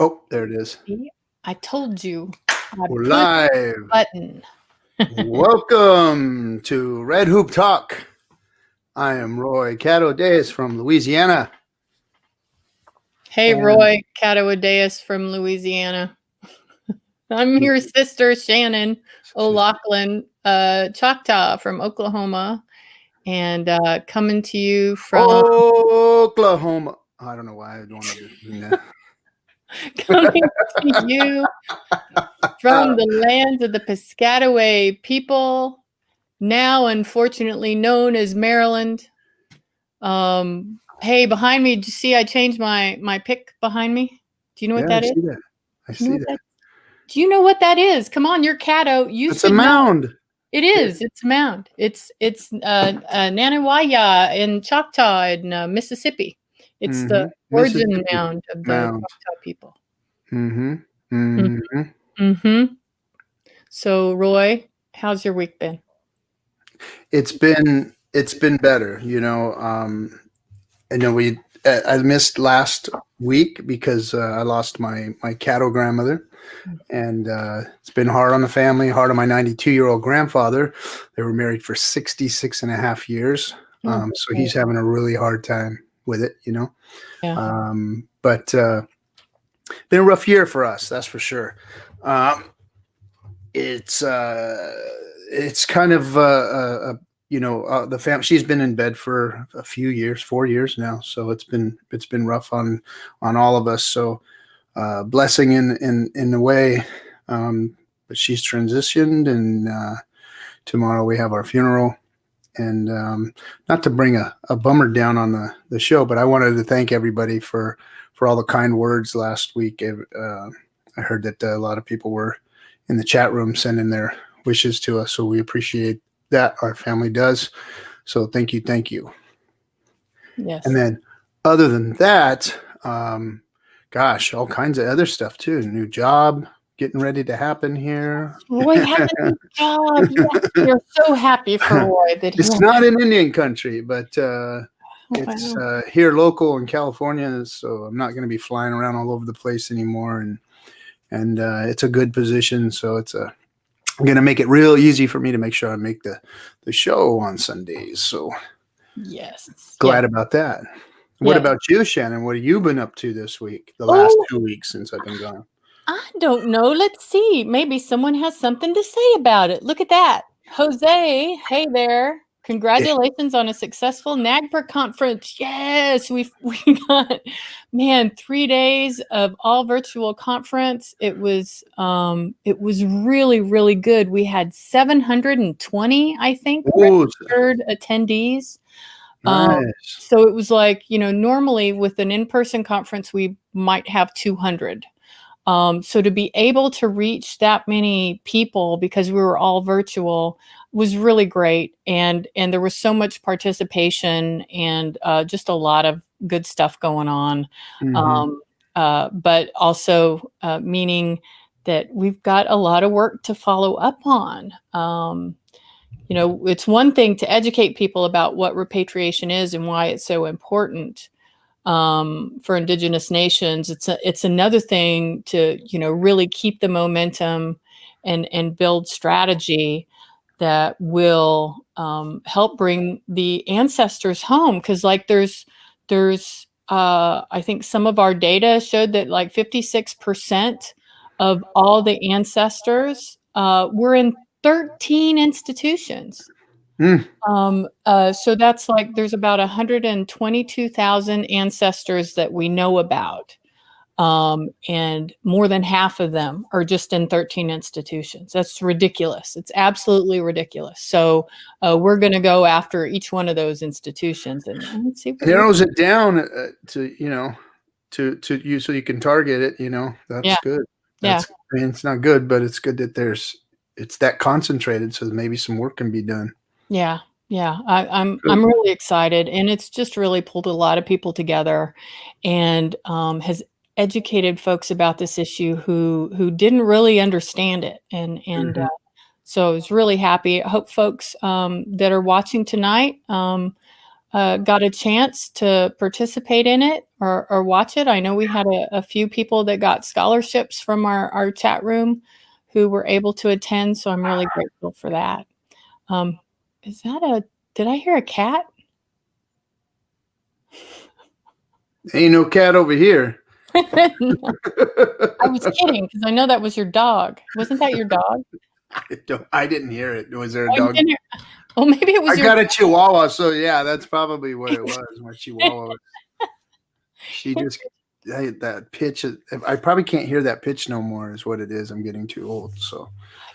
Oh, there it is. I told you. We're live. Button. Welcome to Red Hoop Talk. I am Roy Cato-Deas from Louisiana. Hey, Roy Cato-Deas from Louisiana. I'm your sister, Shannon O'Loughlin, Choctaw from Oklahoma, and coming to you from Oklahoma. I don't know why I wanted to do that. Coming to you from the lands of the Piscataway people, now unfortunately known as Maryland. Hey, behind me, do you see I changed my pick behind me? Do you know what that is? I see that. Do you know what that is? Come on, you're Caddo. It's a mound. Know. It is. It's a mound. It's Nanawaya in Choctaw in Mississippi. It's the origin mound of the Choctaw people. So, Roy, how's your week been? It's been better. I know I missed last week because I lost my cattle grandmother, and it's been hard on the family, hard on my 92-year-old grandfather. They were married for 66 and a half years. So he's having a really hard time with it, Yeah. But been a rough year for us, that's for sure. It's kind of the family. She's been in bed for a few years, 4 years now. So it's been rough on all of us. So blessing in a way, but she's transitioned, and tomorrow we have our funeral. And not to bring a bummer down on the show, but I wanted to thank everybody for all the kind words last week. I heard that a lot of people were in the chat room sending their wishes to us, so we appreciate that. Our family does. So thank you. Yes. And then other than that, all kinds of other stuff too. New job getting ready to happen here. Roy has a new job. Yes, we're so happy for Roy that it's not in Indian country, but it's here local in California. So I'm not going to be flying around all over the place anymore, and it's a good position. So I'm going to make it real easy for me to make sure I make the show on Sundays. So yes, glad about that. What about you, Shannon? What have you been up to this week, the last 2 weeks since I've been gone? I don't know. Let's see. Maybe someone has something to say about it. Look at that. Jose, hey there. Congratulations on a successful Nagpra conference. Yes, we got 3 days of all virtual conference. It was really, really good. We had 720, I think, registered attendees. Nice. So it was like, normally with an in-person conference, we might have 200. So to be able to reach that many people because we were all virtual was really great. And there was so much participation and just a lot of good stuff going on. But also meaning that we've got a lot of work to follow up on. It's one thing to educate people about what repatriation is and why it's so important. For Indigenous nations, it's another thing to really keep the momentum and build strategy that will help bring the ancestors home. Because there's I think some of our data showed that 56% of all the ancestors were in 13 institutions. So that's there's about 122,000 ancestors that we know about. And more than half of them are just in 13 institutions. That's ridiculous. It's absolutely ridiculous. So we're going to go after each one of those institutions and let's see. Narrows it down to you so you can target it. That's good. I mean, it's not good, but it's good that it's that concentrated, so maybe some work can be done. Yeah. I'm really excited, and it's just really pulled a lot of people together, and has educated folks about this issue who didn't really understand it, and so I was really happy. I hope folks that are watching tonight got a chance to participate in it, or watch it. I know we had a few people that got scholarships from our chat room who were able to attend. So I'm really grateful for that. Did I hear a cat? Ain't no cat over here. No, I was kidding because I know that was your dog. Wasn't that your dog? I didn't hear it. Was there a dog? Oh, maybe it was. I got a Chihuahua, so yeah, that's probably what it was. My Chihuahua. She just that pitch. I probably can't hear that pitch no more. Is what it is. I'm getting too old. So.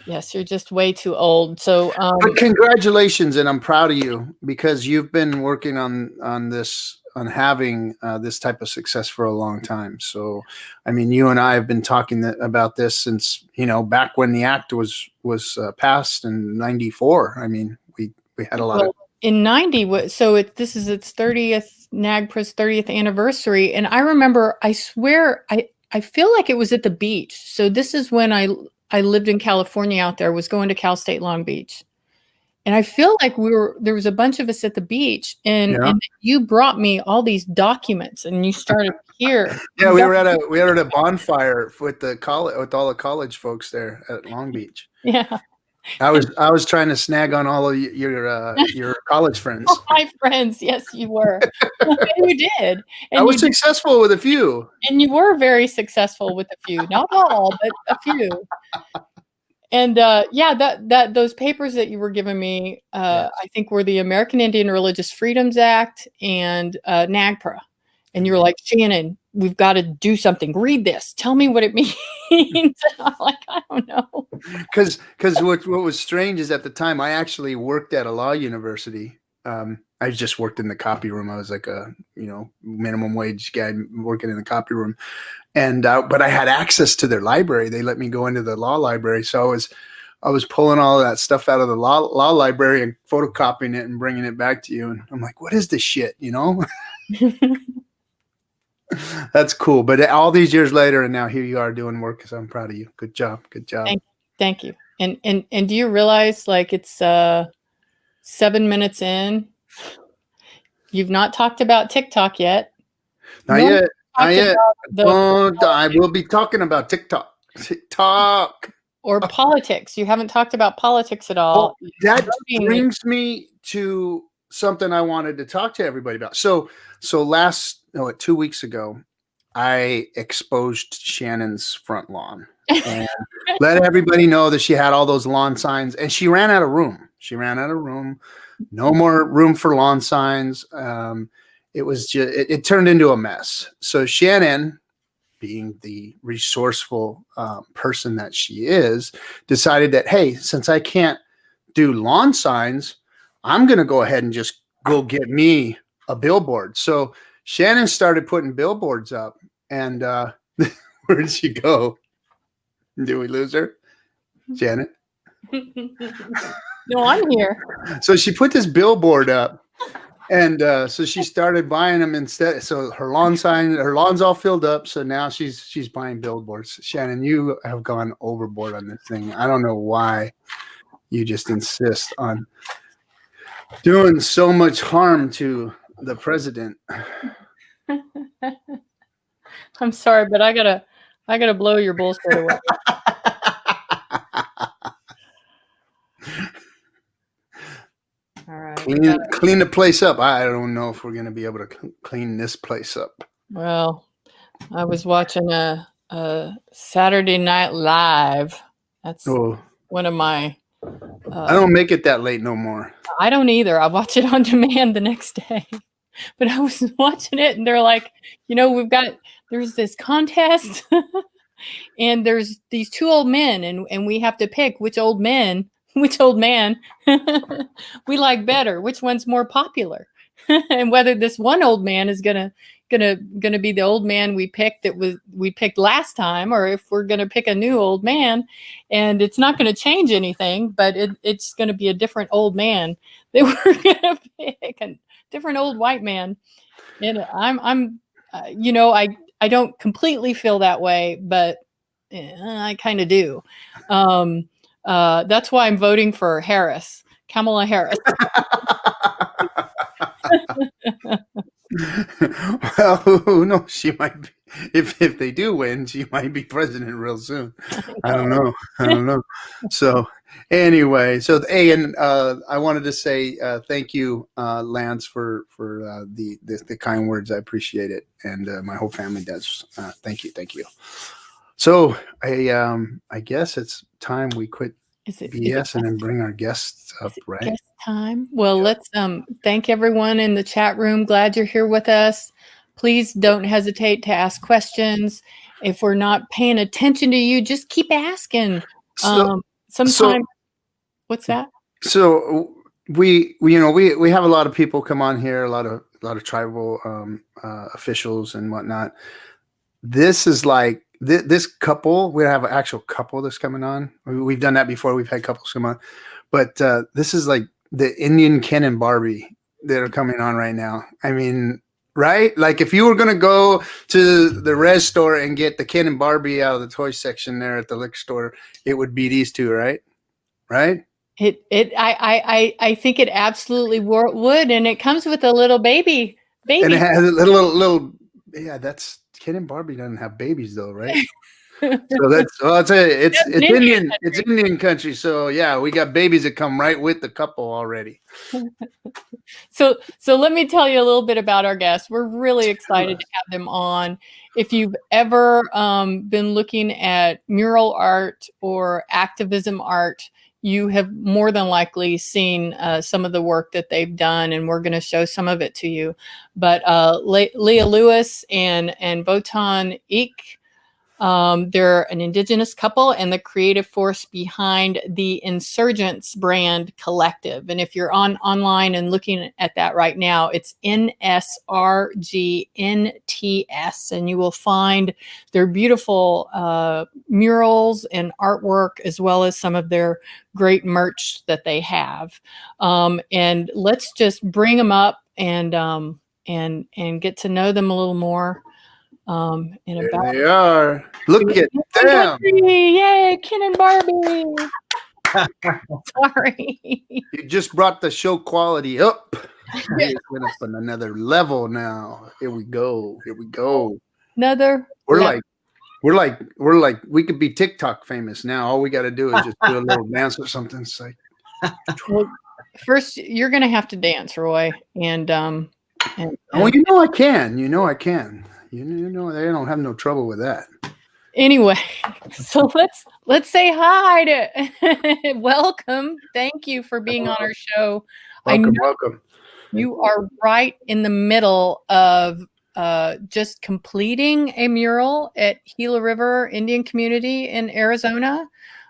Yes, you're just way too old. So, but congratulations, and I'm proud of you because you've been working on this, on having this type of success for a long time. So, I mean, you and I have been talking about this since, you know, back when the act was passed in '94. I mean, we had a lot of in '90. So this is its 30th Nagpra's 30th anniversary, and I remember. I swear, I feel like it was at the beach. So this is when I lived in California out there, was going to Cal State Long Beach. And I feel like there was a bunch of us at the beach and you brought me all these documents and you started here. Yeah, we were at a bonfire with all the college folks there at Long Beach. Yeah. I was trying to snag on all of your college friends. Oh, my friends, yes, you were. You did. And I was successful with a few. And you were very successful with a few, not all, but a few. And those papers that you were giving me, I think were the American Indian Religious Freedoms Act and Nagpra. And you were like, Shannon, we've got to do something. Read this. Tell me what it means. And I'm like, I don't know. Because what was strange is at the time I actually worked at a law university. I just worked in the copy room. I was like a minimum wage guy working in the copy room, and but I had access to their library. They let me go into the law library, so I was pulling all of that stuff out of the law library and photocopying it and bringing it back to you. And I'm like, what is this shit? You know. That's cool. But all these years later, and now here you are doing work. So I'm proud of you. Good job. Good job. Thank you. And do you realize like it's 7 minutes in? You've not talked about Tick-tock yet. Not yet. I will be talking about Tick-tock. Tick-tock. Or politics. You haven't talked about politics at all. Well, that brings me to something I wanted to talk to everybody about. So 2 weeks ago, I exposed Shannon's front lawn and let everybody know that she had all those lawn signs, and she ran out of room. No more room for lawn signs. It was just, it turned into a mess. So Shannon, being the resourceful person that she is, decided that, hey, since I can't do lawn signs, I'm going to go ahead and just go get me a billboard. So Shannon started putting billboards up, and where did she go? Did we lose her? Shannon? No, I'm here. So she put this billboard up, and so she started buying them instead. So her lawn's all filled up. So now she's buying billboards. Shannon, you have gone overboard on this thing. I don't know why you just insist on doing so much harm to the president. I'm sorry, but I gotta blow your bullshit away. All right. Clean the place up. I don't know if we're going to be able to clean this place up. Well, I was watching a Saturday Night Live. That's one of my. I don't make it that late no more. I don't either. I watch it on demand the next day. But I was watching it, and they're like, there's this contest, and there's these two old men, and we have to pick which old man we like better, which one's more popular, and whether this one old man is gonna be the old man we picked last time, or if we're gonna pick a new old man, and it's not gonna change anything, but it's gonna be a different old man that we're gonna pick, a different old white man. And I'm I don't completely feel that way, but I kind of do. That's why I'm voting for Kamala Harris. Well, who knows? She might be, if they do win, she might be president real soon. I I don't know. know. I don't know. So anyway, so hey, and I wanted to say thank you, Lance, for the kind words. I appreciate it, and my whole family does. Thank you, thank you. So I guess it's time we quit Is it BS and then bring our guests up, right? guest time? Well, let's thank everyone in the chat room. Glad you're here with us. Please don't hesitate to ask questions. If we're not paying attention to you, just keep asking. So so Sometimes, what's that? so we you know we have a lot of people come on here, a lot of tribal officials and whatnot. This is like this couple. We have an actual couple that's coming on. We've done that before. We've had couples come on, but this is like the Indian Ken and Barbie that are coming on right now. I mean, right? Like if you were gonna go to the res store and get the Ken and Barbie out of the toy section there at the liquor store, it would be these two, right? Right? I think it absolutely would, and it comes with a little baby. And it Baby. has a little yeah. That's Ken and Barbie doesn't have babies though, right? So that's well, I'll tell you, it's That's an it's Indian Indian, it's Indian country. So yeah, we got babies that come right with the couple already. So let me tell you a little bit about our guests. We're really excited to have them on. If you've ever been looking at mural art or activism art, you have more than likely seen some of the work that they've done, and we're going to show some of it to you. But Leah Lewis and Votan they're an Indigenous couple and the creative force behind the Insurgents Brand collective. And if you're online and looking at that right now, it's NSRGNTS, and you will find their beautiful murals and artwork, as well as some of their great merch that they have. And let's just bring them up and get to know them a little more. In There about they are. Look at them. Yay, Ken and Barbie. Sorry. You just brought the show quality up. We went up on another level now. Here we go. Here we go. Another We're level. like we could be TikTok famous now. All we got to do is just do a little dance or something. It's like, Well, first you're gonna have to dance, Roy. And oh, you know I can. You know I can. You know they don't have no trouble with that. anyway, so let's say hi to welcome. Thank you for being on our show. I know Welcome. you are right in the middle of just completing a mural at Gila River Indian Community in Arizona.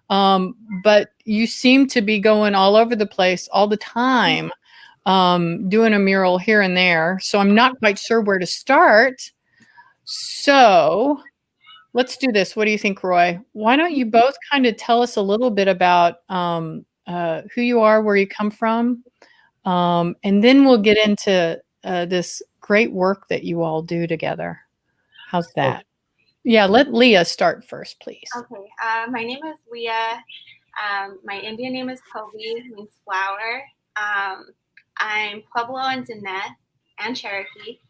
But you seem to be going all over the place all the time, doing a mural here and there. So I'm not quite sure where to start. So let's do this. What do you think, Roy? Why don't you both kind of tell us a little bit about who you are, where you come from, and then we'll get into this great work that you all do together. How's that? Yeah, let Leah start first, please. Okay, my name is Leah. My Indian name is Hopi, means flower. I'm Pueblo and Diné and Cherokee.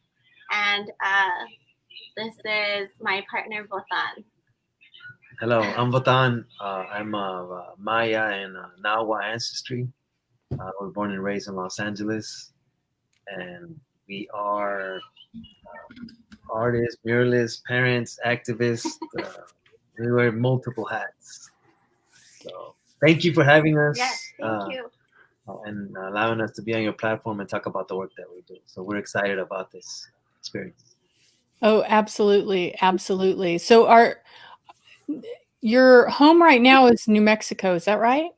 And this is my partner, Votan. Hello, I'm Votan. I'm of Maya and Nahua ancestry. I was born and raised in Los Angeles. And we are artists, muralists, parents, activists. We wear multiple hats. So thank you for having us. Yes, thank you. And allowing us to be on your platform and talk about the work that we do. So we're excited about this experience. Oh, absolutely. Absolutely. So your home right now is New Mexico, is that right?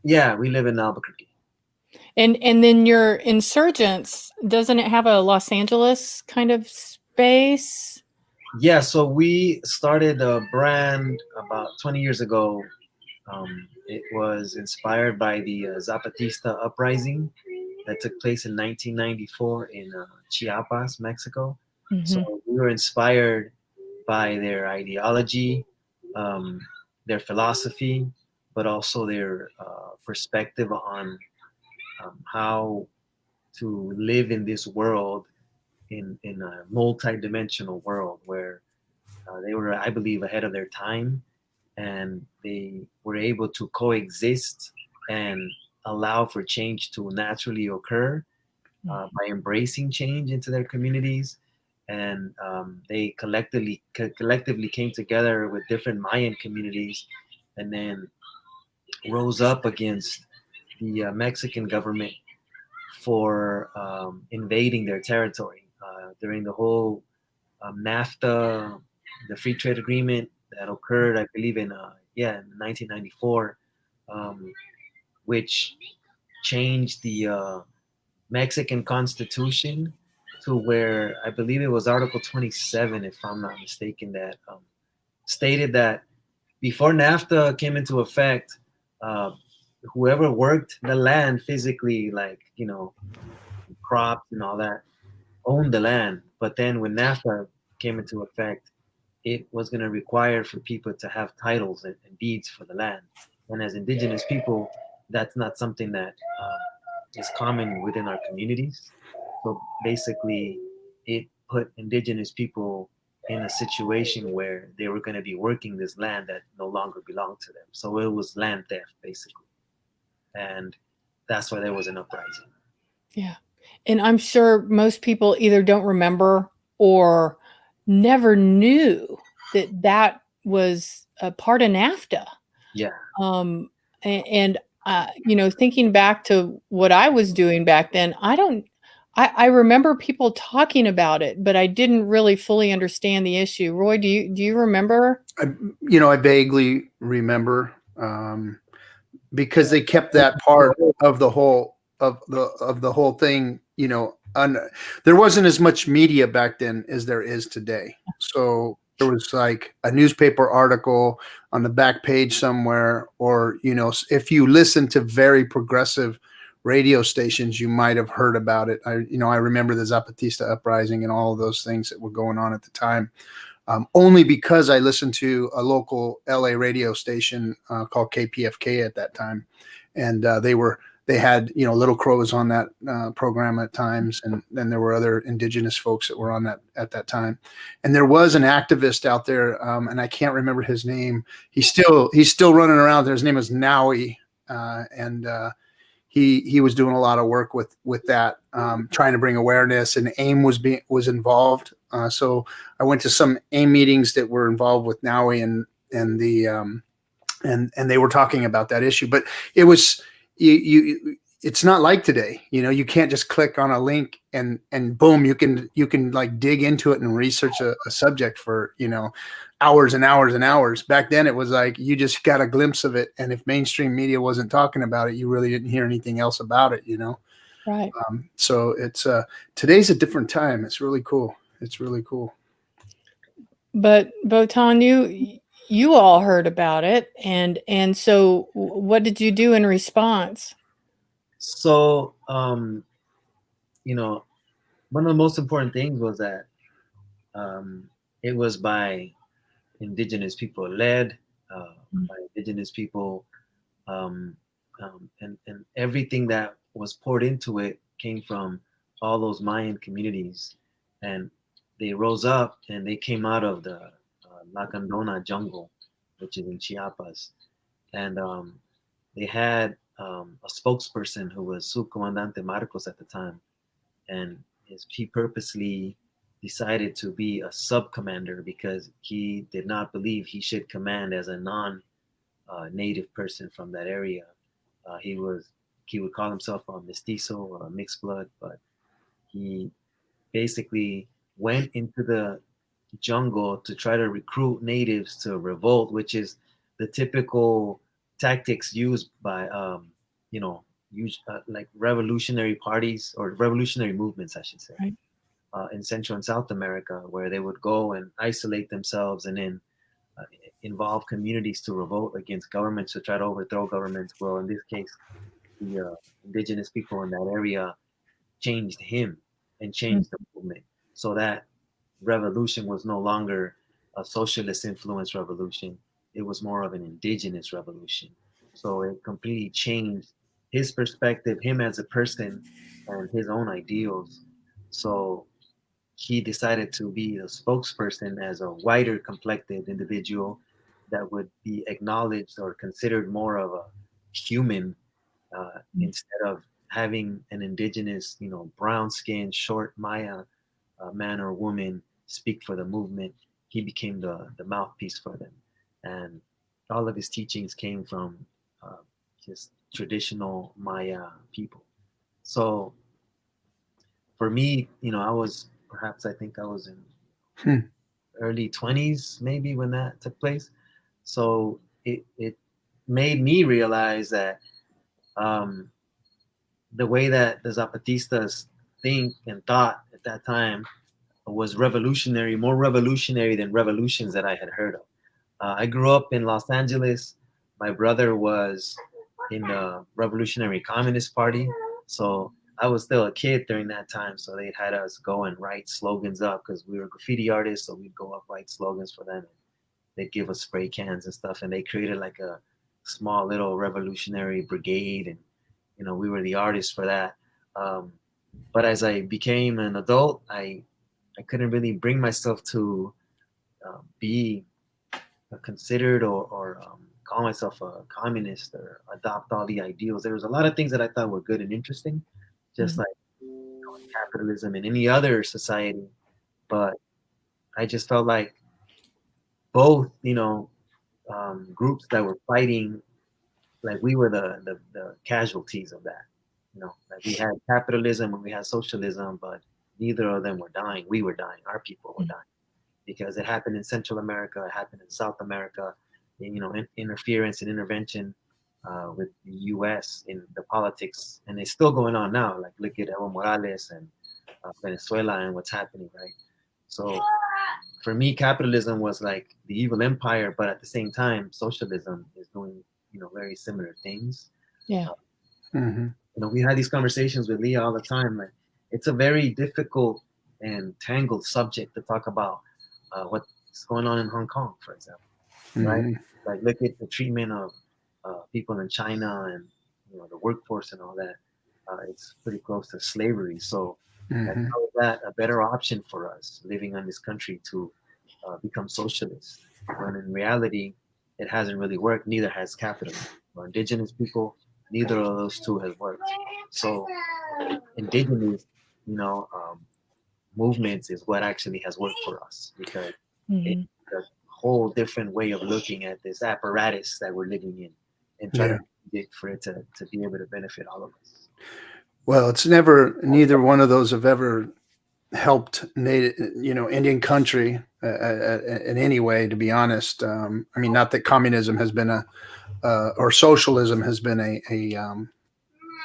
Yeah, we live in Albuquerque. And then your Insurgents, doesn't it have a Los Angeles kind of space? Yeah, so we started a brand about 20 years ago. It was inspired by the Zapatista uprising that took place in 1994 in Chiapas, Mexico. Mm-hmm. So we were inspired by their ideology, their philosophy, but also their perspective on how to live in this world in a multi-dimensional world where they were, I believe, ahead of their time, and they were able to coexist and allow for change to naturally occur by embracing change into their communities. And they collectively came together with different Mayan communities, and then rose up against the Mexican government for invading their territory during the whole Nafta, the free trade agreement that occurred, I believe, in 1994, which changed the Mexican Constitution to where I believe it was Article 27, if I'm not mistaken, that stated that before NAFTA came into effect, uh, whoever worked the land physically, like, crops and all that, owned the land. But then when NAFTA came into effect, it was going to require for people to have titles and deeds for the land. And as indigenous people, that's not something that is common within our communities. So basically, it put indigenous people in a situation where they were going to be working this land that no longer belonged to them. So it was land theft, basically. And that's why there was an uprising. Yeah. And I'm sure most people either don't remember or never knew that that was a part of NAFTA. Yeah. And thinking back to what I was doing back then, I remember people talking about it, but I didn't really fully understand the issue. Roy, do you remember? I vaguely remember, because they kept that part of the whole thing. There wasn't as much media back then as there is today. So there was like a newspaper article on the back page somewhere, or if you listen to very progressive radio stations, you might have heard about it. I remember the Zapatista uprising and all of those things that were going on at the time. Only because I listened to a local LA radio station called KPFK at that time, and they had Little Crows on that program at times, and then there were other indigenous folks that were on that at that time, and there was an activist out there, and I can't remember his name. He's still running around there. His name is Naui, and he was doing a lot of work with that, trying to bring awareness, and AIM was involved. So I went to some AIM meetings that were involved with Naui and they were talking about that issue. But it was it's not like today. You can't just click on a link and boom, you can like dig into it and research a subject for hours and hours and hours. Back then it was like you just got a glimpse of it, and if mainstream media wasn't talking about it, you really didn't hear anything else about it. Right. So it's today's a different time. It's really cool. It's really cool. But Votan, you all heard about it, and so what did you do in response? So one of the most important things was that it was by indigenous people led, by indigenous people, and everything that was poured into it came from all those Mayan communities, and they rose up and they came out of the Lacandona jungle, which is in Chiapas, and they had a spokesperson who was Subcomandante Marcos at the time, and he purposely decided to be a sub-commander because he did not believe he should command as a non-native person from that area. He would call himself a mestizo or a mixed blood, but he basically went into the jungle to try to recruit natives to revolt, which is the typical tactics used by like revolutionary parties or revolutionary movements, I should say, Right. In Central and South America, where they would go and isolate themselves and then involve communities to revolt against governments, to try to overthrow governments. Well, in this case, the indigenous people in that area changed him and changed the movement, so that revolution was no longer a socialist influence revolution. It was more of an indigenous revolution. So it completely changed his perspective, him as a person, and his own ideals. So he decided to be a spokesperson as a whiter complected individual that would be acknowledged or considered more of a human, instead of having an indigenous, brown skinned, short Maya man or woman speak for the movement. He became the mouthpiece for them. And all of his teachings came from just traditional Maya people. So for me, I think I was in Hmm. early 20s maybe when that took place. So it made me realize that the way that the Zapatistas think and thought at that time was revolutionary, more revolutionary than revolutions that I had heard of. I grew up in Los Angeles. My brother was in the Revolutionary Communist Party. So I was still a kid during that time. So they had us go and write slogans up because we were graffiti artists. So we'd go up, write slogans for them. They'd give us spray cans and stuff. And they created like a small little revolutionary brigade. And, we were the artists for that. But as I became an adult, I couldn't really bring myself to be considered or call myself a communist or adopt all the ideals. There was a lot of things that I thought were good and interesting, just like capitalism and any other society. But I just felt like both, groups that were fighting, like we were the casualties of that. Like we had capitalism and we had socialism, but neither of them were dying. We were dying. Our people were dying. Because it happened in Central America, it happened in South America, interference and intervention with the U.S. in the politics, and it's still going on now. Like look at Evo Morales and Venezuela and what's happening, right? So for me, capitalism was like the evil empire, but at the same time, socialism is doing very similar things. Yeah. We had these conversations with Leah all the time. Like it's a very difficult and tangled subject to talk about. What's going on in Hong Kong, for example, right? Like look at the treatment of people in China and the workforce and all that. It's pretty close to slavery. So how is that a better option for us living in this country to become socialist? When in reality, it hasn't really worked. Neither has capitalism. For indigenous people, neither of those two has worked. So indigenous, movements is what actually has worked for us because it's a whole different way of looking at this apparatus that we're living in and try to get for it to be able to benefit all of us. Well, it's neither one of those have ever helped Indian country in any way, to be honest. I mean, not that communism has been or socialism has been a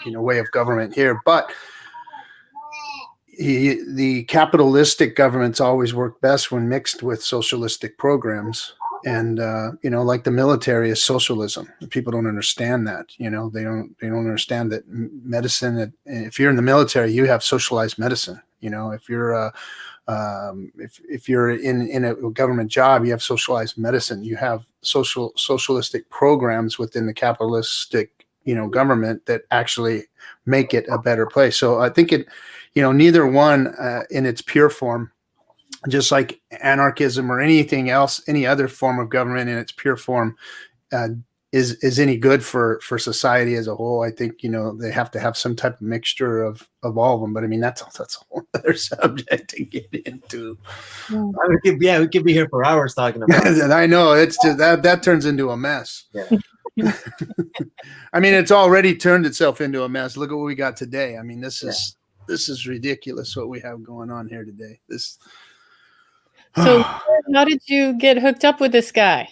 way of government here, but the capitalistic governments always work best when mixed with socialistic programs. And like the military is socialism. People don't understand that. They don't understand that medicine. If you're in the military, you have socialized medicine. If you're if you're in a government job, you have socialized medicine. You have socialistic programs within the capitalistic government that actually make it a better place. So I think neither one in its pure form, just like anarchism or anything else, any other form of government in its pure form is any good for society as a whole. I think, they have to have some type of mixture of all of them. But I mean, that's a whole other subject to get into. We could be here for hours talking about it. And I know it's just that turns into a mess. Yeah. I mean, it's already turned itself into a mess. Look at what we got today. I mean, this is ridiculous what we have going on here today. So how did you get hooked up with this guy?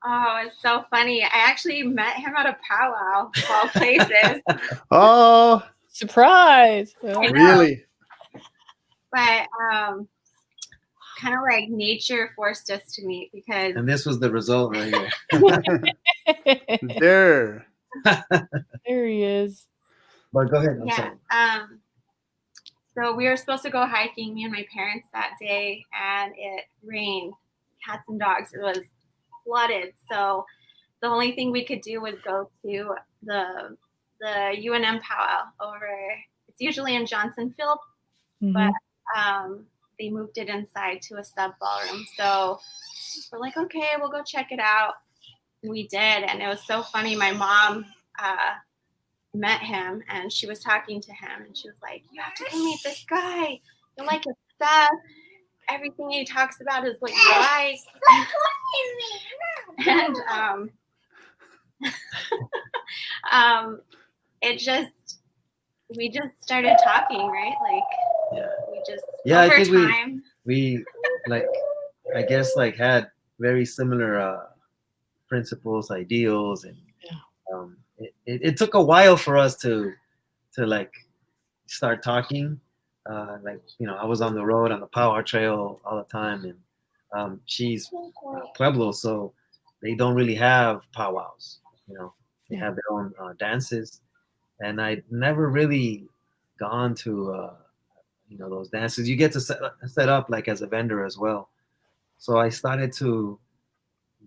Oh, it's so funny. I actually met him at a powwow of all places. Oh, surprise. Really? But kind of like nature forced us to meet because... And this was the result right here. There he is. But go ahead. I'm sorry. So we were supposed to go hiking, me and my parents, that day, and it rained, cats and dogs. It was flooded. So the only thing we could do was go to the UNM powwow over. It's usually in Johnsonville, but they moved it inside to a sub ballroom. So we're like, okay, we'll go check it out. And we did, and it was so funny. My mom met him, and she was talking to him, and she was like, "You have to come meet this guy. You'll like his stuff. Everything he talks about is what you like." And we just started talking, right? Like, we just over I think time. we like, I guess, like, had very similar principles, ideals, and it took a while for us to like start talking. Like, you know, I was on the road on the Power Trail all the time, and she's Pueblo, so they don't really have powwows. You know, they have their own dances, and I'd never really gone to you know, those dances. You get to set up like as a vendor as well. So I started to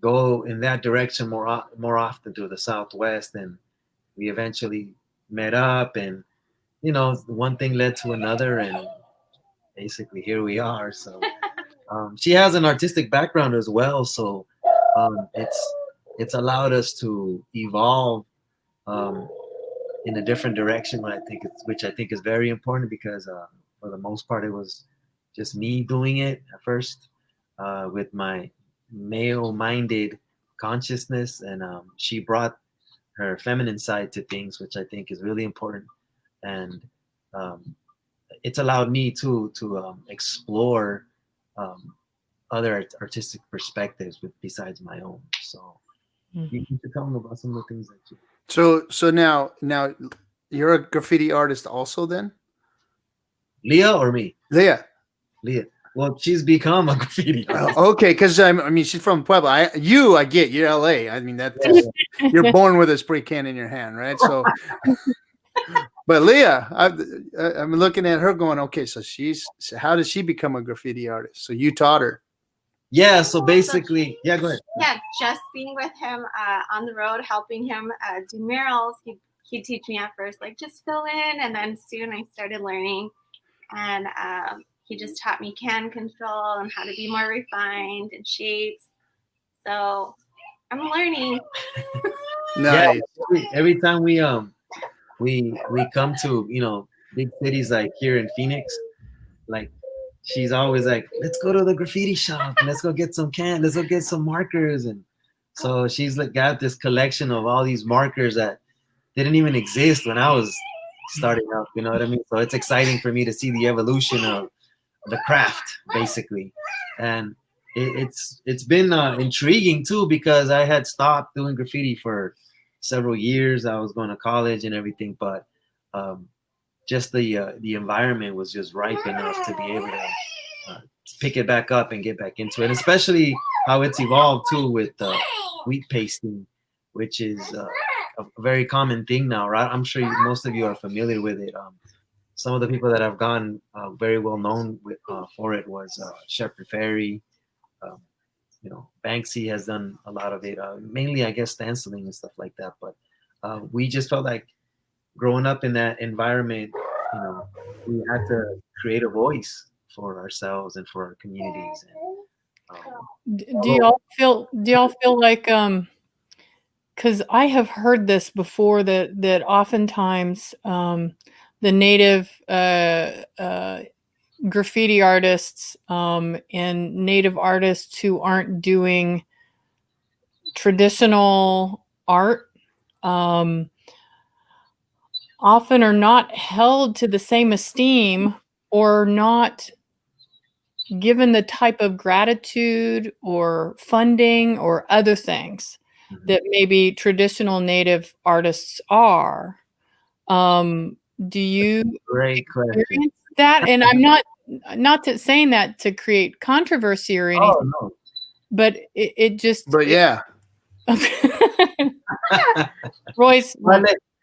go in that direction more often to the Southwest, and we eventually met up, and you know, one thing led to another, and basically here we are. So she has an artistic background as well, so it's allowed us to evolve in a different direction, which I think is very important, because for the most part it was just me doing it at first with my male-minded consciousness, and she brought her feminine side to things, which I think is really important, and it's allowed me to explore other artistic perspectives besides my own. So you can tell them about some of the things that you. So now you're a graffiti artist also then? Leah or me? Leah. Well, she's become a graffiti artist. Okay, because I mean, she's from Pueblo. I get you're LA. I mean, you're born with a spray can in your hand, right? So, but Leah, I'm looking at her going, okay, so how does she become a graffiti artist? So you taught her. Yeah. So basically, go ahead. Yeah, just being with him on the road, helping him do murals. He'd teach me at first, like, just fill in, and then soon I started learning, and he just taught me can control and how to be more refined and shapes. So I'm learning. Nice. Yeah, every time we come to, you know, big cities like here in Phoenix, like, she's always like, let's go to the graffiti shop and let's go get some let's go get some markers. And so she's like got this collection of all these markers that didn't even exist when I was starting out, you know what I mean? So it's exciting for me to see the evolution of the craft, basically. And it's been intriguing too, because I had stopped doing graffiti for several years. I was going to college and everything, but just the environment was just ripe enough to be able to pick it back up and get back into it, especially how it's evolved too with wheat pasting, which is a very common thing now, right? I'm sure most of you are familiar with it. Some of the people that have gone very well known for it was Shepard Fairey. You know, Banksy has done a lot of it, mainly, I guess, stenciling and stuff like that. But we just felt like growing up in that environment, you know, we had to create a voice for ourselves and for our communities. And, do y'all feel like because I have heard this before, that oftentimes the native graffiti artists and native artists who aren't doing traditional art often are not held to the same esteem, or not given the type of gratitude or funding or other things that maybe traditional native artists are. Do you great question. experience that? And I'm not saying that to create controversy or anything, no. but it just. But yeah. Royce.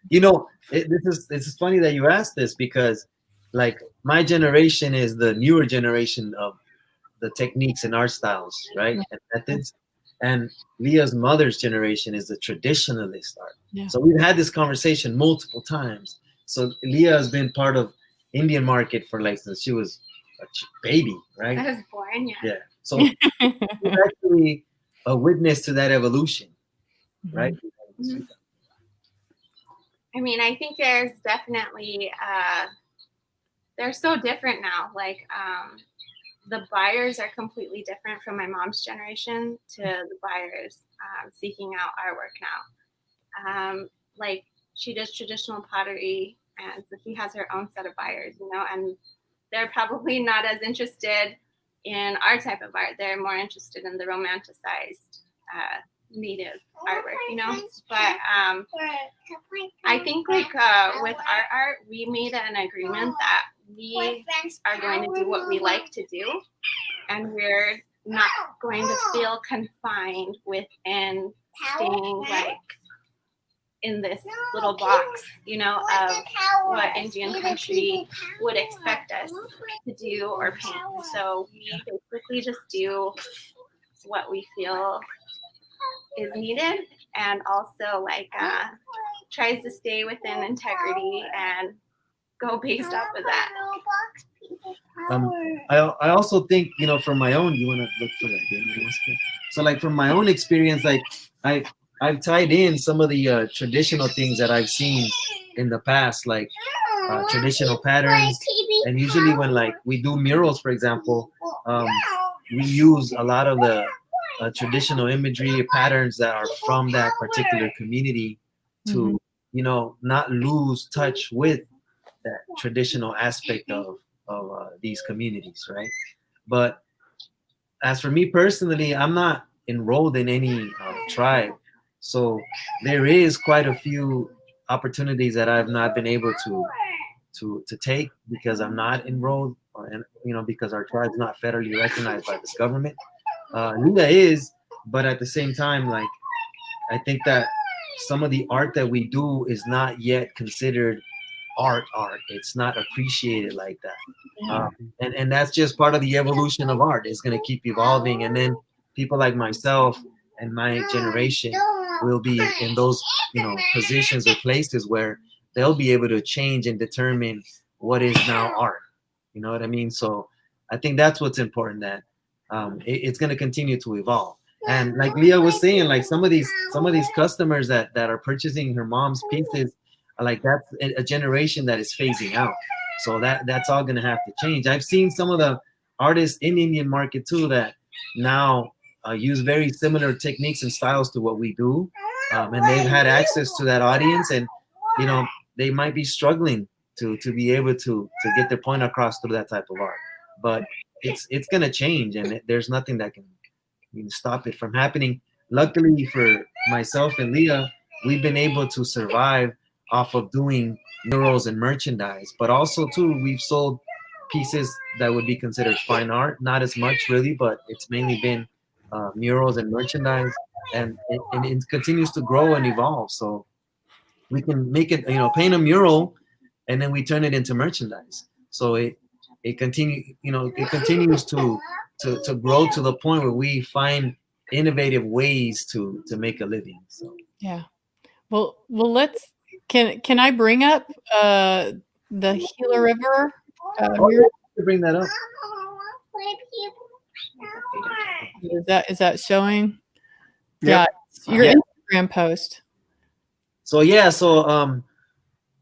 You know, this is funny that you asked this, because like my generation is the newer generation of the techniques and art styles, right? And methods. And Leah's mother's generation is the traditionalist art. Yeah. So we've had this conversation multiple times. So Leah has been part of Indian market for like since she was a baby, right? I was born, yeah. Yeah. So she's actually a witness to that evolution, right? Mm-hmm. I mean, I think there's definitely they're so different now. Like the buyers are completely different from my mom's generation to the buyers seeking out our work now. Like she does traditional pottery, and so she has her own set of buyers, you know, and they're probably not as interested in our type of art. They're more interested in the romanticized native artwork, you know. But I think like with our art, we made an agreement that we are going to do what we like to do, and we're not going to feel confined within staying like in this little box, you know, of what Indian country would expect us to do or paint. So we basically just do what we feel is needed, and also like tries to stay within integrity and go based off of that. I also think, you know, from my own, you want to look for that. So like from my own experience, like I've tied in some of the traditional things that I've seen in the past, like traditional patterns. And usually when like we do murals, for example, we use a lot of the traditional imagery patterns that are from that particular community to, you know, not lose touch with that traditional aspect of these communities, right? But as for me personally, I'm not enrolled in any tribe, so there is quite a few opportunities that I've not been able to take because I'm not enrolled, and you know, because our tribe's not federally recognized by this government. Leah is, but at the same time, like I think that some of the art that we do is not yet considered art. It's not appreciated like that. And that's just part of the evolution of art. It's going to keep evolving, and then people like myself and my generation will be in those, you know, positions or places where they'll be able to change and determine what is now art. You know what I mean? So I think that's what's important, that it's going to continue to evolve. And like Leah was saying, like some of these customers that are purchasing her mom's pieces, like that's a generation that is phasing out. So that's all gonna have to change. I've seen some of the artists in Indian market too that now use very similar techniques and styles to what we do, and they've had access to that audience, and you know they might be struggling to be able to get their point across through that type of art. But it's gonna change, and there's nothing that can stop it from happening. Luckily for myself and Leah, we've been able to survive off of doing murals and merchandise, but also too we've sold pieces that would be considered fine art, not as much really, but it's mainly been murals and merchandise, and it continues to grow and evolve. So we can make it, you know, paint a mural and then we turn it into merchandise. So it continues to grow to the point where we find innovative ways to make a living. So Yeah. Well, let's. Can I bring up the Gila River? To bring that up. Is that showing? Yep. Yeah, your Instagram post. So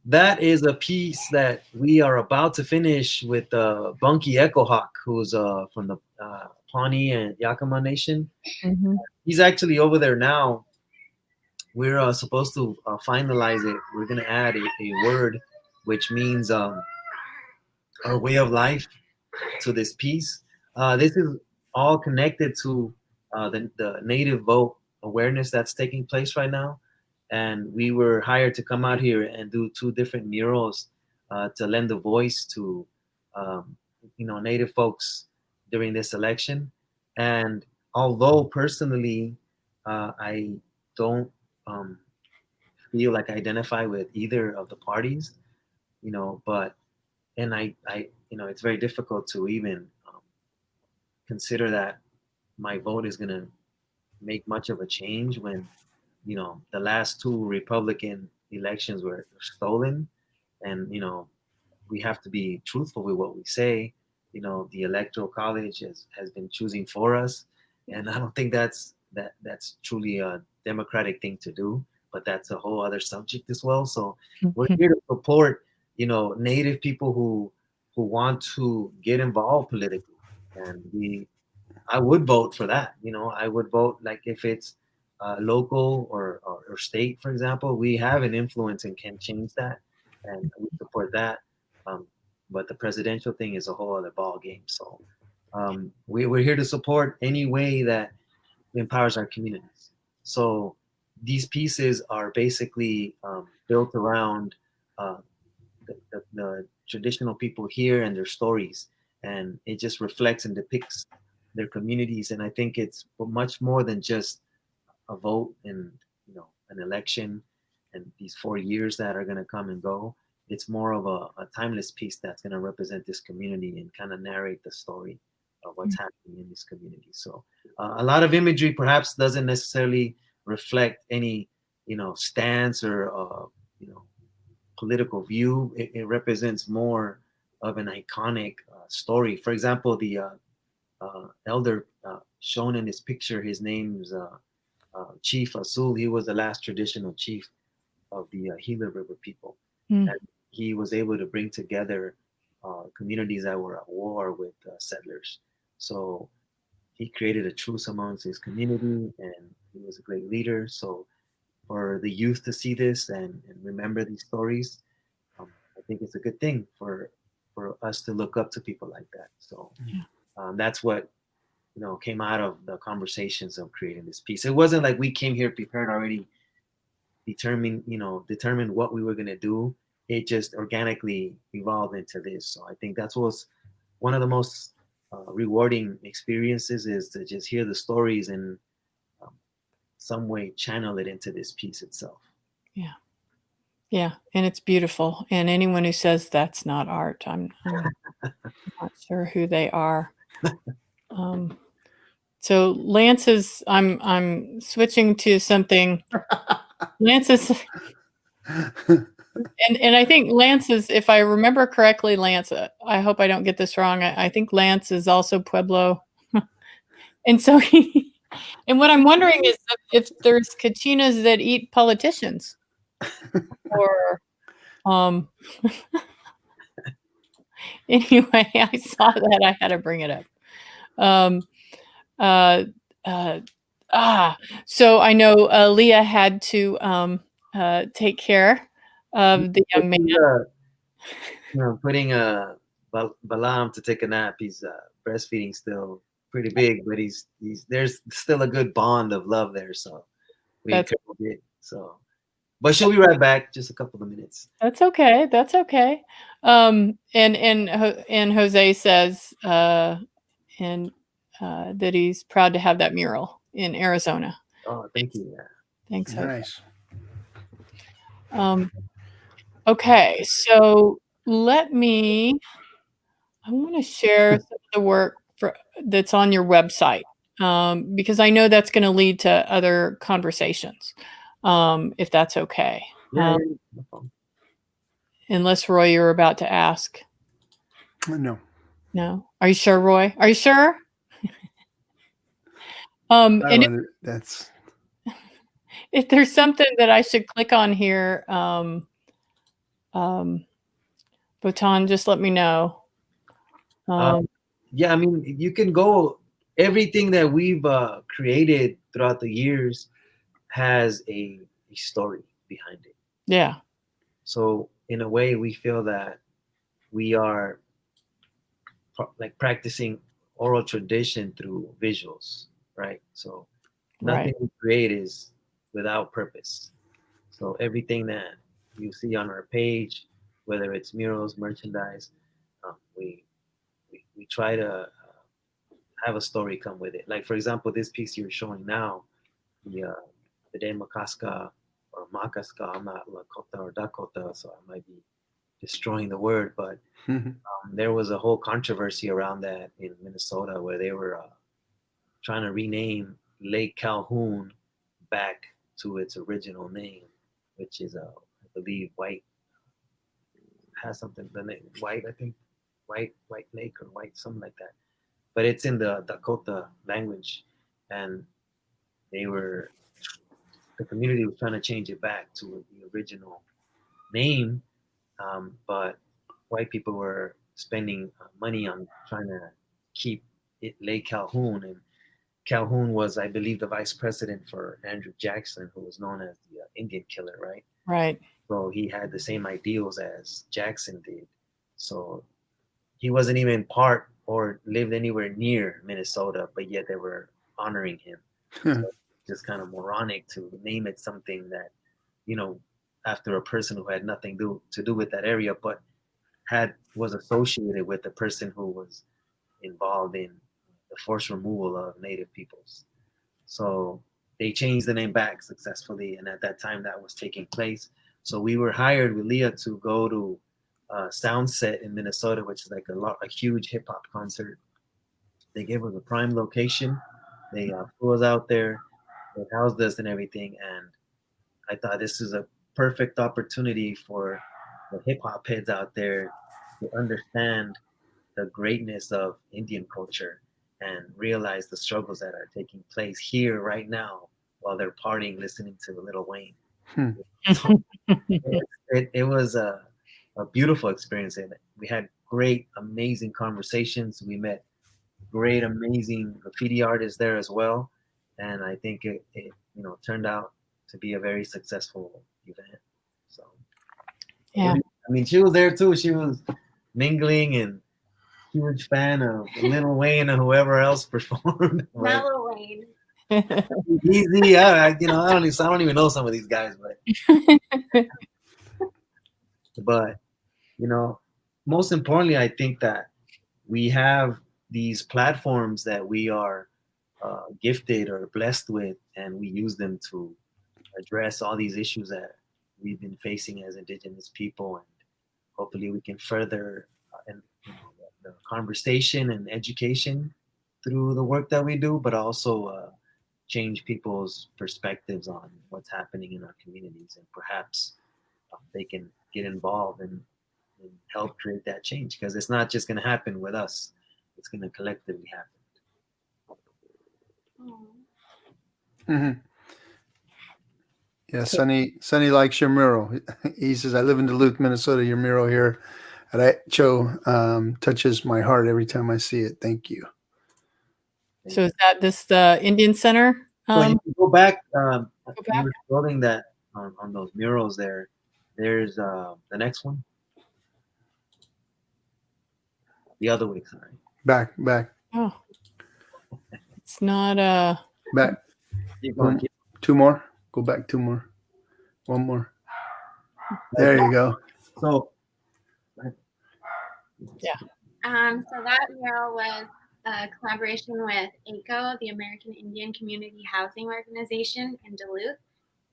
that is a piece that we are about to finish with Bunky Echo Hawk, who's from the Pawnee and Yakama Nation. He's actually over there now. We're supposed to finalize it. We're going to add a word which means our way of life to this piece. This is all connected to the native vote awareness that's taking place right now. And we were hired to come out here and do 2 different murals to lend a voice to native folks during this election. And although personally I don't feel like I identify with either of the parties, but I it's very difficult to even consider that my vote is going to make much of a change when the last 2 Republican elections were stolen, and we have to be truthful with what we say. You know, the electoral college has been choosing for us, and I don't think that's truly a democratic thing to do. But that's a whole other subject as well. So we're here to support, you know, Native people who want to get involved politically, and I would vote for that. You know, I would vote, like, if it's local or state, for example. We have an influence and can change that, and we support that. Um, but the presidential thing is a whole other ball game. So we're here to support any way that empowers our communities. So these pieces are basically built around uh, the traditional people here and their stories, and it just reflects and depicts their communities. And I think it's much more than just a vote and, you know, an election and these 4 years that are going to come and go. It's more of a timeless piece that's going to represent this community and kind of narrate the story of what's happening in this community. So a lot of imagery perhaps doesn't necessarily reflect any, you know, stance or you know, political view. It represents more of an iconic story. For example, the elder shown in this picture, his name's Chief Azul. He was the last traditional chief of the Gila River people. Mm. And he was able to bring together communities that were at war with settlers. So he created a truce amongst his community, and he was a great leader. So for the youth to see this and remember these stories, I think it's a good thing for us to look up to people like that. So that's what, you know, came out of the conversations of creating this piece. It wasn't like we came here prepared already, determined what we were going to do. It just organically evolved into this. So I think that's what's one of the most rewarding experiences, is to just hear the stories and some way channel it into this piece itself. Yeah. Yeah. And it's beautiful. And anyone who says that's not art, I'm not sure who they are. So Lance's, I'm switching to something. Lance's, and I think Lance is, if I remember correctly, Lance, I hope I don't get this wrong. I think Lance is also Pueblo. And so and what I'm wondering is if there's kachinas that eat politicians, or anyway, I saw that, I had to bring it up. So I know Leah had to take care of the young man. You know, putting Balam to take a nap. He's breastfeeding still, pretty big, but he's there's still a good bond of love there. So we encourage it. So, but she'll be right back. Just a couple of minutes. That's okay. That's okay. And Jose says that he's proud to have that mural in Arizona. Oh, thank you. Yeah. Thanks, Jose. Nice. Okay, so I want to share some of the work that's on your website, because I know that's going to lead to other conversations, if that's okay. Yeah, Unless, Roy, you're about to ask. No. No? Are you sure, Roy? Are you sure? That's. If there's something that I should click on here, Votan, just let me know. Yeah, I mean, you can go. Everything that we've created throughout the years has a story behind it. Yeah. So in a way, we feel that we are like practicing oral tradition through visuals, right? So nothing we create is without purpose. So everything that you see on our page, whether it's murals, merchandise, we try to have a story come with it. Like, for example, this piece you're showing now, the Makaska or Makaska, I'm not Lakota or Dakota, so I might be destroying the word, but there was a whole controversy around that in Minnesota, where they were trying to rename Lake Calhoun back to its original name, which is, I believe, white has something, the name White, I think, White Lake or White, something like that. But it's in the Dakota language, and the community was trying to change it back to the original name, but white people were spending money on trying to keep it Lake Calhoun, and Calhoun was, I believe, the vice president for Andrew Jackson, who was known as the Indian killer, right? Right. So he had the same ideals as Jackson did. So he wasn't even part or lived anywhere near Minnesota, but yet they were honoring him. So just kind of moronic to name it something that, after a person who had nothing to do with that area, but was associated with the person who was involved in the forced removal of Native peoples. So they changed the name back successfully, and at that time that was taking place. So we were hired with Leah to go to Soundset in Minnesota, which is like a huge hip hop concert. They gave us a prime location. They flew us out there. They housed us and everything. And I thought this is a perfect opportunity for the hip hop heads out there to understand the greatness of Indian culture and realize the struggles that are taking place here right now while they're partying, listening to Lil Wayne. It was a beautiful experience. And we had great, amazing conversations. We met great, amazing graffiti artists there as well. And I think it turned out to be a very successful event. So, Yeah. I mean, she was there too. She was mingling and huge fan of Lil Wayne and whoever else performed. Not Lil Wayne. Easy, I don't even know some of these guys, but most importantly, I think that we have these platforms that we are gifted or blessed with, and we use them to address all these issues that we've been facing as Indigenous people, and hopefully we can further the conversation and education through the work that we do, but also change people's perspectives on what's happening in our communities, and perhaps they can get involved and help create that change, because it's not just going to happen with us, it's going to collectively happen. Mm-hmm. Yeah, Sonny likes your mural. He says, I live in Duluth, Minnesota. Your mural here at Cho touches my heart every time I see it. Thank you. So is that the Indian Center? So you can go back. You were scrolling that on those murals there. There's the next one. The other way, sorry. Back. Oh, it's not back. Keep going. Two more. Go back 2 more. 1 more. There you go. So yeah. So that mural was a collaboration with ACO, the American Indian Community Housing Organization in Duluth,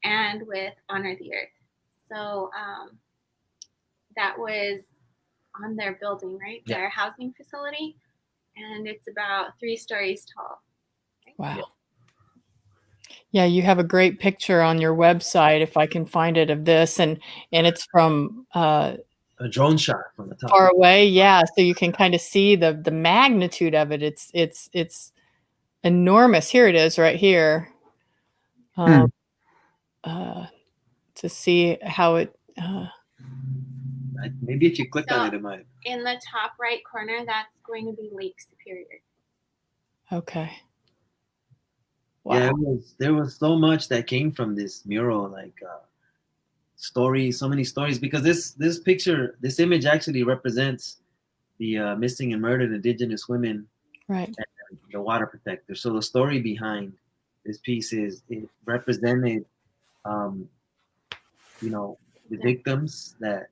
and with Honor the Earth. So that was on their building, right? Yeah. Their housing facility. And it's about 3 stories tall. Right? Wow. Yeah, you have a great picture on your website, if I can find it, of this, and it's from a drone shot from the top. Far away, yeah. So you can kind of see the magnitude of it. It's enormous. Here it is, right here. To see how it. Maybe if you click on it, it might. In the top right corner, that's going to be Lake Superior. Okay. Wow. Yeah, there was so much that came from this mural, like stories, so many stories, because this picture, this image actually represents the missing and murdered Indigenous women, right, and the water protector. So the story behind this piece is it represented, the victims that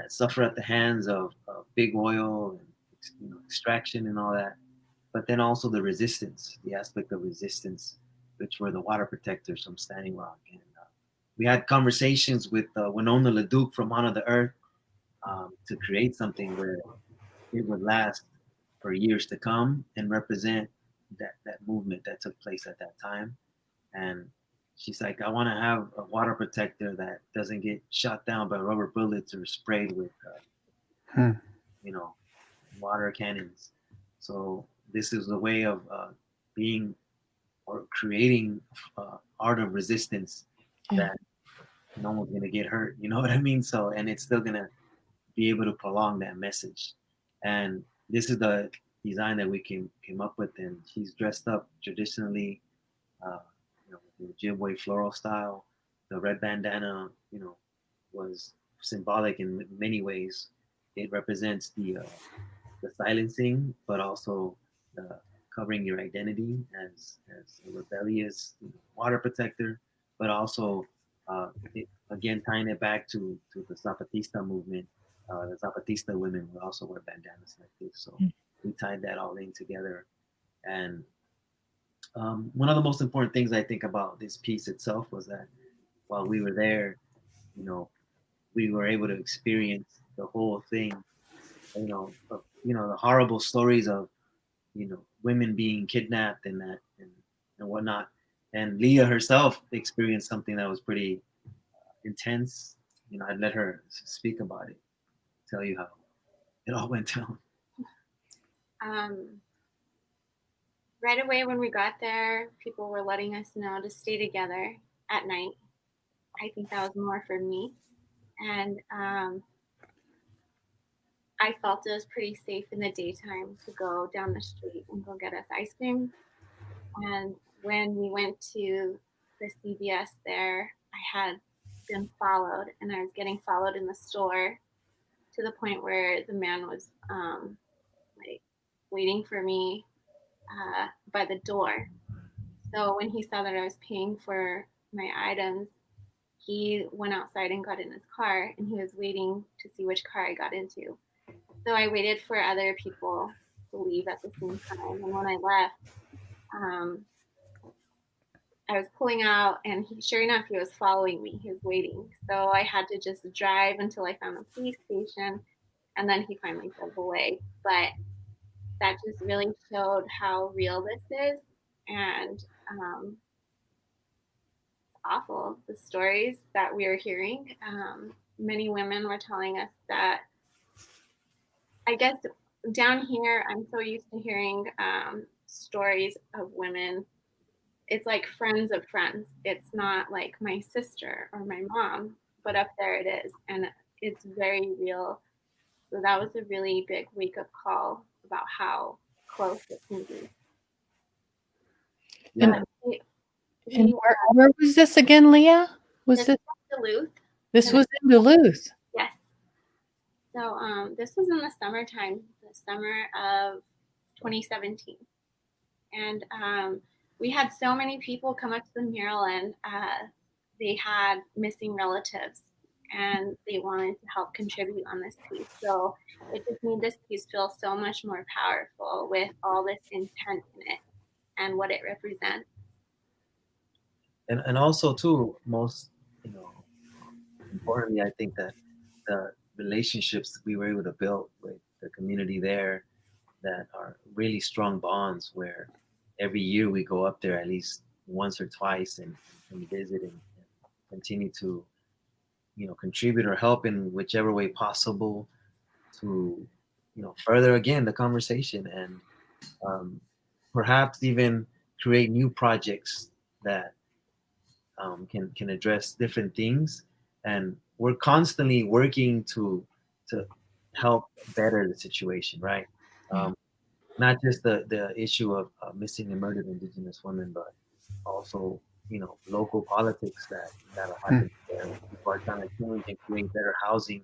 suffer at the hands of big oil and extraction and all that. But then also the resistance, the aspect of resistance, which were the water protectors from Standing Rock. And we had conversations with Winona LaDuke from Honor the Earth to create something where it would last for years to come and represent that movement that took place at that time. And she's like, I want to have a water protector that doesn't get shot down by rubber bullets or sprayed with, Hmm. you know, water cannons. So this is a way of being or creating art of resistance Yeah. that no one's gonna get hurt. You know what I mean? So, and it's still gonna be able to prolong that message. And this is the design that we came up with. And she's dressed up traditionally, uh, the Ojibwe floral style. The red bandana, was symbolic in many ways. It represents the silencing, but also the covering your identity as a rebellious water protector, but also again tying it back to the Zapatista movement. The Zapatista women would also wear bandanas like this, so we tied that all in together. And one of the most important things I think about this piece itself was that while we were there, you know, we were able to experience the whole thing. The horrible stories of women being kidnapped and that and whatnot. And Leah herself experienced something that was pretty intense. I'd let her speak about it, tell you how it all went down. Right away when we got there, people were letting us know to stay together at night. I think that was more for me. And I felt it was pretty safe in the daytime to go down the street and go get us ice cream. And when we went to the CVS there, I had been followed, and I was getting followed in the store to the point where the man was like waiting for me by the door. So when he saw that I was paying for my items, he went outside and got in his car, and he was waiting to see which car I got into. So I waited for other people to leave at the same time. And when I left, I was pulling out, and sure enough, he was following me. He was waiting. So I had to just drive until I found a police station, and then he finally drove away. But that just really showed how real this is. And awful, the stories that we are hearing. Many women were telling us that, I guess down here, I'm so used to hearing stories of women. It's like friends of friends. It's not like my sister or my mom, but up there it is. And it's very real. So that was a really big wake up call about how close it can be. And, we and where was this again, Leah? This was Duluth. This was in Duluth. Yes. So this was in the summertime, the summer of 2017. And we had so many people come up to the mural, and they had missing relatives, and they wanted to help contribute on this piece. So it just made this piece feel so much more powerful with all this intent in it and what it represents. And also too, most importantly, I think that the relationships we were able to build with the community there, that are really strong bonds, where every year we go up there at least once or twice and visit and continue to contribute or help in whichever way possible to further again the conversation, and perhaps even create new projects that can address different things. And we're constantly working to help better the situation, right? Not just the issue of missing and murdered Indigenous women, but also local politics that are happening there. People are trying to change and create better housing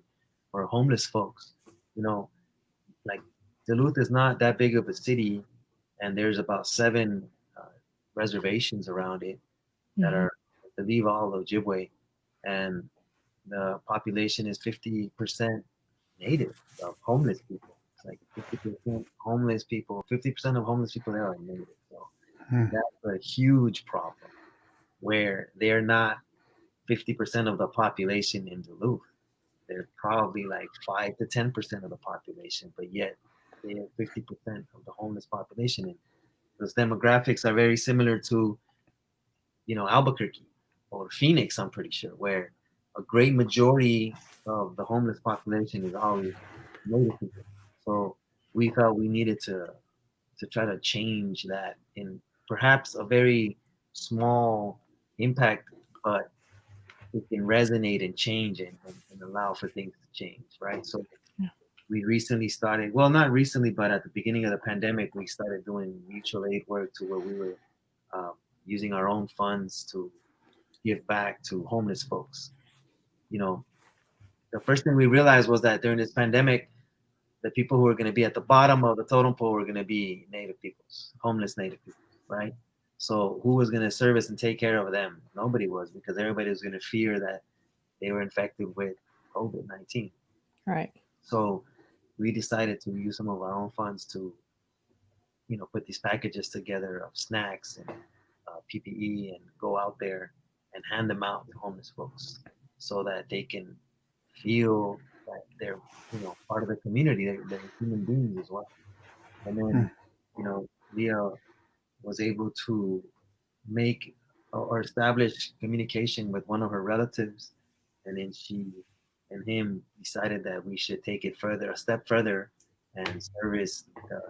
for homeless folks. Like Duluth is not that big of a city, and there's about 7 reservations around it that are, I believe, all Ojibwe, and the population is 50% native of homeless people. It's like 50% homeless people, 50% of homeless people there are native. So that's a huge problem, where they're not 50% of the population in Duluth. They're probably like 5 to 10% of the population, but yet they are 50% of the homeless population. And those demographics are very similar to, Albuquerque. or Phoenix, I'm pretty sure, where a great majority of the homeless population is always Native people. So we felt we needed to try to change that in perhaps a very small impact, but it can resonate and change and allow for things to change, right? So Yeah. we recently started, well, not recently, but at the beginning of the pandemic, we started doing mutual aid work to where we were using our own funds to give back to homeless folks. You know, the first thing we realized was that during this pandemic, the people who are going to be at the bottom of the totem pole were going to be Native peoples, homeless Native people, right? So who was going to service and take care of them? Nobody was, because everybody was going to fear that they were infected with COVID-19. Right. So we decided to use some of our own funds to, put these packages together of snacks and PPE and go out there and hand them out to homeless folks so that they can feel that they're, part of the community. They're human beings as well. And then, Leah was able to make or establish communication with one of her relatives, and then she and him decided that we should take it further, a step further, and service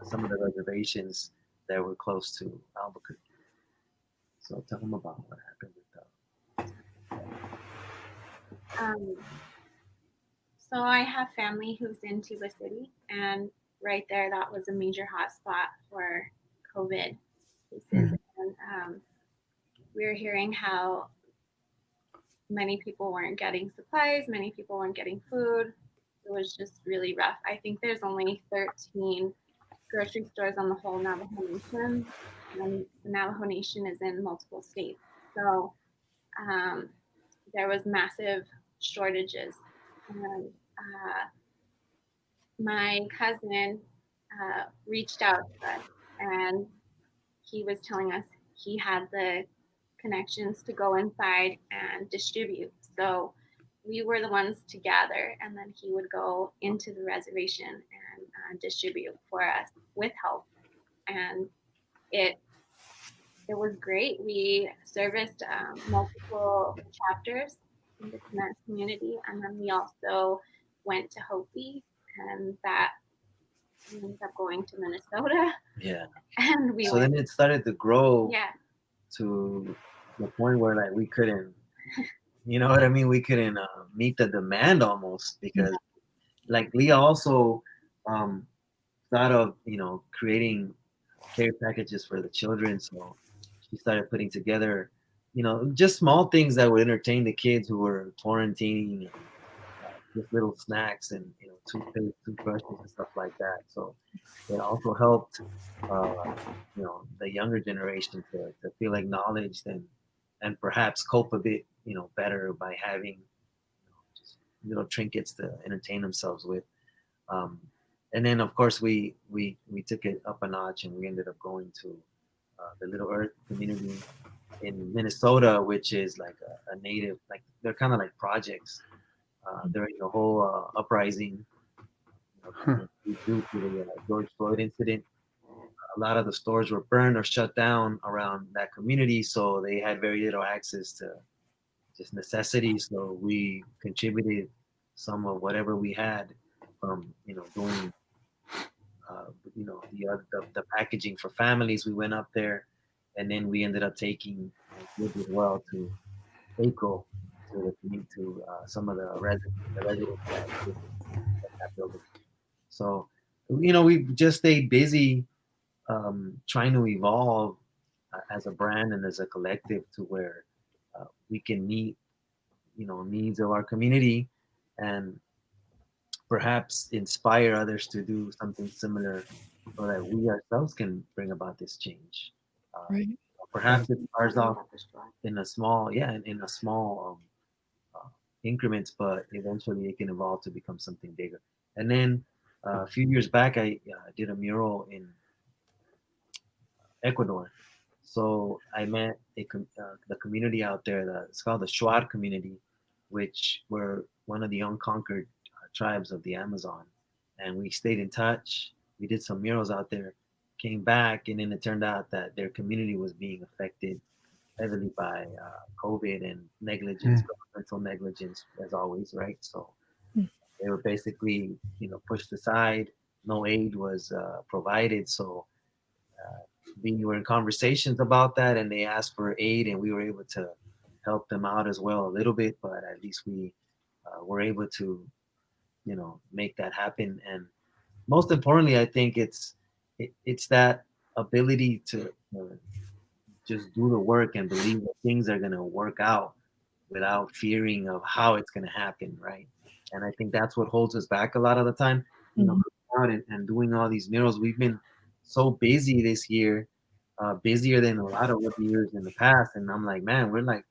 some of the reservations that were close to Albuquerque. So tell them about what happened with So I have family who's in Tuba City, and right there, that was a major hotspot for COVID cases. And we were hearing how many people weren't getting supplies, many people weren't getting food. It was just really rough. I think there's only 13 grocery stores on the whole Navajo Nation, and the Navajo Nation is in multiple states. So there was massive shortages. And my cousin reached out to us, and he was telling us he had the connections to go inside and distribute. So we were the ones to gather, and then he would go into the reservation and distribute for us with help. And it was great. We serviced multiple chapters in the Connect community, and then we also went to Hopi, and that we ended up going to Minnesota. Yeah. And so then it started to grow. Yeah. To the point where like we couldn't, you know what I mean? We couldn't meet the demand almost, because like Leah also thought of, creating care packages for the children. So she started putting together, just small things that would entertain the kids who were quarantining, and just little snacks and, toothpaste, toothbrushes and stuff like that. So it also helped, the younger generation to feel acknowledged and perhaps cope a bit, better by having just little trinkets to entertain themselves with. And then of course we took it up a notch, and we ended up going to the Little Earth community in Minnesota, which is like a native, like they're kind of like projects during the whole uprising due to the George Floyd incident. A lot of the stores were burned or shut down around that community, so they had very little access to just necessities. So we contributed some of whatever we had from, doing, the packaging for families. We went up there, and then we ended up taking good as well to ACO to some of the residents that building. So, we just stayed busy trying to evolve as a brand and as a collective to where we can meet, needs of our community, and perhaps inspire others to do something similar, so that we ourselves can bring about this change. Right. Perhaps it starts off in a small, in a small increments, but eventually it can evolve to become something bigger. And then a few years back, I did a mural in Ecuador. So I met the community out there. It's called the Shuar community, which were one of the unconquered tribes of the Amazon. And we stayed in touch. We did some murals out there, came back, and then it turned out that their community was being affected heavily by COVID and negligence, governmental negligence, as always, right? So they were basically, pushed aside. No aid was provided. So we were in conversations about that, and they asked for aid, and we were able to help them out as well a little bit. But at least we were able to, make that happen. And most importantly, I think it's that ability to just do the work and believe that things are going to work out without fearing of how it's going to happen, right? And I think that's what holds us back a lot of the time. Out and doing all these murals. We've been so busy this year, busier than a lot of the years in the past. And I'm like, man, we're like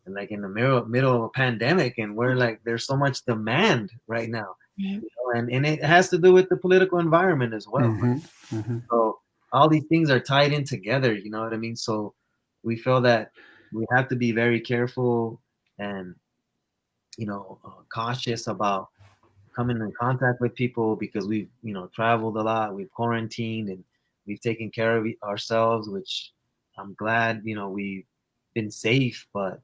in the middle of a pandemic, and we're like, there's so much demand right now, and it has to do with the political environment as well. So all these things are tied in together, you know what I mean? So we feel that we have to be very careful and cautious about coming in contact with people, because we've traveled a lot, we've quarantined, and we've taken care of ourselves, which I'm glad we've been safe, but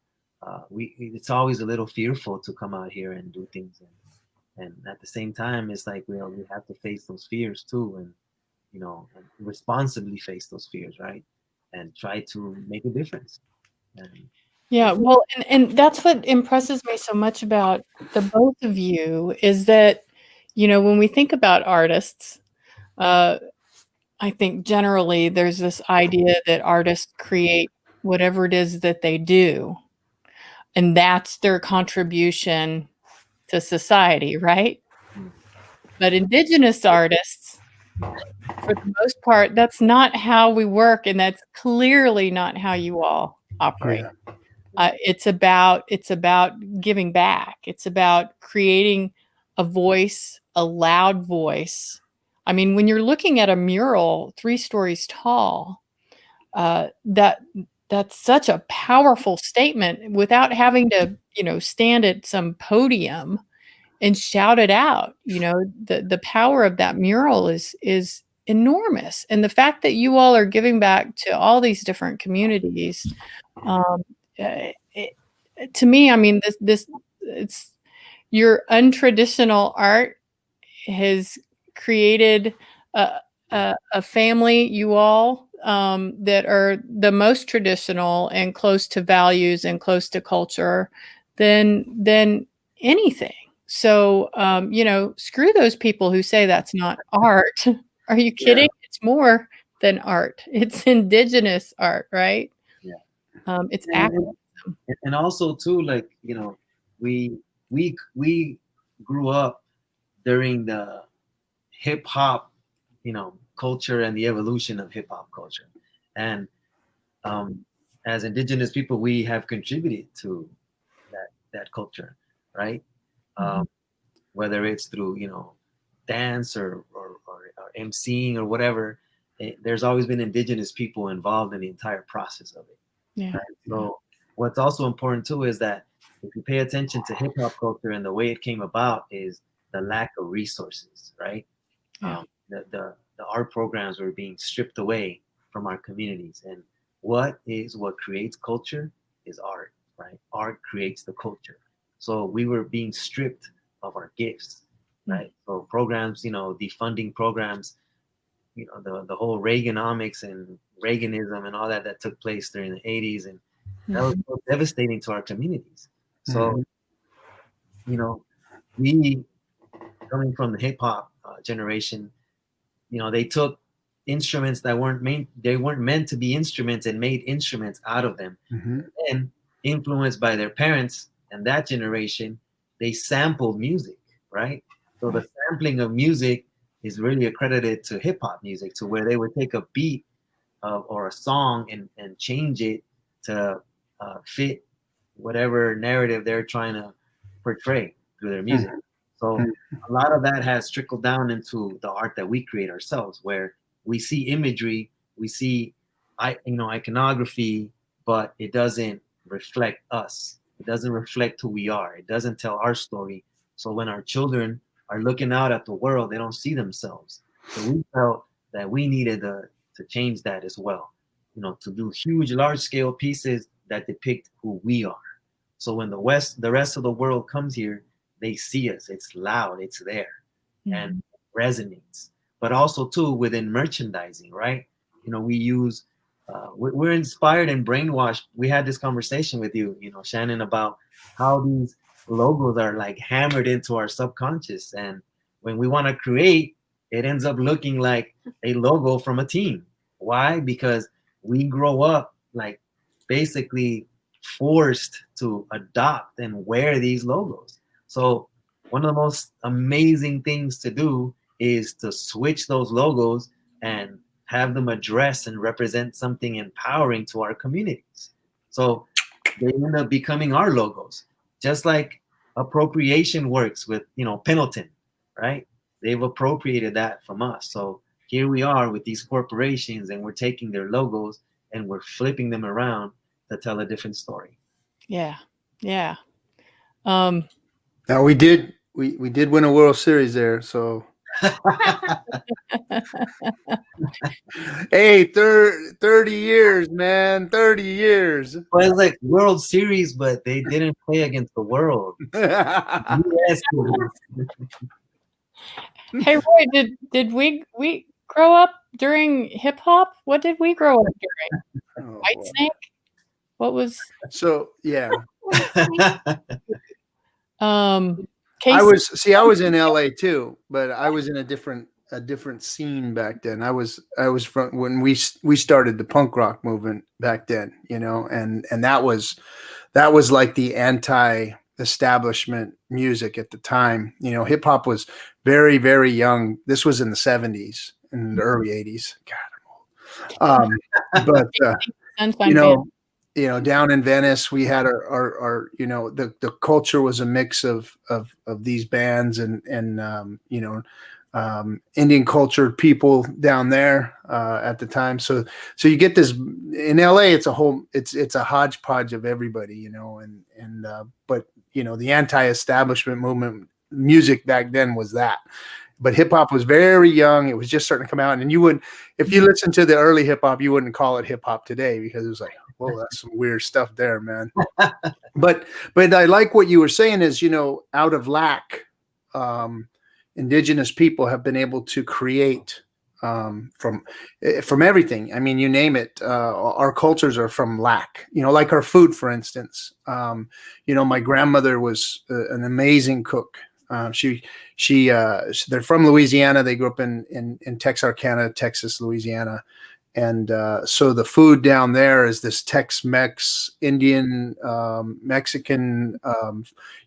it's always a little fearful to come out here and do things, and at the same time it's like we have to face those fears too, and and responsibly face those fears, right? And try to make a difference. And Yeah, well, and that's what impresses me so much about the both of you is that, when we think about artists, I think generally there's this idea that artists create whatever it is that they do, and that's their contribution to society, right? But Indigenous artists, for the most part, that's not how we work, and that's clearly not how you all operate. It's about giving back. It's about creating a voice, a loud voice. I mean, when you're looking at a mural 3 stories tall, that's such a powerful statement without having to, stand at some podium and shout it out. The power of that mural is enormous, and the fact that you all are giving back to all these different communities. To me, I mean, it's your untraditional art has created a family, you all, that are the most traditional and close to values and close to culture than anything. So, screw those people who say that's not art. Are you kidding? It's more than art. It's indigenous art, right? It's activism. And also too, like we grew up during the hip hop culture and the evolution of hip hop culture, and as Indigenous people, we have contributed to that culture, right? Whether it's through dance or emceeing or whatever, there's always been Indigenous people involved in the entire process of it. Yeah. Right? So what's also important too is that if you pay attention to hip hop culture and the way it came about is the lack of resources, right? Yeah. The art programs were being stripped away from our communities, and what creates culture is art, right? Art creates the culture. So we were being stripped of our gifts, right? So programs, defunding programs, the whole Reaganomics and Reaganism and all that took place during the 80s, and that was so devastating to our communities. So, we coming from the hip hop generation, they took instruments that weren't meant to be instruments and made instruments out of them. And influenced by their parents and that generation, they sampled music, right? So the sampling of music is really accredited to hip hop music, to where they would take a beat or a song and change it to fit whatever narrative they're trying to portray through their music. So a lot of that has trickled down into the art that we create ourselves, where we see imagery, we see iconography, but it doesn't reflect us. It doesn't reflect who we are. It doesn't tell our story. So when our children are looking out at the world, they don't see themselves. So we felt that we needed to change that as well. to do huge, large-scale pieces that depict who we are. So when the rest of the world comes here, they see us. It's loud. It's there, and resonates. But also too within merchandising, right? We use. We're inspired and brainwashed. We had this conversation with you, Shannon, about how these logos are like hammered into our subconscious, and when we want to create, it ends up looking like a logo from a team. Why? Because we grow up like basically forced to adopt and wear these logos. So one of the most amazing things to do is to switch those logos and have them address and represent something empowering to our communities. So they end up becoming our logos, just like appropriation works with, Pendleton, right? They've appropriated that from us. So here we are with these corporations, and we're taking their logos and we're flipping them around to tell a different story. Yeah. Yeah. Now we did win a World Series there, so hey, 30 years, man, 30 years. Well, it's like World Series, but they didn't play against the world. US. Hey Roy, did we grow up during hip hop? What did we grow up during? White Snake? What was so yeah. Casey? I was in LA too, but I was in a different scene back then. I was from when we started the punk rock movement back then, and that was like the anti-establishment music at the time. Hip hop was very, very young. This was in the 70s and the early 80s. God, I'm old. But down in Venice, we had our the culture was a mix of these bands and Indian cultured people down there at the time. So you get this in LA. It's a hodgepodge of everybody, but the anti-establishment movement music back then was that. But hip hop was very young. It was just starting to come out, and if you listen to the early hip hop, you wouldn't call it hip hop today because it was like, whoa, that's some weird stuff there, man. But I like what you were saying is, out of lack, Indigenous people have been able to create from everything. I mean, you name it. Our cultures are from lack. Like our food, for instance. My grandmother was an amazing cook. They're from Louisiana. They grew up in Texarkana, Texas, Louisiana. And so the food down there is this Tex-Mex, Indian, Mexican,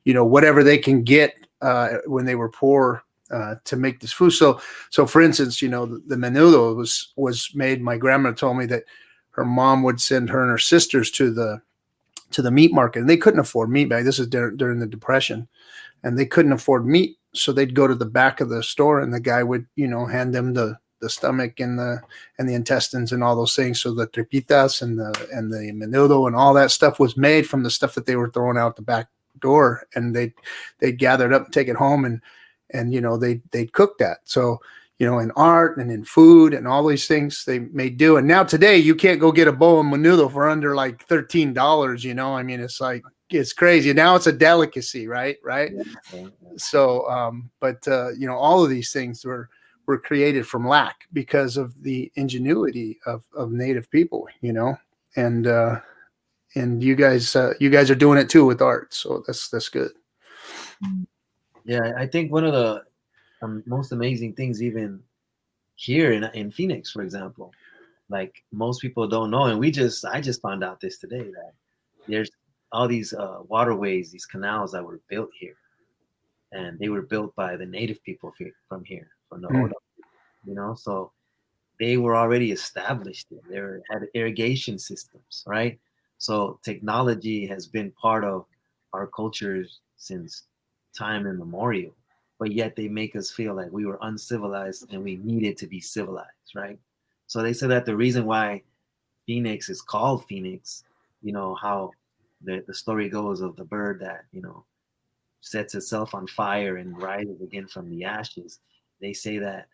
whatever they can get when they were poor to make this food. So for instance, the menudo was made. My grandma told me that her mom would send her and her sisters to the meat market, and they couldn't afford meat back. This is during the Depression. And they couldn't afford meat, so they'd go to the back of the store, and the guy would, hand them the stomach and the intestines and all those things. So the tripitas and the menudo and all that stuff was made from the stuff that they were throwing out the back door, and they'd gather it up and take it home, and they'd cook that. So in art and in food and all these things they may do. And now today you can't go get a bowl of menudo for under like $13. I mean, it's like, it's crazy. Now it's a delicacy, right? Yeah. So, but all of these things were created from lack because of the ingenuity of Native people, and you guys are doing it too with art. So that's good. Yeah, I think one of the most amazing things, even here in Phoenix, for example, like most people don't know, and I just found out this today, that there's all these waterways, these canals that were built here, and they were built by the Native people from here, from the Oda, so they were already established there. They had irrigation systems, right? So technology has been part of our cultures since time immemorial, but yet they make us feel like we were uncivilized and we needed to be civilized, right? So they said that the reason why Phoenix is called Phoenix, how the story goes of the bird that, sets itself on fire and rises again from the ashes. They say that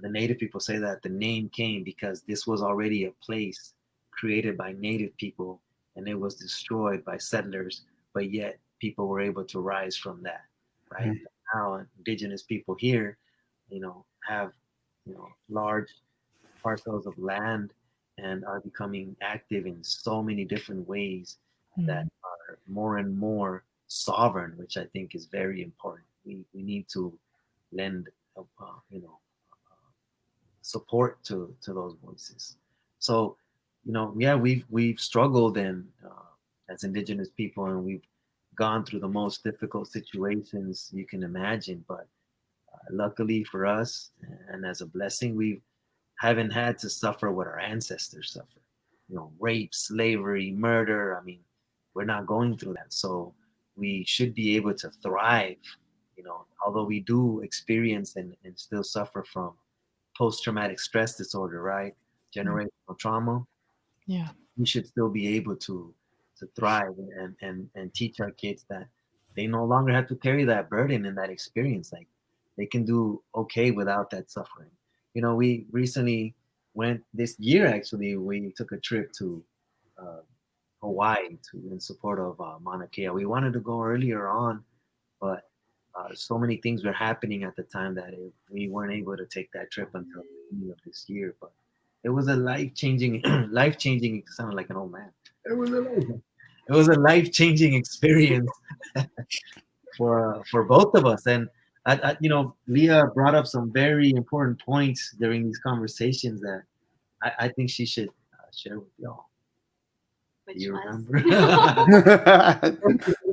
the Native people say that the name came because this was already a place created by native people, and it was destroyed by settlers, but yet people were able to rise from that, right? Mm. Now indigenous people here, have, large parcels of land and are becoming active in so many different ways that are more and more sovereign, which I think is very important. We need to lend, support to those voices. So, yeah, we've struggled and as indigenous people, and we've gone through the most difficult situations you can imagine. But luckily for us, and as a blessing, we haven't had to suffer what our ancestors suffered. Rape, slavery, murder. I mean, we're not going through that, so we should be able to thrive. Although we do experience and still suffer from post-traumatic stress disorder, right? Generational trauma. Yeah. We should still be able to thrive and teach our kids that they no longer have to carry that burden and that experience. Like, they can do okay without that suffering. We recently went this year. Actually, we took a trip to uh, Hawaii in support of Mauna Kea. We wanted to go earlier on, but so many things were happening at the time that we weren't able to take that trip until the beginning of this year. But it was a life-changing, life-changing. It sounded like an old man. It was a life-changing experience for both of us. And Leah brought up some very important points during these conversations that I think she should share with y'all. Which You was remember?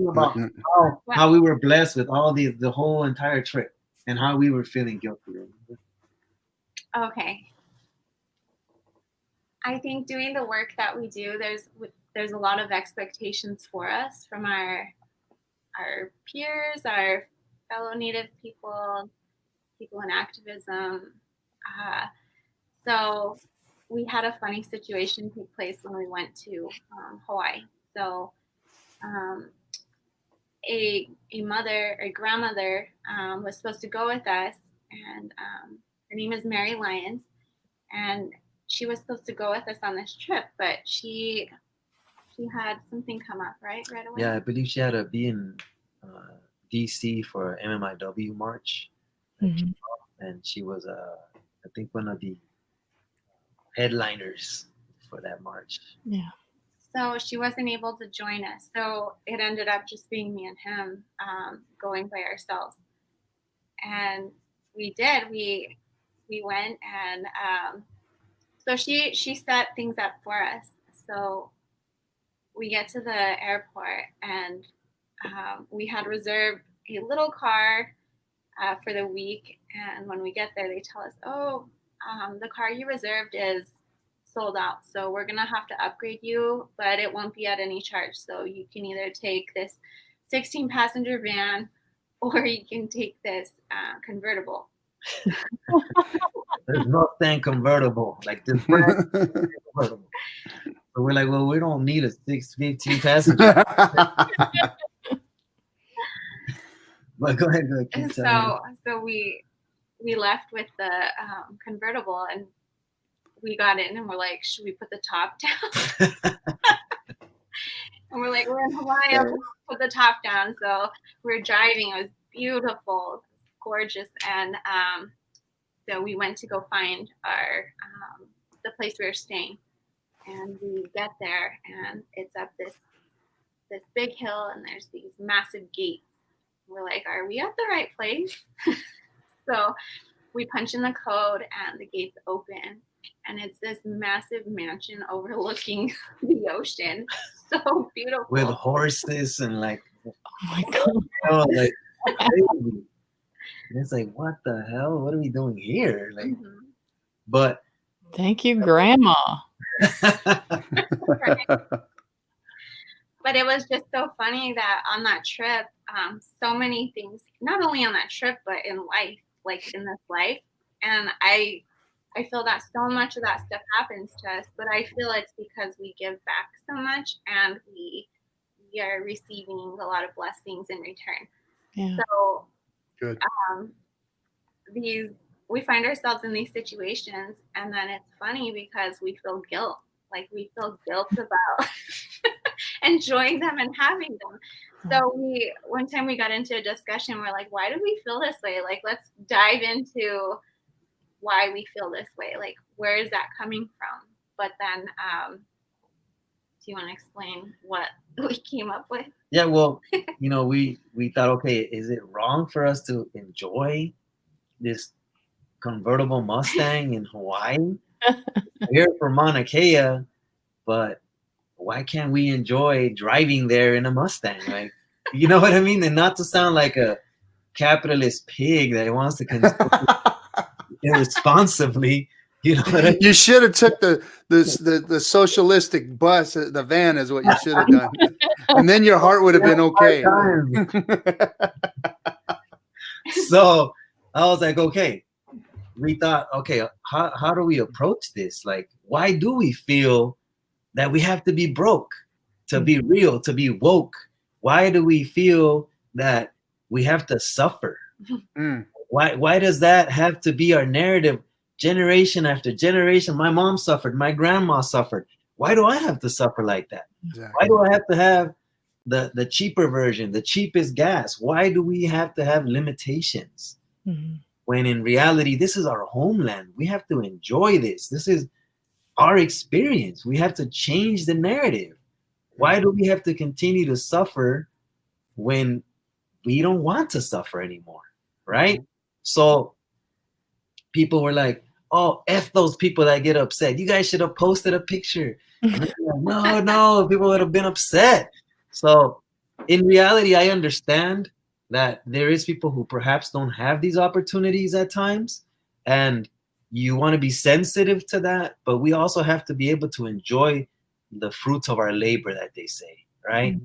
About how we were blessed with all the whole entire trip, and how we were feeling guilty. okay. I think doing the work that we do, there's a lot of expectations for us from our peers, our fellow Native people in activism. So we had a funny situation take place when we went to Hawaii. So a grandmother was supposed to go with us, and her name is Mary Lyons, and she was supposed to go with us on this trip, but she had something come up right away. Yeah, I believe she had to be in DC for MMIW march, Mhm. and she was I think one of the headliners for that march. Yeah. So she wasn't able to join us. So it ended up just being me and him going by ourselves. And we did. We went, and so she set things up for us. So we get to the airport, and we had reserved a little car for the week. And when we get there, they tell us, "Oh, the car you reserved is sold out, so we're gonna have to upgrade you, but it won't be at any charge. So you can either take this 16 passenger van, or you can take this convertible." There's no thing convertible like this. Convertible. So we're like, well, we don't need a 615 passenger. But go ahead. Keep telling So we left with the convertible, and we got in, and we're like, should we put the top down? And we're like, we're in Hawaii, I'll put the top down. So we're driving. It was beautiful, gorgeous, and so we went to go find our the place we were staying, and we get there, and it's up this big hill, and there's these massive gates. We're like, are we at the right place? So we punch in the code, and the gates open, and it's this massive mansion overlooking the ocean. So beautiful. with horses and like, Oh my God. like crazy. And it's like, what the hell? What are we doing here? Like, but Thank you, Grandma. But it was just so funny that on that trip, so many things, not only on that trip, but in life, like in this life. And I feel that so much of that stuff happens to us, but I feel it's because we give back so much, and we are receiving a lot of blessings in return. Yeah. So Good. we find ourselves in these situations, and then it's funny because we feel guilt. like we feel guilt about enjoying them and having them. So one time we got into a discussion, we're like, why do we feel this way? Like, let's dive into why we feel this way. Like, where is that coming from? But then, do you want to explain what we came up with? Yeah, well, we thought, okay, is it wrong for us to enjoy this convertible Mustang in Hawaii? We're here for Mauna Kea, but why can't we enjoy driving there in a Mustang? Like, you know what I mean? And not to sound like a capitalist pig that wants to consume irresponsibly. You know what I mean? You should have took the socialistic bus, the van is what you should have done. And then your heart would have been okay. So I was like, okay, we thought, okay, how do we approach this? Like, why do we feel that we have to be broke to be real, to be woke? Why do we feel that we have to suffer? Why does that have to be our narrative? Generation after generation, my mom suffered, my grandma suffered. Why do I have to suffer like that? Exactly. Why do I have to have the cheaper version, the cheapest gas? Why do we have to have limitations? When in reality, this is our homeland. We have to enjoy this. This is our experience. We have to change the narrative. Why do we have to continue to suffer when we don't want to suffer anymore? Right? So people were like, oh, F those people that get upset. You guys should have posted a picture. Like, no, people would have been upset. So in reality, I understand that there is people who perhaps don't have these opportunities at times. And you want to be sensitive to that. But we also have to be able to enjoy the fruits of our labor, that they say, right?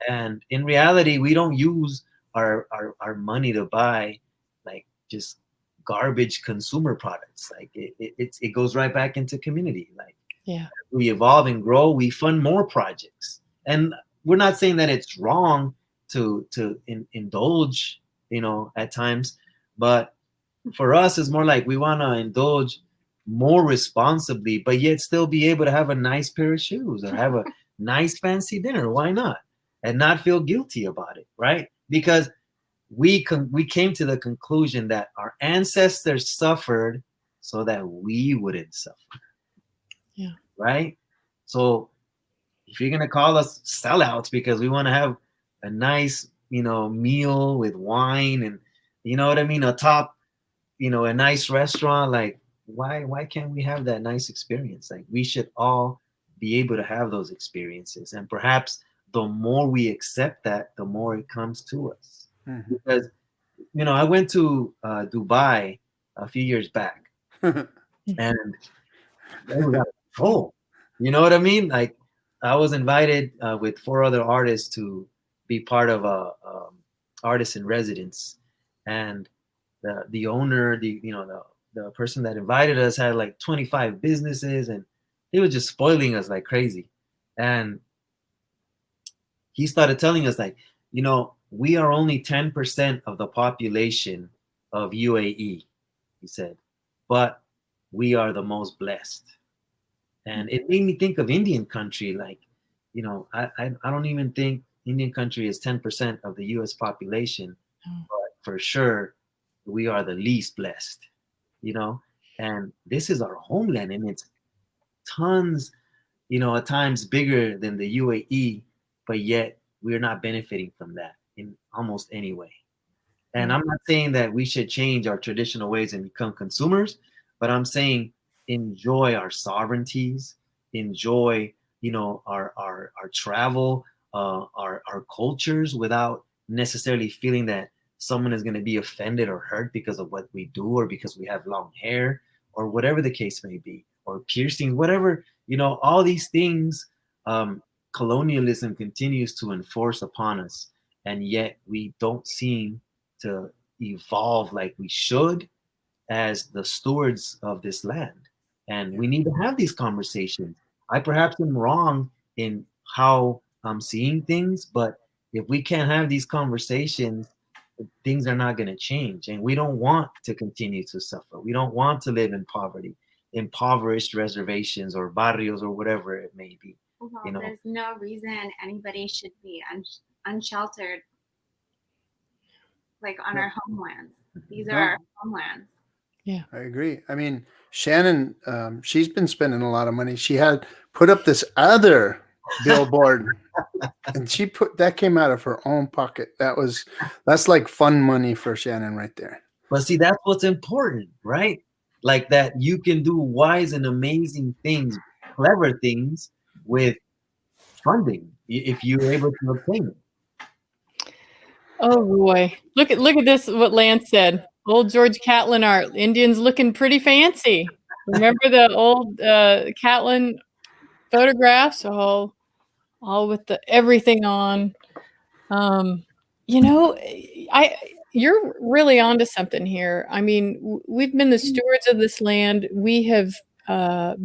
And in reality, we don't use our money to buy like just garbage consumer products. Like it goes right back into community. Like we evolve and grow, we fund more projects. And we're not saying that it's wrong to indulge, at times, but for us it's more like we want to indulge more responsibly, but yet still be able to have a nice pair of shoes or have a nice fancy dinner. Why not? And not feel guilty about it, right? Because we came to the conclusion that our ancestors suffered so that we wouldn't suffer. Yeah. Right? So if you're going to call us sellouts because we want to have a nice, meal with wine and, you know what I mean, a top, a nice restaurant, like why can't we have that nice experience? Like we should all be able to have those experiences. And perhaps the more we accept that, the more it comes to us. Because, I went to Dubai a few years back and they were out of control. You know what I mean? Like I was invited with 4 other artists to be part of a artist in residence. And the owner, the person that invited us had like 25 businesses and he was just spoiling us like crazy. And he started telling us like, we are only 10% of the population of UAE, he said, but we are the most blessed. And it made me think of Indian country. Like, I don't even think Indian country is 10% of the US population, but for sure we are the least blessed, and this is our homeland and it's tons, at times bigger than the UAE, but yet we're not benefiting from that in almost any way. And I'm not saying that we should change our traditional ways and become consumers, but I'm saying enjoy our sovereignties, enjoy, our travel, our cultures without necessarily feeling that someone is going to be offended or hurt because of what we do or because we have long hair or whatever the case may be, or piercings, whatever, all these things. Colonialism continues to enforce upon us, and yet we don't seem to evolve like we should as the stewards of this land. And we need to have these conversations. I perhaps am wrong in how I'm seeing things, but if we can't have these conversations, things are not going to change. And we don't want to continue to suffer. We don't want to live in poverty. impoverished reservations or barrios or whatever it may be. Well, You know? there's no reason anybody should be unsheltered, like on our homelands. These are our homelands. Yeah, I agree. I mean, Shannon, she's been spending a lot of money. She had put up this other billboard, and she put that came out of her own pocket. That's like fun money for Shannon right there. But see, that's what's important, right? Like that you can do wise and amazing things, clever things with funding if you're able to obtain it. oh boy, look at this, what Lance said. Old George Catlin art, Indians looking pretty fancy. Remember the old Catlin photographs, all with the everything on. You know, you're really onto something here. I mean, we've been the stewards of this land. We have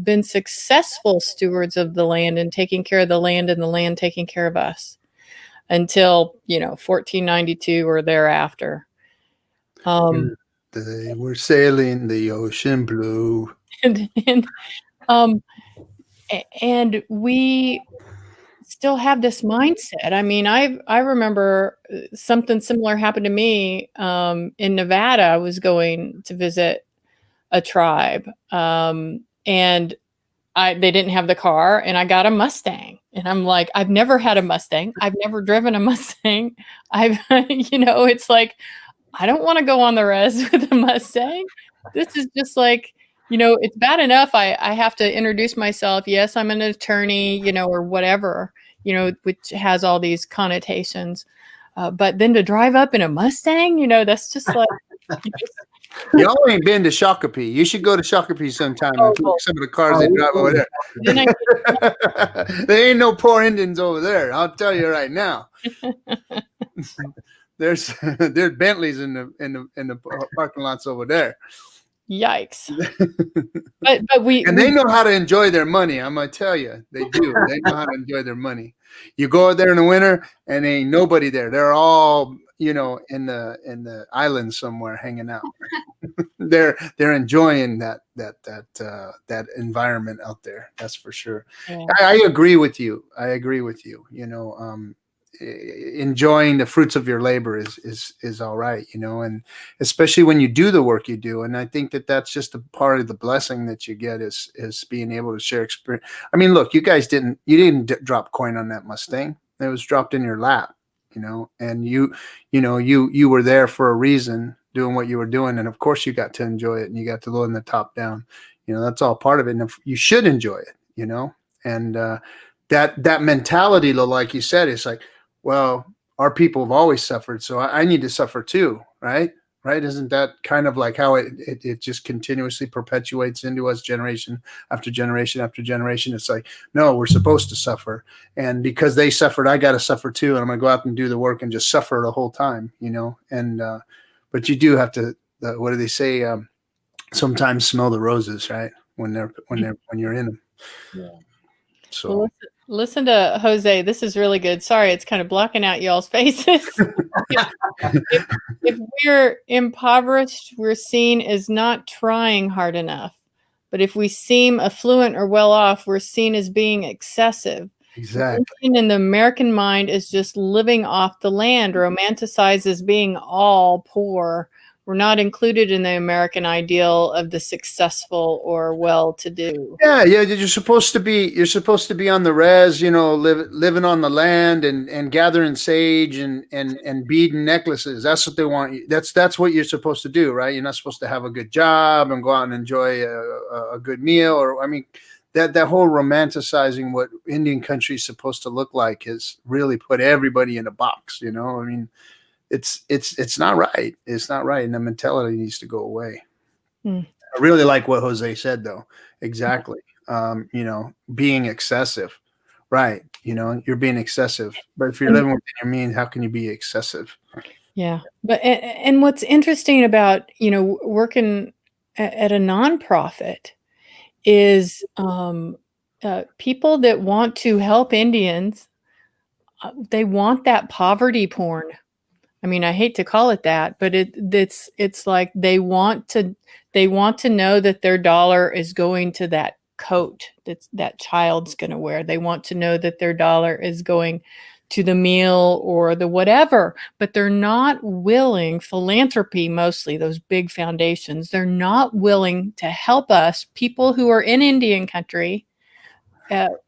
been successful stewards of the land and taking care of the land, and the land taking care of us until 1492 or thereafter. They were sailing the ocean blue. And we still have this mindset. I mean, I remember something similar happened to me in Nevada. I was going to visit a tribe, and they didn't have the car, and I got a Mustang. And I'm like, I've never had a Mustang. I've never driven a Mustang. It's like, I don't want to go on the res with a Mustang. This is just like, it's bad enough I have to introduce myself. Yes, I'm an attorney, or whatever, which has all these connotations. But then to drive up in a Mustang, that's just like... Y'all ain't been to Shakopee. You should go to Shakopee sometime and look at some of the cars they drive over there. There ain't no poor Indians over there. I'll tell you right now. There's Bentleys in the parking lots over there. Yikes! but they know how to enjoy their money. I'm gonna tell you, they do. They know how to enjoy their money. You go out there in the winter, and ain't nobody there. They're all in the islands somewhere hanging out. they're enjoying that environment out there. That's for sure. Yeah. I agree with you. Enjoying the fruits of your labor is all right, and especially when you do the work you do. And I think that's just a part of the blessing that you get is being able to share experience. I mean, look, you guys didn't drop coin on that Mustang. It was dropped in your lap, and you were there for a reason, doing what you were doing. And of course you got to enjoy it, and you got to learn the top down, that's all part of it. And you should enjoy it, and that mentality, like you said, is like, well, our people have always suffered, so I need to suffer too, right? Right? Isn't that kind of like how it just continuously perpetuates into us, generation after generation after generation? It's like, no, we're supposed to suffer, and because they suffered, I got to suffer too, and I'm gonna go out and do the work and just suffer the whole time, And but you do have to. What do they say? Sometimes smell the roses, right? When you're in them. Yeah. So. Well, listen to Jose. This is really good. Sorry, it's kind of blocking out y'all's faces. if we're impoverished, we're seen as not trying hard enough. But if we seem affluent or well off, we're seen as being excessive. Exactly. In the American mind is just living off the land, romanticized as being all poor. We're not included in the American ideal of the successful or well-to-do. Yeah. You're supposed to be on the res, living on the land and gathering sage and beading necklaces. That's what they want. That's what you're supposed to do, right? You're not supposed to have a good job and go out and enjoy a good meal, or that whole romanticizing what Indian country is supposed to look like has really put everybody in a box. It's not right. It's not right. And the mentality needs to go away. I really like what Jose said, though. Exactly. Being excessive, right? You're being excessive, but if you're living within your means, how can you be excessive? Yeah. But, and what's interesting about, working at a nonprofit is people that want to help Indians, they want that poverty porn. I mean, I hate to call it that, but it's like they want to know that their dollar is going to that coat that child's going to wear. They want to know that their dollar is going to the meal or the whatever, but they're not willing, philanthropy mostly, those big foundations, they're not willing to help us, people who are in Indian country,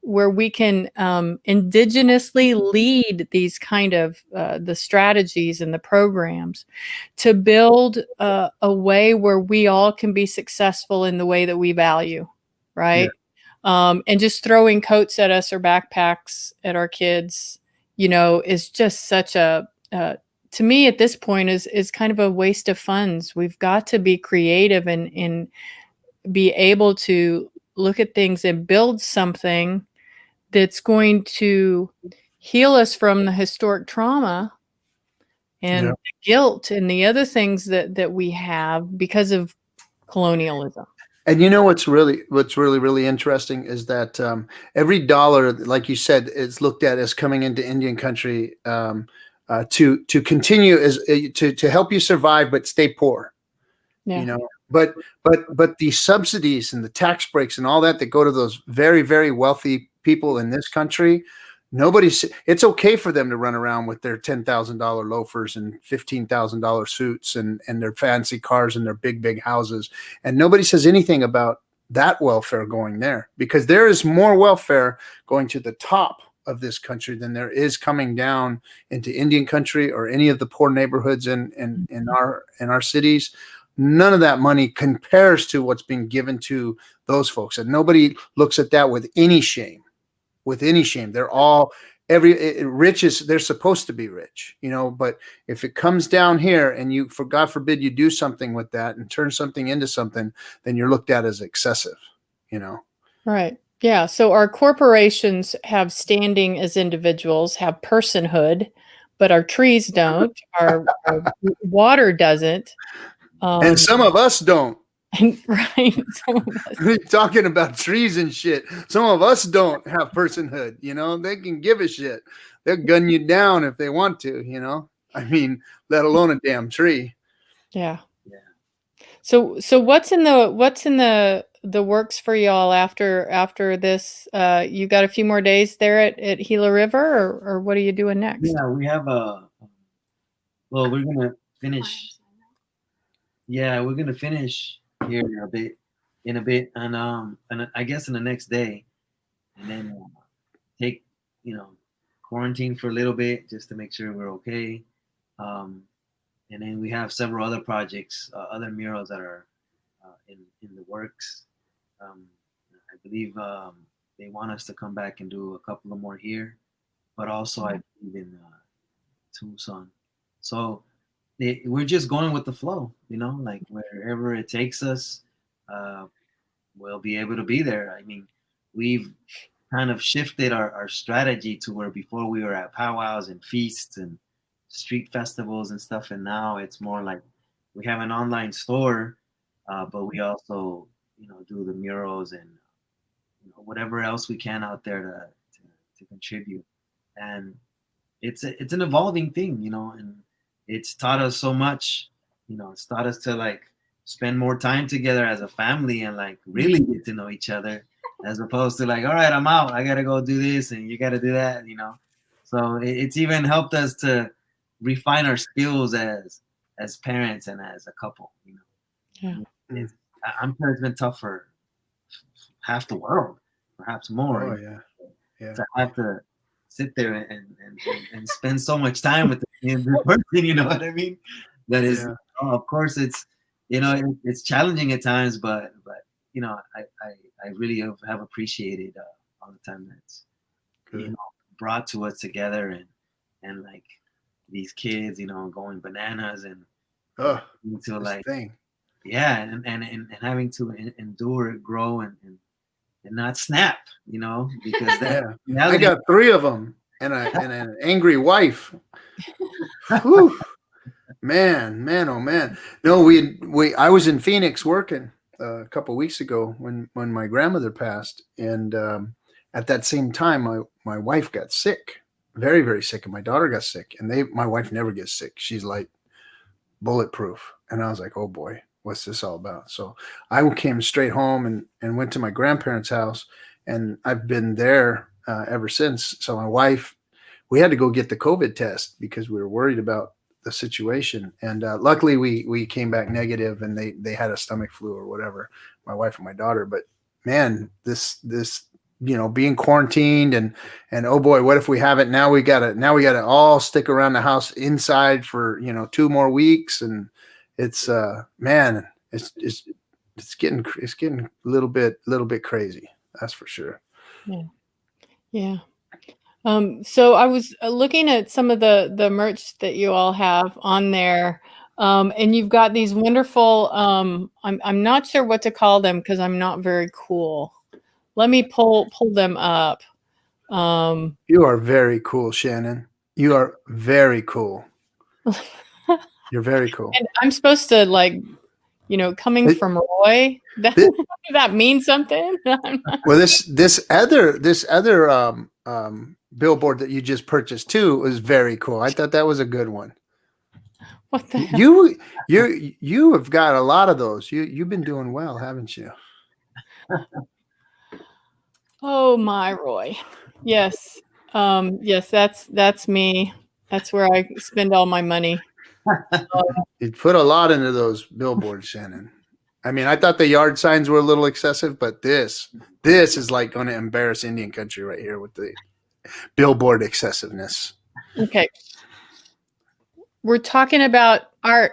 where we can indigenously lead these kind of the strategies and the programs to build a way where we all can be successful in the way that we value, right? And just throwing coats at us or backpacks at our kids, you know, is just such a to me at this point is kind of a waste of funds. We've got to be creative and be able to look at things and build something that's going to heal us from the historic trauma and guilt and the other things that we have because of colonialism. And you know what's really interesting is that every dollar, like you said, is looked at as coming into Indian country to continue as to help you survive but stay poor. Yeah. You know, but the subsidies and the tax breaks and all that go to those very, very wealthy people in this country, it's okay for them to run around with their $10,000 loafers and $15,000 suits and their fancy cars and their big houses. And nobody says anything about that welfare going there, because there is more welfare going to the top of this country than there is coming down into Indian country or any of the poor neighborhoods in our cities. None of that money compares to what's being given to those folks. And nobody looks at that with any shame. They're all rich they're supposed to be rich, you know, but if it comes down here and for God forbid, you do something with that and turn something into something, then you're looked at as excessive, you know? Right. Yeah. So our corporations have standing as individuals, have personhood, but our trees don't, our water doesn't. And some of us don't. Right. We're talking about trees and shit. Some of us don't have personhood, you know. They can give a shit. They'll gun you down if they want to, you know. I mean, let alone a damn tree. Yeah. So what's in the works for y'all after this? You got a few more days there at Gila River, or what are you doing next? Yeah, we have we're gonna finish. Yeah, we're gonna finish here in a bit, and I guess in the next day, and then take quarantine for a little bit just to make sure we're okay. And then we have several other projects, other murals that are in the works. I believe they want us to come back and do a couple of more here, but also I believe in Tucson. So we're just going with the flow, you know, like wherever it takes us, we'll be able to be there. I mean, we've kind of shifted our strategy to where before we were at powwows and feasts and street festivals and stuff, and now it's more like we have an online store, but we also do the murals and whatever else we can out there to contribute. And it's an evolving thing, and it's taught us so much. It's taught us to like spend more time together as a family and like really get to know each other, as opposed to like, all right, I'm out, I gotta go do this and you gotta do that, So it's even helped us to refine our skills as parents and as a couple. Yeah. I'm sure it's been tough for half the world, perhaps more. Oh yeah. To have to sit there and spend so much time with the person, you know what I mean? That is, of course, it's it's challenging at times, but I really have appreciated all the time that's brought to us together and like these kids, going bananas and into like thing. Yeah, and having to endure it, grow and not snap, because I got 3 of them and an angry wife. Whew. Man, oh man. No, I was in Phoenix working a couple of weeks ago when my grandmother passed, and at that same time my wife got sick very, very sick, and my daughter got sick, and my wife never gets sick. She's like bulletproof. And I was like, oh boy, what's this all about? So I came straight home and went to my grandparents' house, and I've been there ever since. So my wife, we had to go get the COVID test because we were worried about the situation. And luckily we came back negative, and they had a stomach flu or whatever, my wife and my daughter. But man, this being quarantined and oh boy, what if we have it? Now we gotta all stick around the house inside for 2 more weeks, and it's man, it's getting a little bit crazy, that's for sure. Yeah. So I was looking at some of the merch that you all have on there, and you've got these wonderful. I'm not sure what to call them because I'm not very cool. Let me pull them up. You are very cool, Shannon. You are very cool. You're very cool. And I'm supposed to coming from Roy. That means something. Well, this other billboard that you just purchased too was very cool. I thought that was a good one. What the hell? You have got a lot of those. You've been doing well, haven't you? Oh my, Roy. Yes. Yes, that's me. That's where I spend all my money. You put a lot into those billboards, Shannon. I mean, I thought the yard signs were a little excessive, but this is like going to embarrass Indian country right here with the billboard excessiveness. Okay. We're talking about art.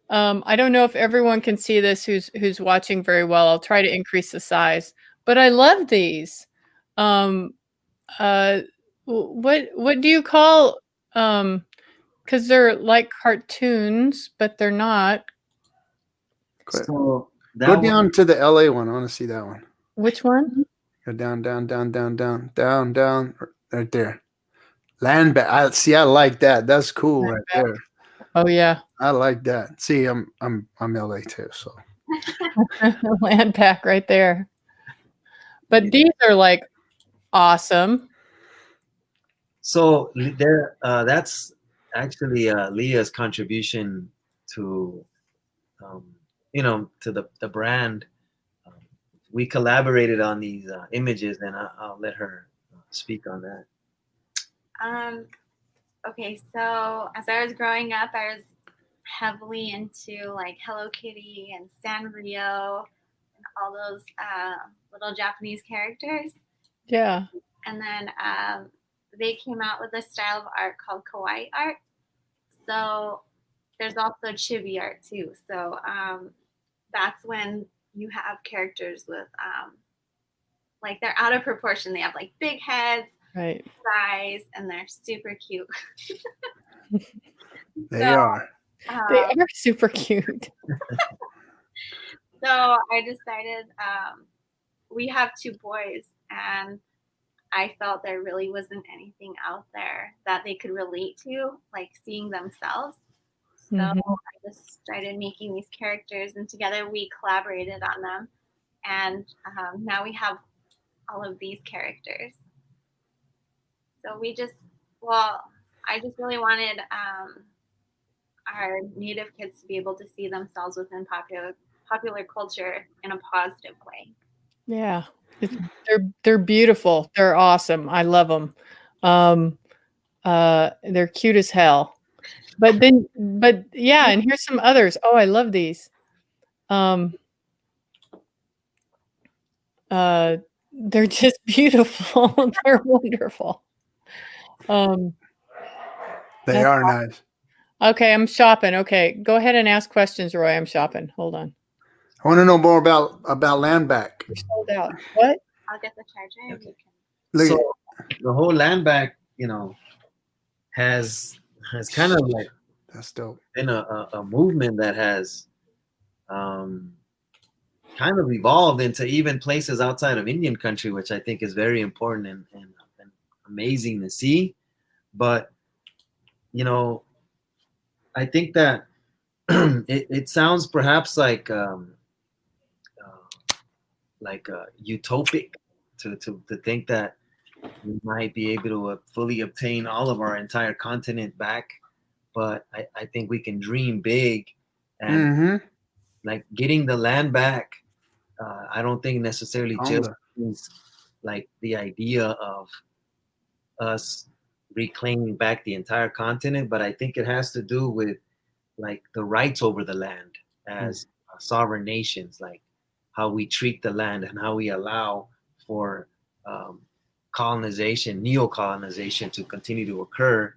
I don't know if everyone can see this who's watching very well. I'll try to increase the size, but I love these. What do you call because they're like cartoons, but they're not. So go down to the LA one. I want to see that one. Which one? Go down, right there. Land back. I like that. That's cool right there. Oh yeah. I like that. See, I'm LA too, so. Land back right there. But these are like awesome. So there, that's actually Leah's contribution to, to the brand. We collaborated on these images, and I'll let her speak on that. Okay, so as I was growing up, I was heavily into like Hello Kitty and Sanrio and all those little Japanese characters. Yeah. And then they came out with a style of art called Kawaii art. So there's also chibi art too. So that's when you have characters with like they're out of proportion. They have like big heads, right, size, and they're super cute. They are. They are super cute. So I decided we have 2 boys, and I felt there really wasn't anything out there that they could relate to, like seeing themselves. So I just started making these characters, and together we collaborated on them. And now we have all of these characters. So I just really wanted our Native kids to be able to see themselves within popular culture in a positive way. Yeah, they're beautiful. They're awesome. I love them. They're cute as hell. But yeah, and here's some others. Oh, I love these. They're just beautiful. They're wonderful. They are nice. Okay, I'm shopping. Okay, go ahead and ask questions, Roy. I'm shopping. Hold on. I want to know more about land back. You're sold out. What? I'll get the charger. Okay. So the whole land back, has kind of like that's dope. Been a movement that has kind of evolved into even places outside of Indian country, which I think is very important and amazing to see. But I think that it sounds perhaps like utopic to think that we might be able to fully obtain all of our entire continent back, but I think we can dream big, and Mm-hmm. like getting the land back. I don't think necessarily just Conga. means like the idea of us reclaiming back the entire continent, but I think it has to do with like the rights over the land as sovereign nations, like how we treat the land and how we allow for um, colonization, neo-colonization to continue to occur.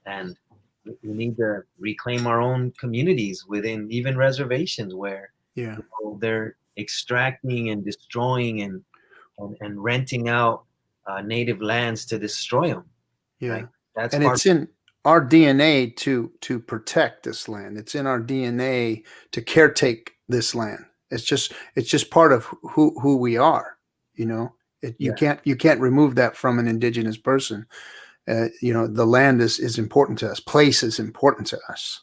And we need to reclaim our own communities within even reservations where Yeah. they're extracting and destroying and renting out native lands to destroy them. Yeah. Right? That's And part. it's in our DNA to protect this land. It's in our DNA to caretake this land. It's just part of who we are. You know, you Yeah. can't remove that from an indigenous person. You know, the land is important to us. Place is important to us.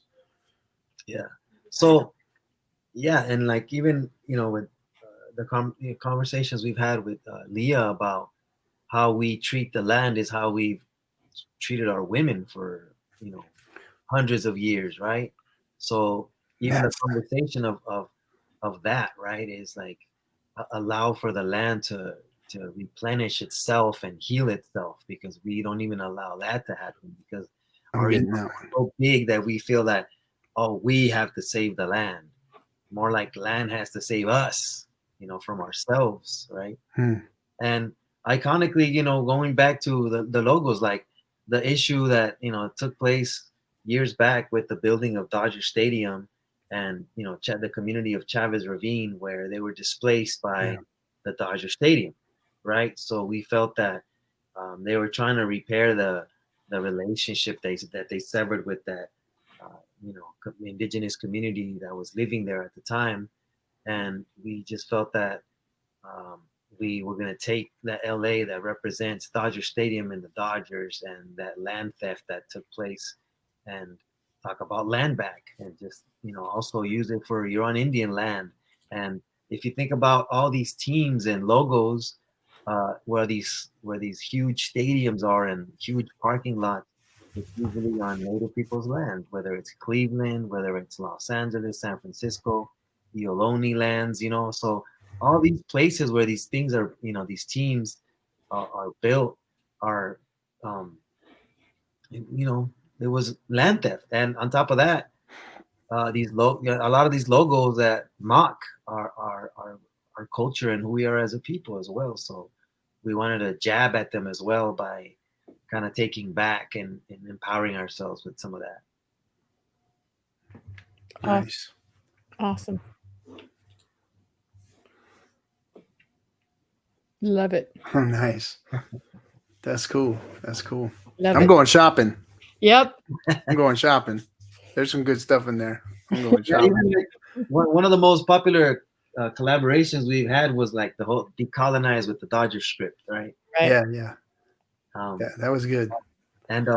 Yeah. So yeah, and like even with the conversations we've had with Leah about how we treat the land is how we've treated our women for hundreds of years, right? So even the Yes. conversation of that, right, is like allow for the land to replenish itself and heal itself, because we don't even allow that to happen, because I'm our ego getting that is one. so big that we feel that, oh, we have to save the land. More like land has to save us, from ourselves, right? And iconically, going back to the logos, like the issue that took place years back with the building of Dodger Stadium, and the community of Chavez Ravine, where they were displaced by Yeah. the Dodger Stadium, right? So we felt that they were trying to repair the relationship that they severed with that indigenous community that was living there at the time, and we just felt that um, we were going to take the LA that represents Dodger Stadium and the Dodgers and that land theft that took place, and talk about land back, and just also use it for your own Indian land. And if you think about all these teams and logos, where these huge stadiums are and huge parking lots, it's usually on Native people's land, whether it's Cleveland, whether it's Los Angeles, San Francisco, the Ohlone lands, so all these places where these things are, these teams are built are, there was land theft. And on top of that, a lot of these logos that mock our culture and who we are as a people as well. So we wanted to jab at them as well by kind of taking back and empowering ourselves with some of that. Nice. Awesome. Love it. Oh, nice. That's cool. That's cool. Love I'm it. going shopping. Yep. I'm going shopping. There's some good stuff in there. I'm going Yeah, shopping. even like one of the most popular collaborations we've had was like the whole Decolonize with the Dodger script, right? Right. Yeah, yeah. Um, Yeah, that was good. and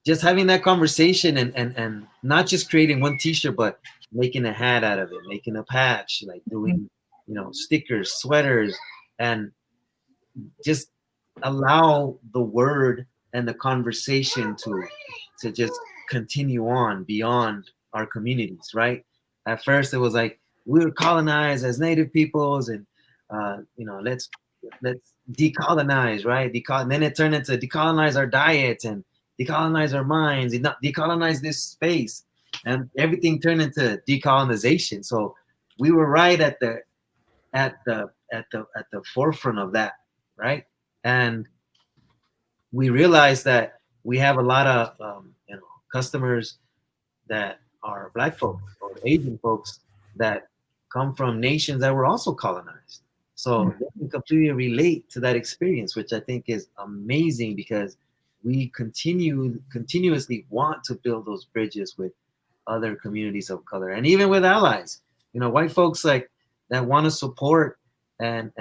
just having that conversation and not just creating one T-shirt, but making a hat out of it, making a patch, like doing stickers, sweaters, and just allow the word and the conversation to just continue on beyond our communities, right? At first it was like we were colonized as native peoples, and let's decolonize, right? And then it turned into decolonize our diets and decolonize our minds and not decolonize this space, and everything turned into decolonization. So we were right at the forefront of that, right? And we realized that we have a lot of customers that are Black folks or Asian folks that come from nations that were also colonized. So they can completely relate to that experience, which I think is amazing, because we continuously want to build those bridges with other communities of color, and even with allies. White folks like that want to support and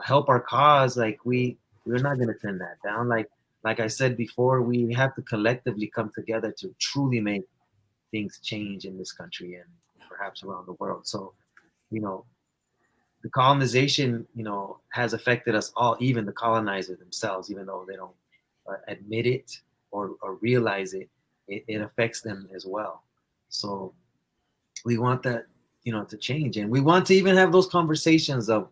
help our cause. Like we're not going to turn that down. Like I said before, we have to collectively come together to truly make things change in this country and perhaps around the world. So, the colonization, has affected us all, even the colonizer themselves, even though they don't admit it or realize it, it affects them as well. So we want that, to change. And we want to even have those conversations of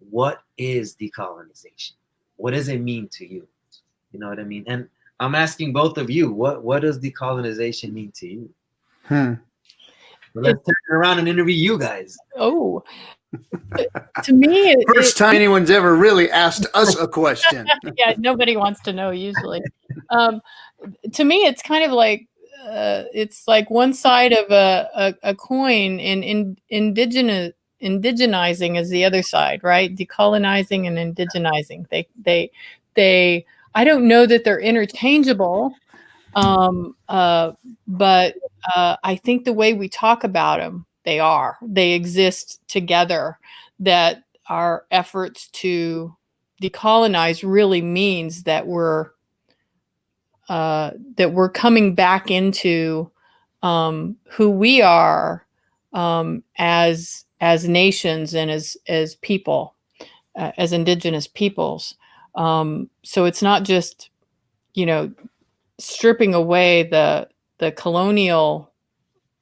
what is decolonization? What does it mean to you? You know what I mean? And I'm asking both of you, what does decolonization mean to you? So let's turn it around and interview you guys. Oh, to me, First time anyone's ever really asked us a question. Yeah, nobody wants to know usually. To me, it's kind of like it's like one side of a coin, and indigenizing is the other side, right? Decolonizing and indigenizing. They. I don't know that they're interchangeable, but I think the way we talk about them, they exist together. That our efforts to decolonize really means that we're coming back into who we are as nations and as people, as indigenous peoples. So it's not just, stripping away the colonial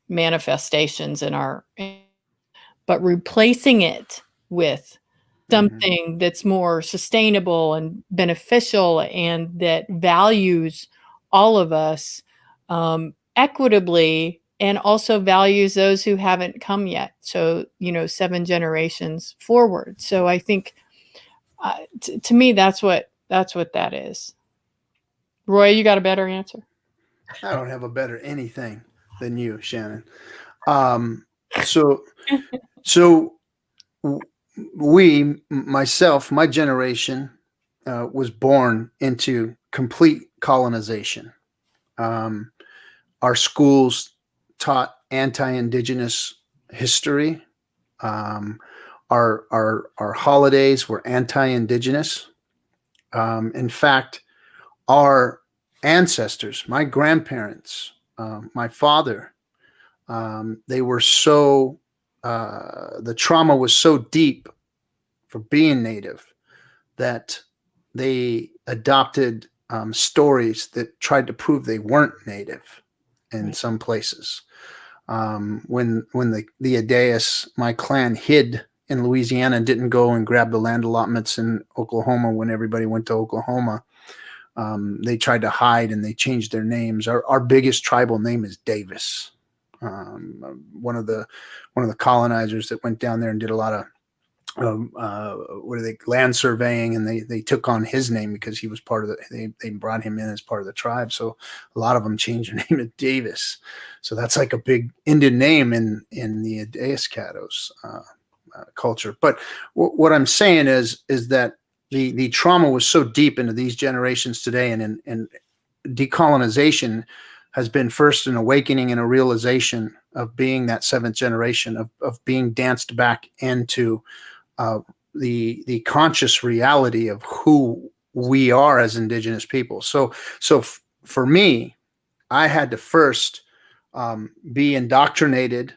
manifestations but replacing it with something that's more sustainable and beneficial and that values all of us equitably, and also values those who haven't come yet. So, 7 generations forward. So I think to me, that's what that is. Roy, you got a better answer? I don't have a better anything than you, Shannon. So my generation was born into complete colonization. Our schools taught anti-Indigenous history. Our holidays were anti-Indigenous. In fact, our ancestors, my grandparents, my father, they were so, the trauma was so deep for being Native that they adopted stories that tried to prove they weren't Native in some places. When the Adayas, my clan, hid in Louisiana and didn't go and grab the land allotments in Oklahoma when everybody went to Oklahoma, they tried to hide and they changed their names. Our biggest tribal name is Davis. One of the colonizers that went down there and did a lot of land surveying, and they took on his name because he was part of they brought him in as part of the tribe. So a lot of them changed their name to Davis. So that's like a big Indian name in the Adayas culture. But what I'm saying is that the trauma was so deep into these generations today, and decolonization has been first an awakening and a realization of being that 7th generation of being danced back into the conscious reality of who we are as Indigenous people. So for me, I had to first be indoctrinated,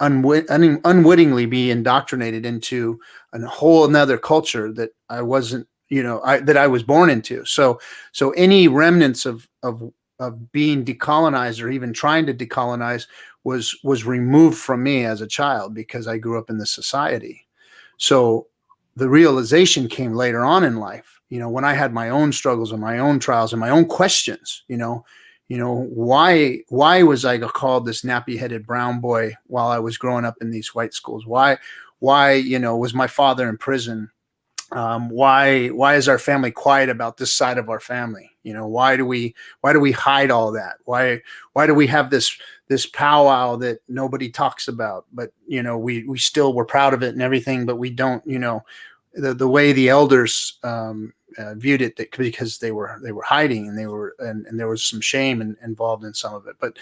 unwittingly be indoctrinated into a whole another culture that I wasn't, that I was born into. So any remnants of being decolonized or even trying to decolonize was removed from me as a child because I grew up in this society. So the realization came later on in life, when I had my own struggles and my own trials and my own questions, why was I called this nappy-headed brown boy while I was growing up in these white schools? Why, was my father in prison? Why is our family quiet about this side of our family? Why do we hide all that? Why do we have this powwow that nobody talks about, but we still we're proud of it and everything, but we don't, the way the elders viewed it, because they were hiding, and and there was some shame involved in some of it. But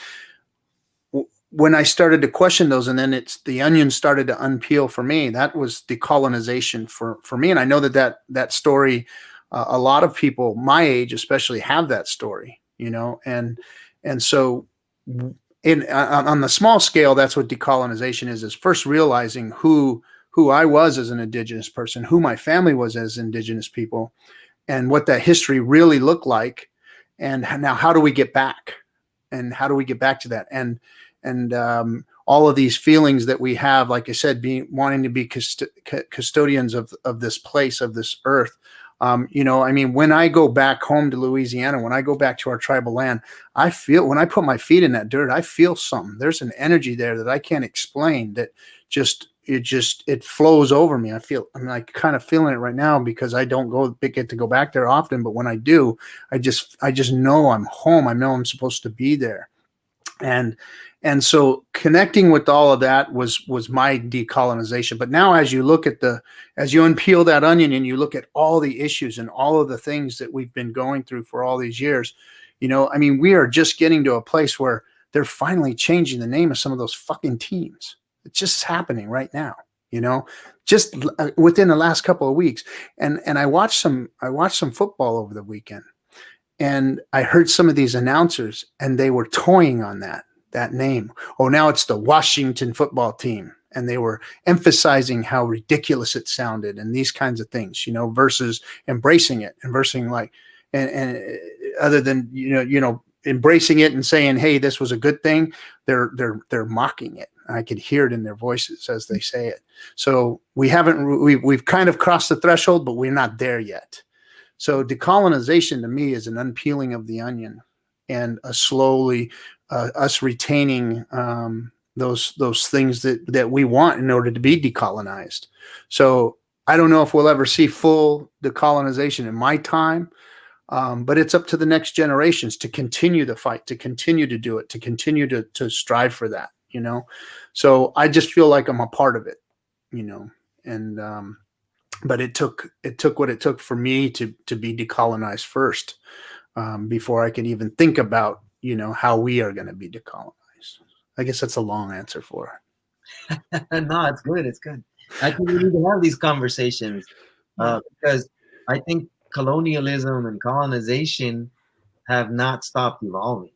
when I started to question those, and then the onion started to unpeel for me, that was decolonization for me. And I know that story, a lot of people my age especially have that story, and so on the small scale, that's what decolonization is first realizing who who I was as an Indigenous person, who my family was as Indigenous people, and what that history really looked like. And now, how do we get back? And how do we get back to that? And all of these feelings that we have, like I said, wanting to be custodians of this place, of this earth. You know, I mean, when I go back home to Louisiana, when I go back to our tribal land, I feel, when I put my feet in that dirt, I feel something. There's an energy there that I can't explain, that it flows over me. I'm like kind of feeling it right now, because I don't get to go back there often, but when I do, I just know I'm home. I know I'm supposed to be there. And so connecting with all of that was my decolonization. But now, as you look at as you unpeel that onion and you look at all the issues and all of the things that we've been going through for all these years, you know, I mean, we are just getting to a place where they're finally changing the name of some of those fucking teams. It's just happening right now, you know, just within the last couple of weeks. And I watched some football over the weekend, and I heard some of these announcers, and they were toying on that name. Oh, now it's the Washington football team. And they were emphasizing how ridiculous it sounded and these kinds of things, you know, versus embracing it, and other than, you know, embracing it and saying, hey, this was a good thing. They're mocking it. I could hear it in their voices as they say it. So we've kind of crossed the threshold, but we're not there yet. So decolonization to me is an unpeeling of the onion, and a slowly us retaining those things that we want in order to be decolonized. So I don't know if we'll ever see full decolonization in my time, but it's up to the next generations to continue the fight, to continue to do it, to continue to strive for that, you know. So I just feel like I'm a part of it, you know, and but it took what it took for me to be decolonized first, before I could even think about, you know, how we are going to be decolonized. I guess that's a long answer for it. No, it's good. It's good. I think we need to have these conversations, because I think colonialism and colonization have not stopped evolving.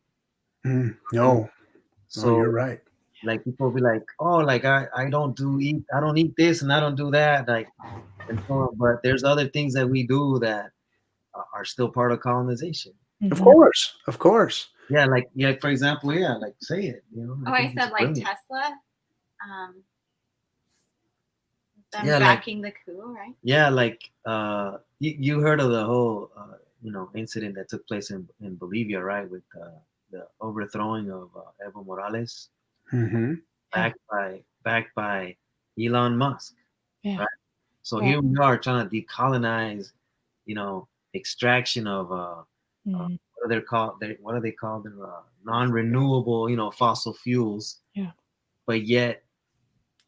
No, so you're right. Like, people be like, oh, like I don't eat this and I don't do that, like, and so on. But there's other things that we do that are still part of colonization. Of course. Yeah, like, for example, yeah, like, say it, you know. I said, like, brilliant. Tesla, them yeah, backing the coup, right? Yeah, like, you heard of the whole you know, incident that took place in Bolivia, right, with the overthrowing of Evo Morales, backed by Elon Musk, right? So here we are trying to decolonize, you know, extraction of what are they called? They're non-renewable, you know, fossil fuels. Yeah. But yet,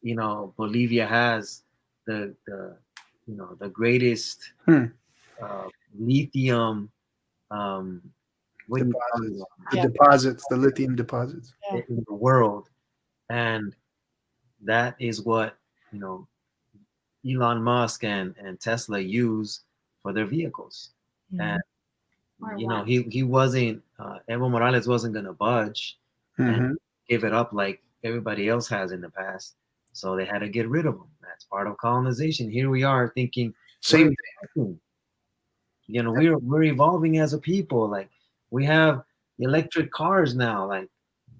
you know, Bolivia has the you know, the greatest lithium deposits, the lithium deposits in the world, and that is what, you know, Elon Musk and Tesla use for their vehicles. And you know, he wasn't Evo Morales wasn't going to budge and give it up like everybody else has in the past, so they had to get rid of him. That's part of colonization. Here we are thinking same thing. You know, we're evolving as a people. Like, we have electric cars now, like,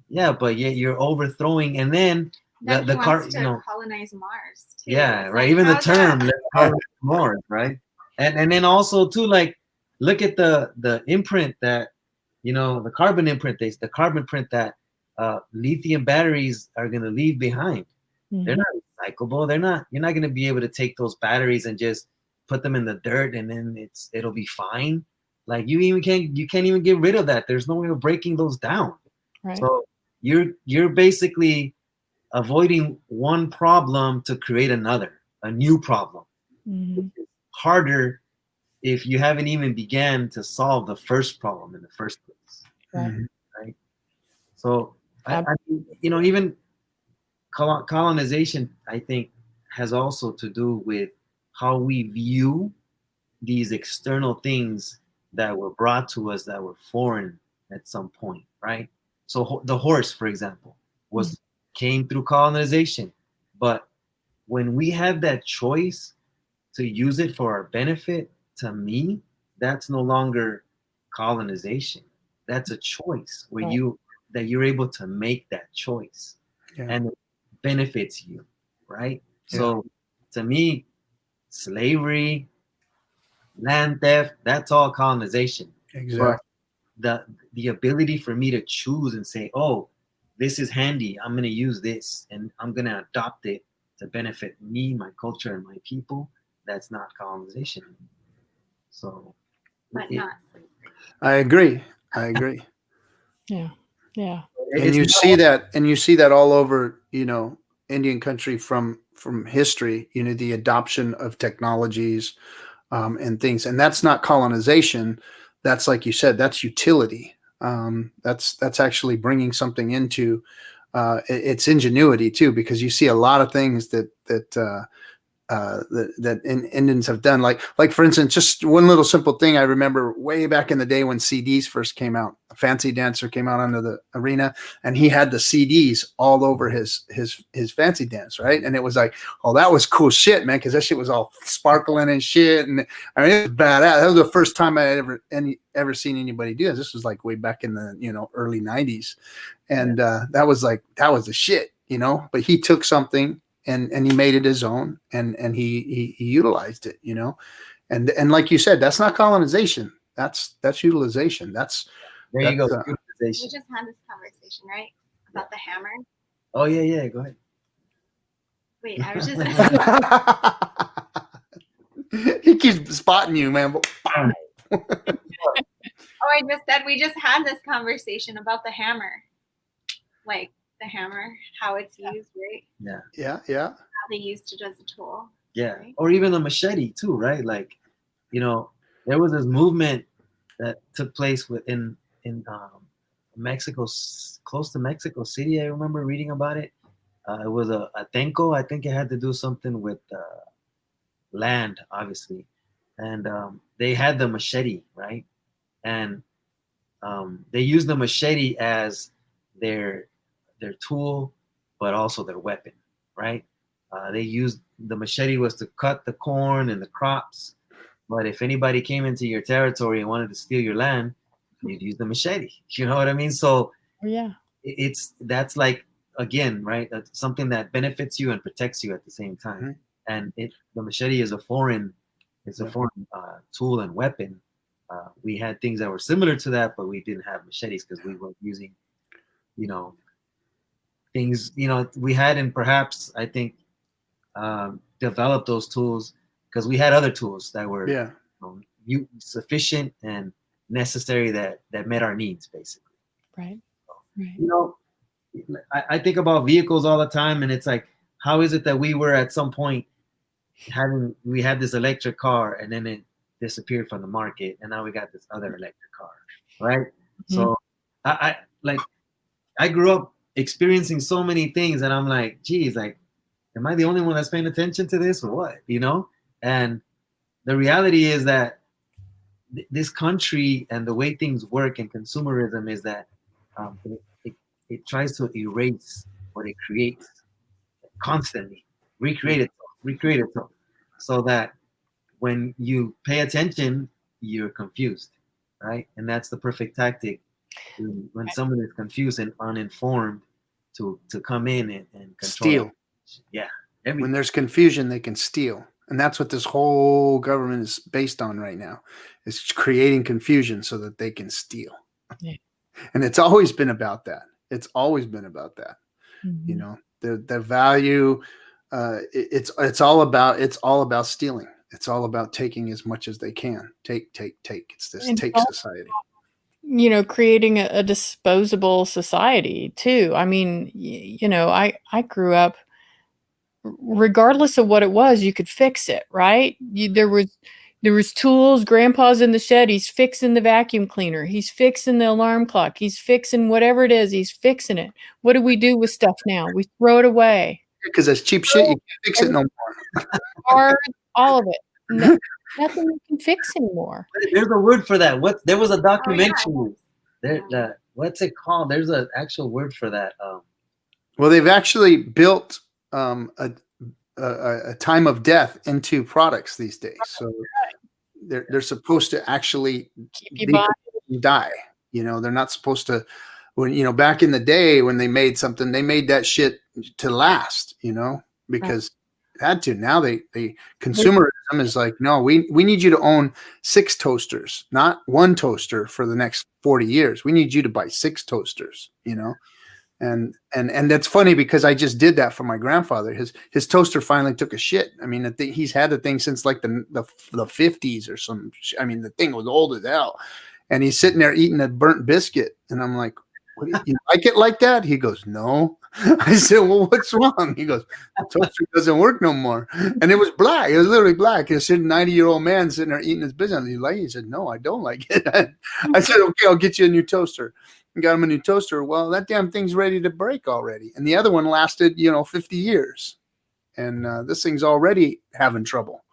yeah, but yet you're overthrowing, and then the car, you know, colonize Mars too. Yeah, it's right. Like, even the term, let's colonize Mars, right? And then also too, like, look at the imprint that, you know, the carbon imprint, the carbon print that lithium batteries are going to leave behind. They're not recyclable. You're not going to be able to take those batteries and just put them in the dirt and then it'll be fine. Like, you can't even get rid of that. There's no way of breaking those down. Right. So you're basically avoiding one problem to create a new problem. It's harder if you haven't even began to solve the first problem in the first place. Right. So I you know, even colonization, I think, has also to do with how we view these external things that were brought to us that were foreign at some point, right? So the horse, for example, came through colonization, but when we have that choice to use it for our benefit, to me, that's no longer colonization. That's a choice where you're able to make that choice, and it benefits you, right? So to me, slavery, land theft, that's all colonization. Exactly. But the ability for me to choose and say, oh, this is handy, I'm going to use this, and I'm going to adopt it to benefit me, my culture, and my people, that's not colonization. So, but not slavery. I agree. Yeah. And you see that all over, Indian country from history, the adoption of technologies, and things. And that's not colonization. That's, like you said, that's utility. That's actually bringing something into, it's ingenuity too, because you see a lot of things that Indians have done. Like for instance, just one little simple thing I remember way back in the day when CDs first came out. A fancy dancer came out onto the arena, and he had the CDs all over his fancy dance, right? And it was like, oh, that was cool shit, man, because that shit was all sparkling and shit, and I mean, it was badass. That was the first time I had ever seen anybody do this. This was like way back in the early '90s, and that was the shit, But he took something. And he made it his own, and he utilized it, and like you said, that's not colonization. That's utilization. There you go. We just had this conversation, right, about the hammer. Oh yeah. Go ahead. Wait, I was just. He keeps spotting you, man. I just said we just had this conversation about the hammer, like. The hammer, how it's used, right? Yeah. How they used it as a tool. Yeah, right? Or even the machete too, right? Like, there was this movement that took place in Mexico, close to Mexico City. I remember reading about it. It was a tenko. I think it had to do something with land, obviously, and they had the machete, right? And they used the machete as their tool, but also their weapon, right? They used the machete was to cut the corn and the crops, but if anybody came into your territory and wanted to steal your land, you'd use the machete. You know what I mean? So that's like, again, right? That's something that benefits you and protects you at the same time. And the machete is a foreign tool and weapon. We had things that were similar to that, but we didn't have machetes because we weren't using, things we had, and perhaps I think developed those tools because we had other tools that were sufficient and necessary that met our needs, basically. Right. I think about vehicles all the time, and it's like, how is it that we were at some point we had this electric car, and then it disappeared from the market, and now we got this other electric car, right? So I grew up experiencing so many things, and I'm like, geez, like, am I the only one that's paying attention to this or what? And the reality is that this country and the way things work and consumerism is that it tries to erase what it creates constantly, recreate itself, so that when you pay attention, you're confused, right? And that's the perfect tactic when someone is confused and uninformed to come in and control. Steal. Yeah. When there's confusion, they can steal. And that's what this whole government is based on right now, is creating confusion so that they can steal. Yeah. And it's always been about that. The value, it's all about stealing. It's all about taking as much as they can. Take. It's this take society. Creating a disposable society too. I mean, I grew up, regardless of what it was, you could fix it, right? There was tools. Grandpa's in the shed. He's fixing the vacuum cleaner. He's fixing the alarm clock. He's fixing whatever it is. He's fixing it. What do we do with stuff now? We throw it away. Because that's cheap shit. You can't fix it no more. All of it. Nothing you can fix anymore. There's a word for that. There was a documentary. What's it called? There's an actual word for that. Well, they've actually built a a time of death into products these days. So they're supposed to actually Keep you buying. die. You know, they're not supposed to. When, you know, back in the day when they made something, they made that shit to last. You know, because it had to. Now they consumerism is like, no, we need you to own 6 toasters, not 1 toaster for the next 40 years. We need you to buy 6 toasters. You know. And that's funny because I just did that for my grandfather. His toaster finally took a shit. I mean, he's had the thing since like the 50s or some. I mean, the thing was old as hell, and he's sitting there eating a burnt biscuit, and I'm like, "What, you like it like that?" He goes, "No." I said, "Well, what's wrong?" He goes, "The toaster doesn't work no more." And it was black. It was literally black. He's a 90-year-old man sitting there eating his biscuit. He like, he said, "No, I don't like it." I said, "Okay, I'll get you a new toaster." Got him a new toaster. Well, that damn thing's ready to break already. And the other one lasted, 50 years. And this thing's already having trouble.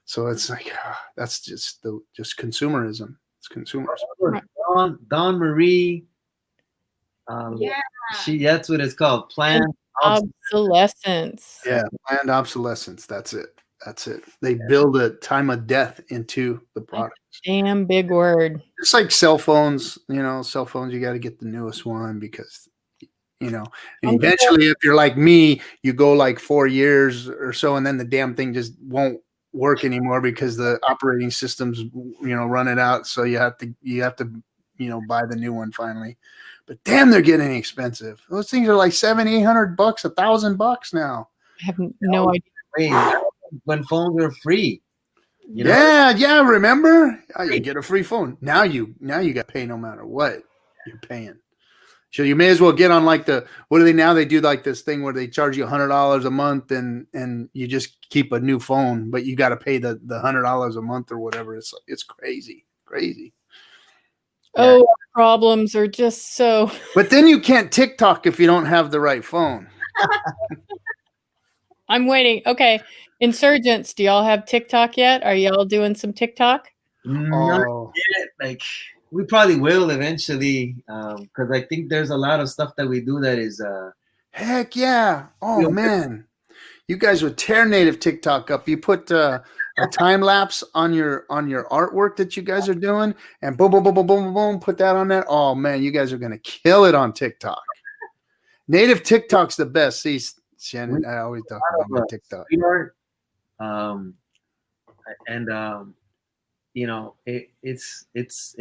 So it's like, that's just consumerism. It's consumerism. Dawn Marie. That's what it's called. Planned obsolescence. Yeah, planned obsolescence. That's it. They build a time of death into the product. Damn big word. It's like cell phones, you got to get the newest one because, and eventually if you're like me, you go like 4 years or so, and then the damn thing just won't work anymore because the operating systems, run it out. So you have to, buy the new one finally. But damn, they're getting expensive. Those things are like $700-800, $1,000 now. I have no idea. When phones were free. Yeah. Remember? You get a free phone. Now you got to pay no matter what you're paying. So you may as well get on like what do they now? They do like this thing where they charge you $100 a month and you just keep a new phone, but you got to pay the $100 a month or whatever. It's crazy. Oh, problems are just so. But then you can't TikTok if you don't have the right phone. I'm waiting. Okay. Insurgents, do y'all have TikTok yet? Are y'all doing some TikTok? Not yet. Like, we probably will eventually, because I think there's a lot of stuff that we do that is heck yeah. Oh man, you guys would tear native TikTok up. You put a time lapse on your artwork that you guys are doing, and boom, boom, boom, boom, boom, boom, put that on there. Oh man, you guys are gonna kill it on TikTok. Native TikTok's the best. See, Shannon, I always talk about my TikTok.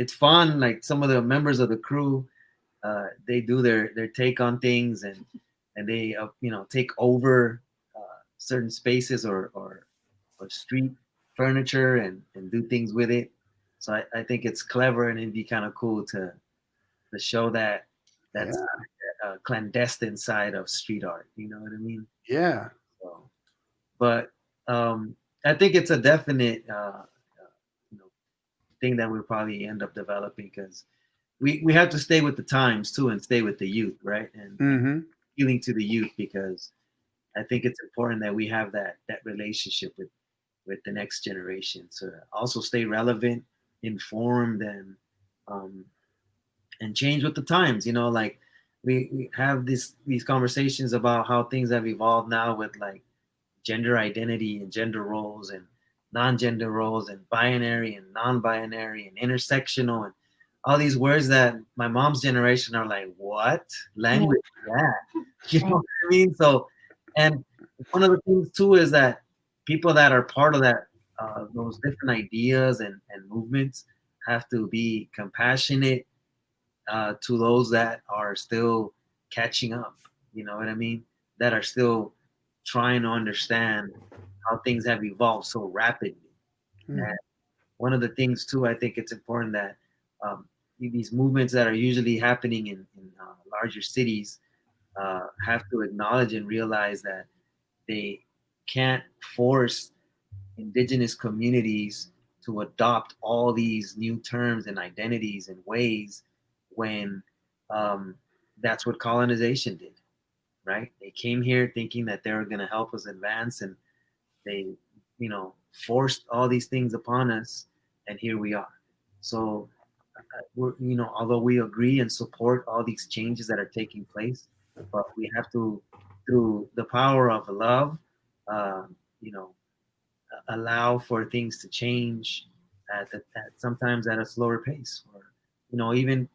It's fun. Like some of the members of the crew, they do their take on things and they take over certain spaces or street furniture and do things with it. So I think it's clever and it'd be kind of cool to show that's a clandestine side of street art. You know what I mean? Yeah. So, but I think it's a definite thing that we'll probably end up developing because we have to stay with the times too and stay with the youth, right? And appealing to the youth because I think it's important that we have that relationship with the next generation. So also stay relevant, informed, and change with the times. Like we have these conversations about how things have evolved now with like gender identity and gender roles and non-gender roles and binary and non-binary and intersectional and all these words that my mom's generation are like, what language is that? You know what I mean? So, and one of the things too is that people that are part of that, those different ideas and movements have to be compassionate to those that are still catching up. You know what I mean? That are still trying to understand how things have evolved so rapidly. And one of the things too, I think it's important that these movements that are usually happening in larger cities have to acknowledge and realize that they can't force indigenous communities to adopt all these new terms and identities and ways when that's what colonization did, right? They came here thinking that they were going to help us advance and they, forced all these things upon us and here we are. So, we're, although we agree and support all these changes that are taking place, but we have to, through the power of love, you know, allow for things to change sometimes at a slower pace, or even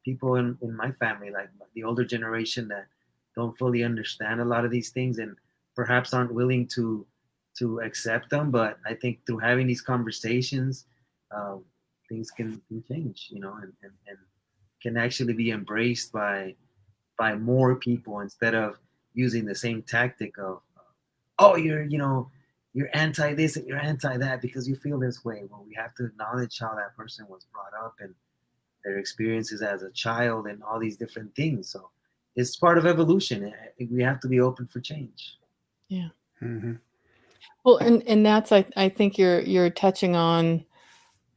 people in my family, like the older generation, that don't fully understand a lot of these things and perhaps aren't willing to accept them. But I think through having these conversations, things can change, and can actually be embraced by more people, instead of using the same tactic of, oh, you're anti this and you're anti that because you feel this way. Well, we have to acknowledge how that person was brought up and their experiences as a child and all these different things. So it's part of evolution. We have to be open for change. Yeah. Mm-hmm. Well, and that's, I think you're touching on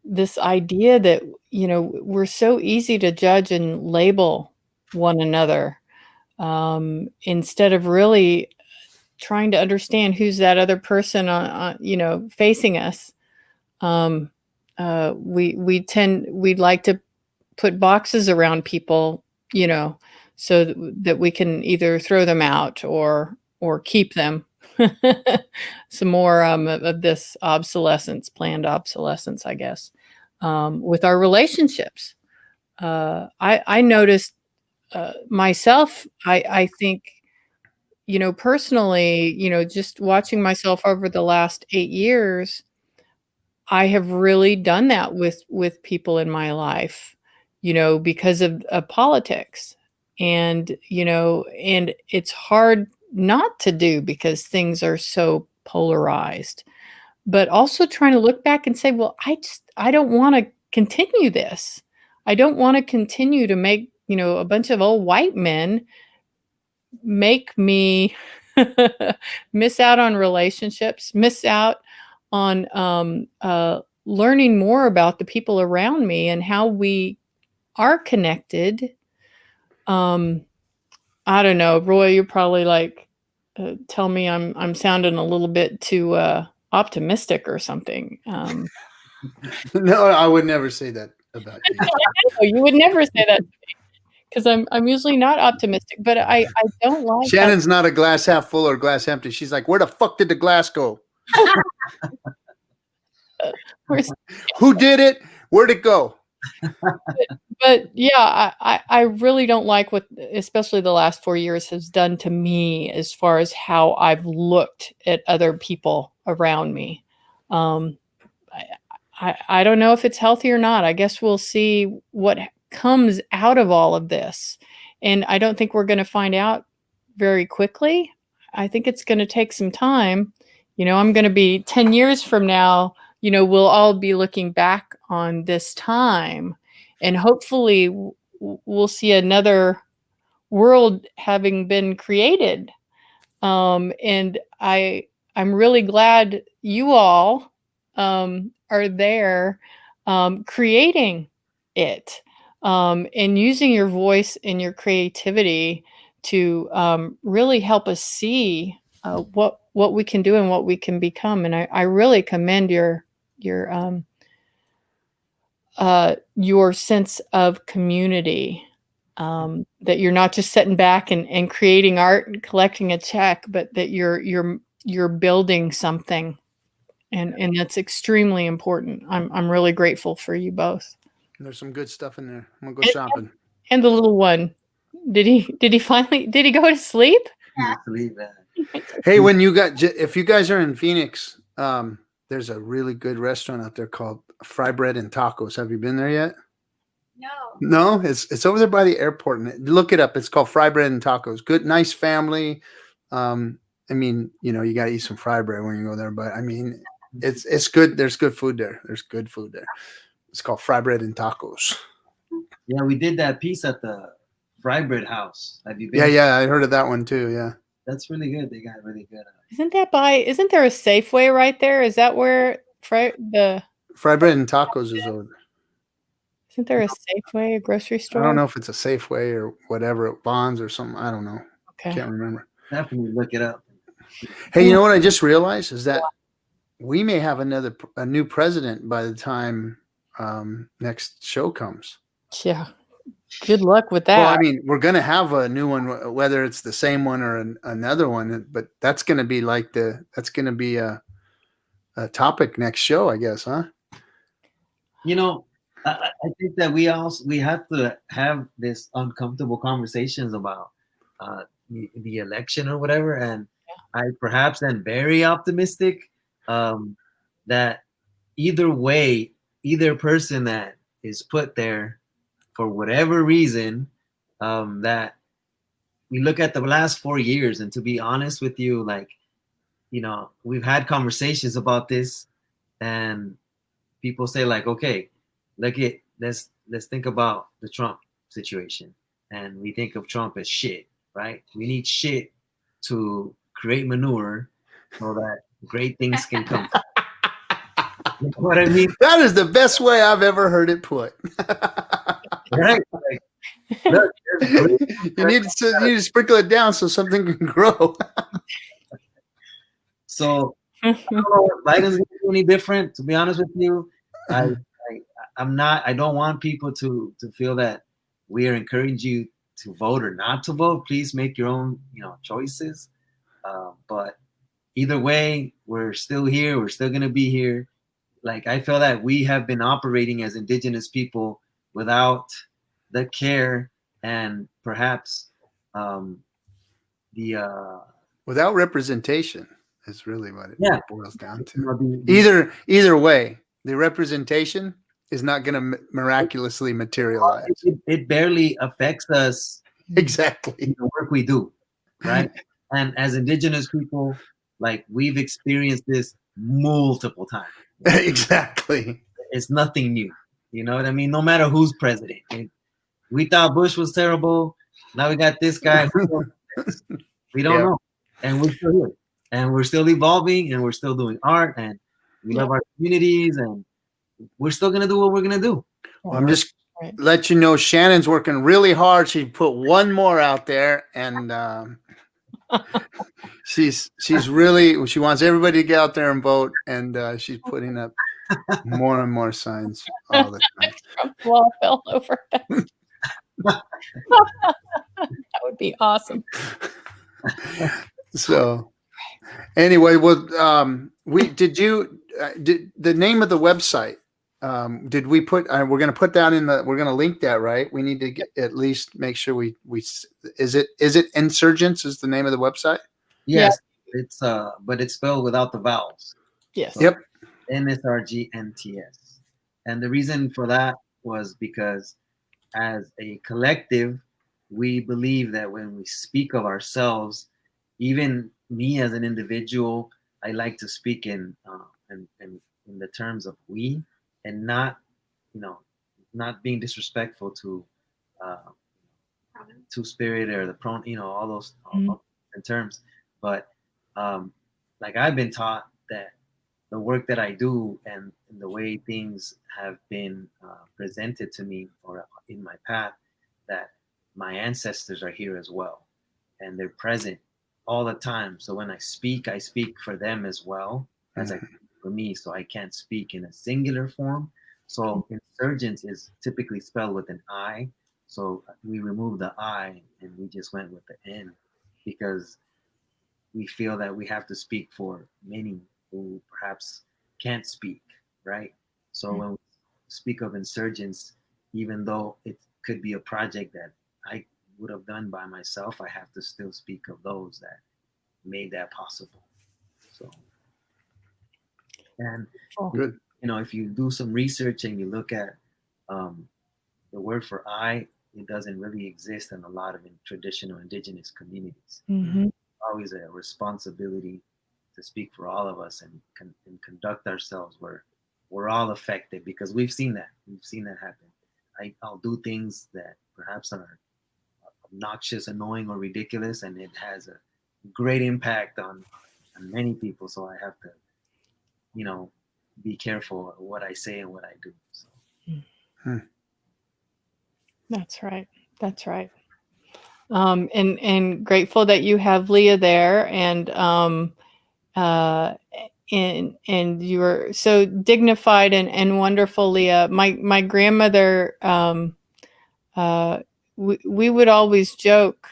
this idea that, we're so easy to judge and label one another, instead of really trying to understand who's that other person on facing us. We'd like to put boxes around people, so that we can either throw them out or keep them. Some more of this planned obsolescence, I guess, with our relationships. I noticed myself, I think, personally, just watching myself over the last 8 years, I have really done that with people in my life, because of politics. And, and it's hard not to do because things are so polarized. But also trying to look back and say, well, I don't want to continue this. I don't want to continue to make, a bunch of old white men make me miss out on relationships, miss out on learning more about the people around me and how we are connected. I don't know, Roy, you're probably like, tell me I'm sounding a little bit too optimistic or something. No, I would never say that about you. You would never say that to me, because I'm usually not optimistic, but I don't like Shannon's not a glass half full or glass empty. She's like, where the fuck did the glass go? Who did it? Where'd it go? But yeah, I really don't like what, especially the last 4 years, has done to me as far as how I've looked at other people around me. I don't know if it's healthy or not. I guess we'll see what comes out of all of this. And I don't think we're going to find out very quickly. I think it's going to take some time. I'm going to be 10 years from now, we'll all be looking back on this time, and hopefully we'll see another world having been created. And I'm really glad you all are there, creating it, and using your voice and your creativity to really help us see what we can do and what we can become. And I really commend your sense of community, that you're not just sitting back and creating art and collecting a check, but that you're building something. And that's extremely important. I'm really grateful for you both. There's some good stuff in there. I'm gonna go shopping. And the little one, did he go to sleep? Hey, if you guys are in Phoenix, there's a really good restaurant out there called Fry Bread and Tacos. Have you been there yet? No, it's over there by the airport. And look it up. It's called Fry Bread and Tacos. Good, nice family. I mean, you got to eat some fry bread when you go there, but I mean, it's good. There's good food there. It's called Fry Bread and Tacos. Yeah, we did that piece at the Fry Bread House. Have you been? Yeah, I heard of that one too. Yeah, that's really good. They got really good. Isn't there a Safeway right there? Is that where Fry Bread and Tacos is over there? Isn't there a Safeway, a grocery store? I don't know if it's a Safeway or whatever, Bonds or something. I don't know. Okay. Can't remember. Definitely look it up. Hey, you know what I just realized is that we may have a new president by the time next show comes. Yeah. Good luck with that. Well, I mean, we're going to have a new one, whether it's the same one or another one, but that's going to be like that's going to be a topic next show, I guess, huh? You know, I think that we have to have this uncomfortable conversations about the election or whatever, and I perhaps am very optimistic that either way, either person that is put there for whatever reason, that we look at the last 4 years, and to be honest with you, like, you know, we've had conversations about this, and people say like, okay, let's think about the Trump situation, and we think of Trump as shit, right? We need shit to create manure so that great things can come. You know what I mean? That is the best way I've ever heard it put. Right? Like, look, you need to sprinkle it down so something can grow. So I don't know if Biden's going to do any different. To be honest with you, I'm not. I don't want people to feel that we are encouraging you to vote or not to vote. Please make your own, choices. But either way, we're still here. We're still going to be here. Like, I feel that we have been operating as Indigenous people without the care and perhaps without representation is really what it boils down to. Either way, the representation is not going to miraculously materialize. It barely affects us exactly in the work we do, right? And as Indigenous people, like, we've experienced this multiple times. Exactly. It's nothing new. You know what I mean? No matter who's president. We thought Bush was terrible. Now we got this guy. We don't know. And we're still here. And we're still evolving, and we're still doing art, and we love our communities, and we're still going to do what we're going to do. Well, I'm just let you know, Shannon's working really hard. She put one more out there, and she's really, she wants everybody to get out there and vote, and she's putting up more and more signs all the time. Trump wall fell over. That would be awesome. So anyway, well, did the name of the website, did we put, we're going to put that we're going to link that, right? We need to at least make sure is it Insurgents is the name of the website? Yes. It's, but it's spelled without the vowels. Yes. So yep. NSRGNTS. And the reason for that was because as a collective, we believe that when we speak of ourselves, even me as an individual, I like to speak in the terms of we, and not being disrespectful to Two-Spirit or the pronoun, all those terms. But like, I've been taught that the work that I do and the way things have been presented to me or in my path, that my ancestors are here as well, and they're present all the time. So when I speak for them as well as I speak for me. So I can't speak in a singular form. So Insurgents is typically spelled with an I. So we removed the I and we just went with the N, because we feel that we have to speak for many who perhaps can't speak, right? So when we speak of Insurgents, even though it could be a project that I would have done by myself, I have to still speak of those that made that possible. So, and good. If you do some research and you look at the word for I, it doesn't really exist in a lot of traditional Indigenous communities. Mm-hmm. Always a responsibility to speak for all of us and conduct ourselves where we're all affected, because we've seen that happen. I'll do things that perhaps are obnoxious, annoying, or ridiculous, and it has a great impact on many people. So I have to, be careful of what I say and what I do. So. That's right. That's right. And grateful that you have Leah there, and you were so dignified and wonderful, Leah. My grandmother we would always joke,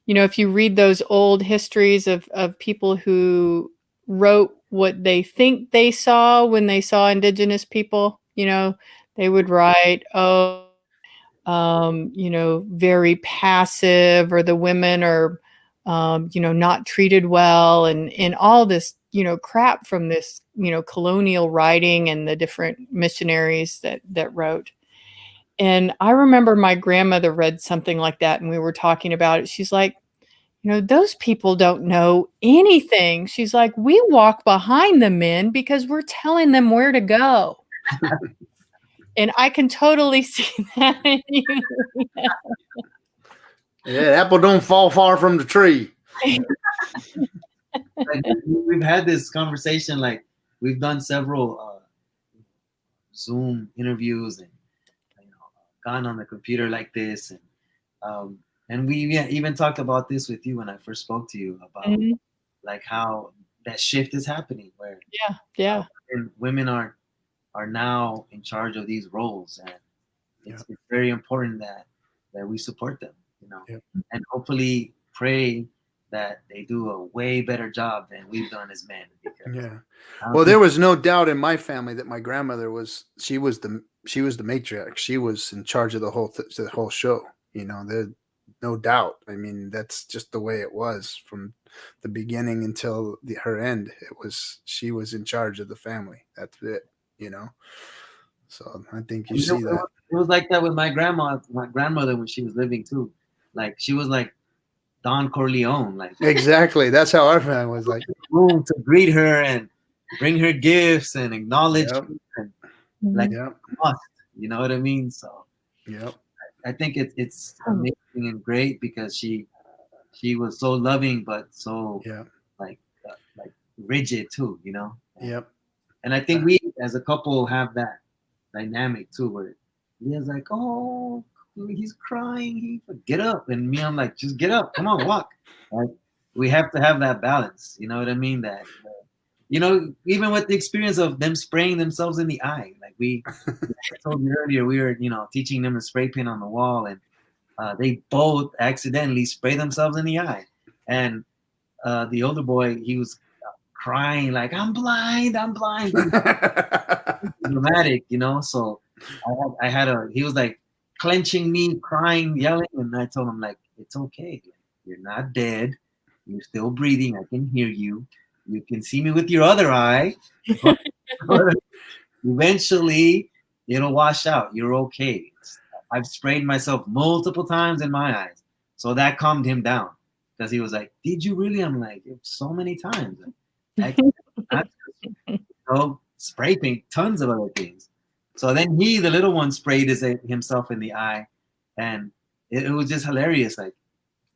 if you read those old histories of people who wrote what they think they saw when they saw Indigenous people, they would write, very passive, or the women are, not treated well, and all this, crap from this, colonial writing and the different missionaries that wrote. And I remember my grandmother read something like that, and we were talking about it. She's like, those people don't know anything. She's like, we walk behind the men because we're telling them where to go. And I can totally see that in you. Yeah, apple don't fall far from the tree. We've had this conversation, like we've done several Zoom interviews and gone on the computer like this, and we even talked about this with you when I first spoke to you about like how that shift is happening, where and women are now in charge of these roles, and it's very important that we support them, and hopefully pray that they do a way better job than we've done as men. Because well, there was no doubt in my family that my grandmother was the matriarch. She was in charge of the whole show. There's no doubt. I mean, that's just the way it was from the beginning until her end. She was in charge of the family. That's it. So I think you see that. It was like that with my grandmother when she was living too. Like she was like Don Corleone, like exactly. That's how our family was like. Room to greet her and bring her gifts and acknowledge her and like must, you know what I mean? So I think it's amazing and great because she was so loving but so like rigid too, And I think we as a couple have that dynamic too, where Leah's like, oh, he's crying, get up, and me, I'm like, just get up, come on, walk. Like we have to have that balance, you know what I mean? That even with the experience of them spraying themselves in the eye, like I told you earlier, we were teaching them to spray paint on the wall, and they both accidentally spray themselves in the eye, and the older boy, he was crying like, I'm blind, dramatic, so he was like clenching me, crying, yelling, and I told him, like, it's okay, you're not dead, you're still breathing, I can hear you, you can see me with your other eye, eventually it'll wash out, you're okay. I've sprayed myself multiple times in my eyes, so that calmed him down, because he was like, did you really? I'm like, so many times. Spray paint, tons of other things. So then the little one, sprayed himself in the eye, and it was just hilarious. Like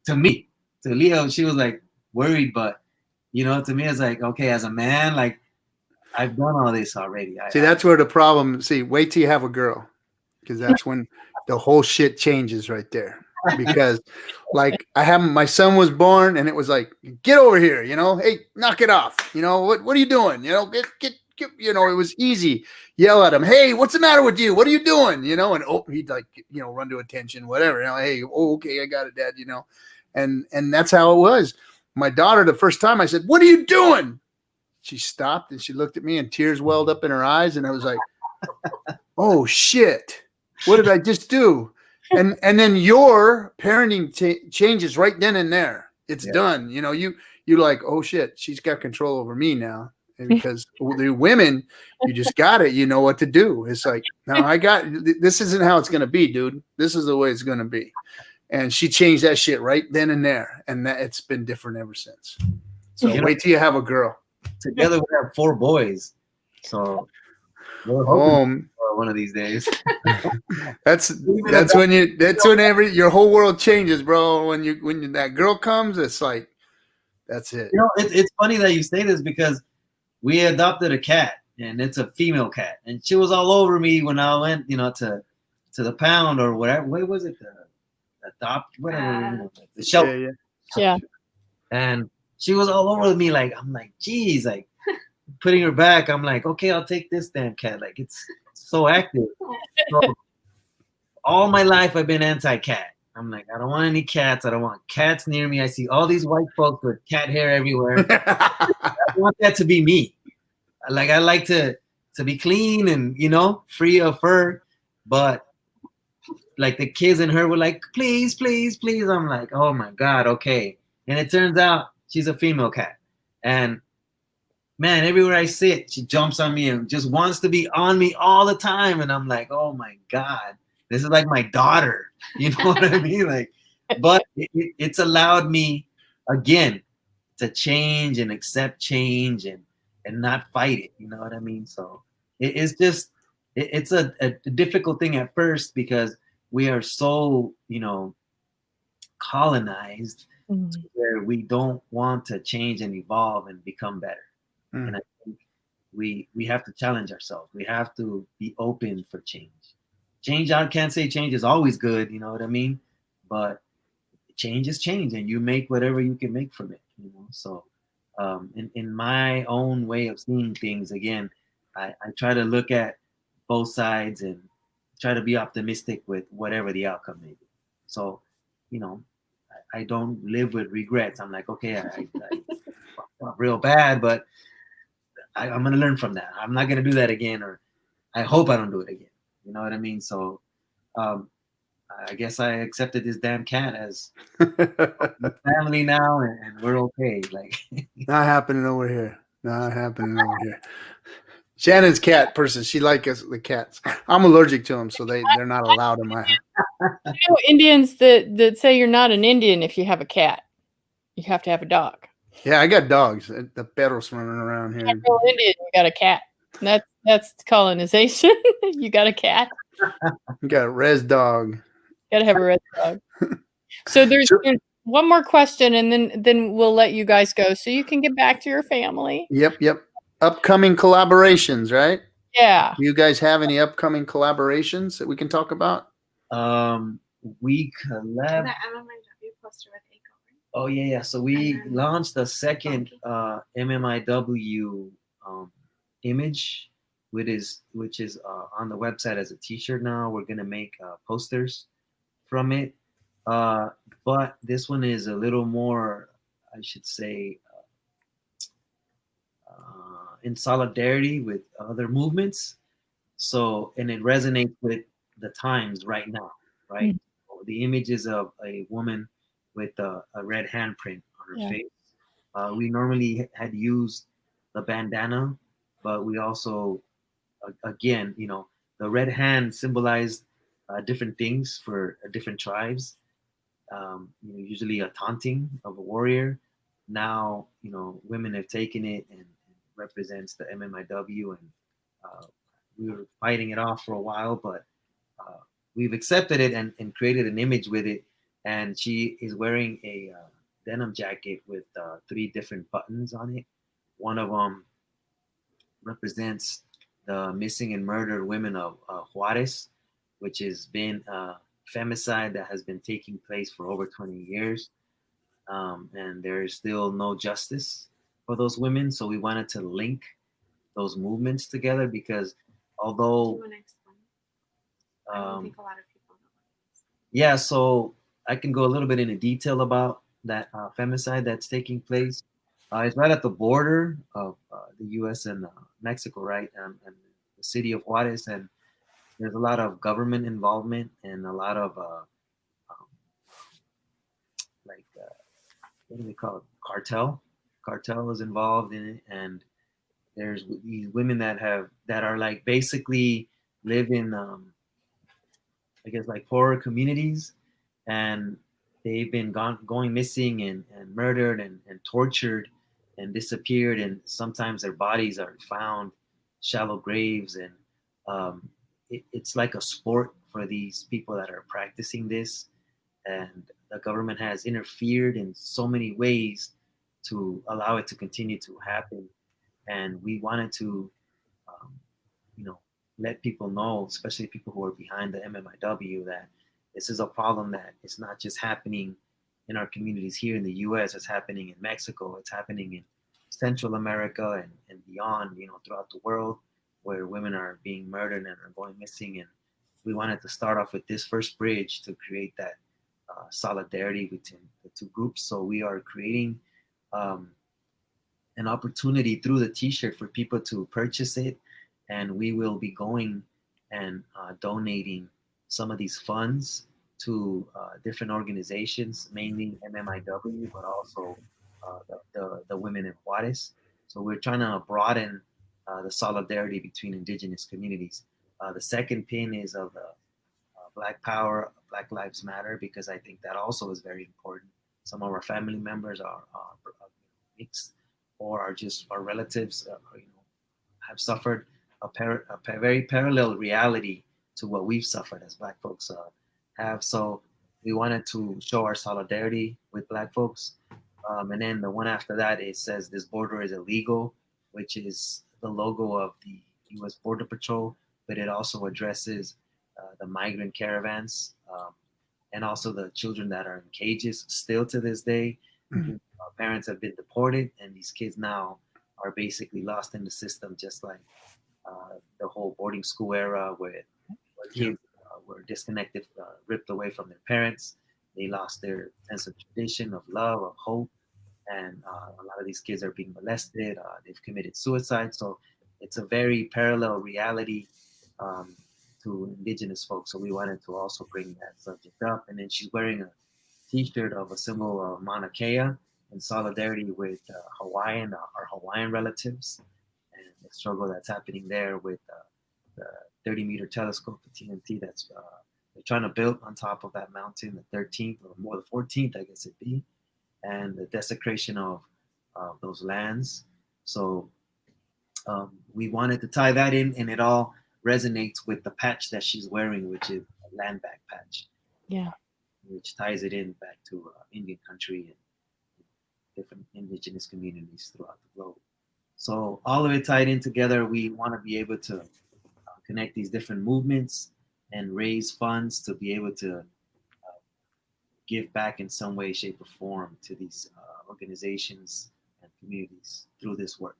to me, to Leah, she was like worried, but to me, it's like, okay, as a man, like I've done all this already. That's where the problem. Wait till you have a girl, because that's when the whole shit changes right there. Because like my son was born, and it was like, get over here, hey, knock it off, what are you doing, get it was easy, yell at him, hey, what's the matter with you, what are you doing, and he'd like run to attention, whatever, hey, okay, I got it, Dad, and that's how it was. My daughter, the first time I said, what are you doing, she stopped and she looked at me and tears welled up in her eyes, and I was like, oh shit, what did I just do? And then your parenting changes right then and there. It's done. You're like, oh shit, she's got control over me now. And because the women, you just got it. You know what to do. It's like, no, this isn't how it's going to be, dude. This is the way it's going to be. And she changed that shit right then and there. And it's been different ever since. So wait till you have a girl. Together we have 4 boys. So we're hoping for one of these days. that's when your whole world changes, bro. When that girl comes, it's like, that's it. It's funny that you say this, because we adopted a cat, and it's a female cat, and she was all over me when I went, to the pound or whatever. Where was it? The adopt, whatever. The shelter. Yeah. And she was all over me. Like, I'm like, geez, like putting her back. I'm like, okay, I'll take this damn cat. Like, it's so active. So all my life I've been anti-cat. I'm like, I don't want any cats. I don't want cats near me. I see all these white folks with cat hair everywhere. I want that to be me. Like I like to be clean and free of fur, but like the kids and her were like, please, please, please. I'm like, oh my God, okay. And it turns out she's a female cat. And man, everywhere I sit, she jumps on me and just wants to be on me all the time. And I'm like, oh my God, this is like my daughter. You know what I mean? Like, but it's allowed me again to change and accept change and not fight it. You know what I mean? So it's just, it's a difficult thing at first because we are so, colonized where we don't want to change and evolve and become better. And I think we have to challenge ourselves. We have to be open for change. Change, I can't say change is always good, you know what I mean? But change is change, and you make whatever you can make from it, So in my own way of seeing things, again, I try to look at both sides and try to be optimistic with whatever the outcome may be. So, I don't live with regrets. I'm like, okay, I fucked up real bad, but I'm going to learn from that. I'm not going to do that again, or I hope I don't do it again. You know what I mean? So I guess I accepted this damn cat as family now, and we're okay. Like, not happening over here. Not happening over here. Shannon's cat person. She likes the cats. I'm allergic to them, so they're not allowed in my house. Indians that say you're not an Indian if you have a cat. You have to have a dog. Yeah, I got dogs. The perros running around here. You're not an Indian, you got a cat. That's colonization. You got a cat. You got a res dog. Got to have a res dog. So there's one more question, and then we'll let you guys go so you can get back to your family. Yep. Upcoming collaborations, right? Yeah. Do you guys have any upcoming collaborations that we can talk about? We collab. Oh yeah. So we launched the second MMIW image, which is on the website as a T-shirt now. We're gonna make posters from it, but this one is a little more, I should say, in solidarity with other movements. So, and it resonates with the times right now, right? Mm-hmm. The image is of a woman with a red handprint on her face. We normally had used the bandana, but we also, again, the red hand symbolized different things for different tribes. Usually a taunting of a warrior. Now, women have taken it and represents the MMIW, and we were fighting it off for a while, but we've accepted it and created an image with it. And she is wearing a denim jacket with 3 different buttons on it. One of them represents the missing and murdered women of Juarez, which has been femicide that has been taking place for over 20 years. And there is still no justice for those women. So we wanted to link those movements together because although I don't think a lot of people know. Yeah, so I can go a little bit into detail about that femicide that's taking place. It's right at the border of the U.S. and Mexico, right? And the city of Juarez, and there's a lot of government involvement and a lot of what do they call it? Cartel is involved in it, and there's these women that are like basically live in I guess like poorer communities, and they've been going missing and murdered and tortured and disappeared, and sometimes their bodies are found shallow graves, and it's like a sport for these people that are practicing this, and the government has interfered in so many ways to allow it to continue to happen. And we wanted to let people know, especially people who are behind the MMIW, that this is a problem that it's not just happening in our communities here in the US, it's happening in Mexico, it's happening in Central America and beyond, throughout the world, where women are being murdered and are going missing. And we wanted to start off with this first bridge to create that solidarity between the two groups. So we are creating an opportunity through the t-shirt for people to purchase it, and we will be going and donating some of these funds to different organizations, mainly MMIW, but also the women in Juarez. So we're trying to broaden the solidarity between indigenous communities. The second pin is of the Black Power, Black Lives Matter, because I think that also is very important. Some of our family members are mixed, or are just our relatives, have suffered a very parallel reality to what we've suffered as Black folks have. So we wanted to show our solidarity with Black folks. And then the one after that, it says this border is illegal, which is the logo of the U.S. Border Patrol, but it also addresses the migrant caravans, and also the children that are in cages still to this day. Parents have been deported, and these kids now are basically lost in the system, just like the whole boarding school era where kids were disconnected, ripped away from their parents. They lost their sense of tradition, of love, of hope, and a lot of these kids are being molested. They've committed suicide. So it's a very parallel reality to indigenous folks. So we wanted to also bring that subject up. And then she's wearing a t-shirt of a symbol of Mauna Kea in solidarity with our Hawaiian relatives, and the struggle that's happening there with the 30-meter telescope, the TNT, that's they're trying to build on top of that mountain, the 13th or more, the 14th, I guess it'd be, and the desecration of those lands. So we wanted to tie that in, and it all resonates with the patch that she's wearing, which is a land back patch. Yeah. Which ties it in back to Indian country and different indigenous communities throughout the globe. So all of it tied in together, we want to be able to connect these different movements and raise funds to be able to give back in some way, shape, or form to these organizations and communities through this work.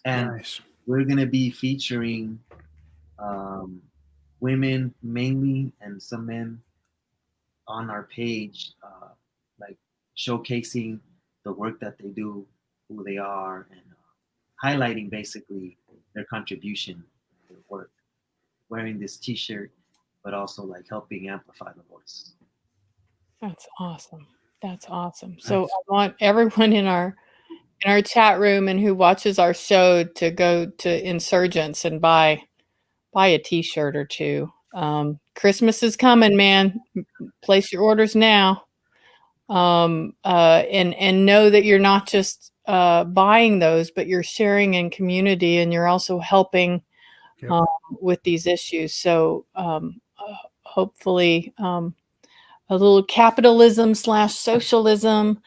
And Nice. we're going to be featuring women mainly, and some men on our page, like showcasing the work that they do, who they are, and highlighting basically their contribution, their work, wearing this t-shirt, but also like helping amplify the voice. That's awesome. That's awesome. So I want everyone in our chat room and who watches our show to go to Insurgents and buy a t-shirt or two. Christmas is coming, man. Place your orders now. And know that you're not just buying those, but you're sharing in community, and you're also helping with these issues. So hopefully a little capitalism / socialism.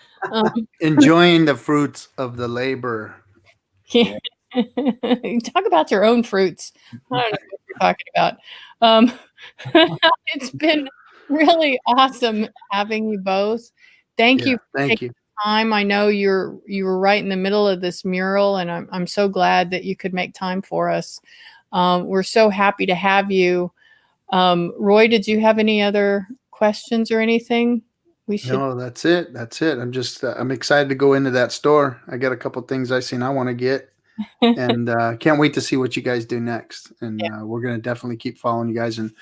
Enjoying the fruits of the labor. Yeah. Talk about your own fruits. I don't know what you're talking about. It's been really awesome having you both. Thank you for taking the time. I know you were right in the middle of this mural, and I'm so glad that you could make time for us. We're so happy to have you. Roy, did you have any other questions or anything? No, that's it. I'm excited to go into that store. I got a couple things I seen I want to get, and can't wait to see what you guys do next. And we're going to definitely keep following you guys and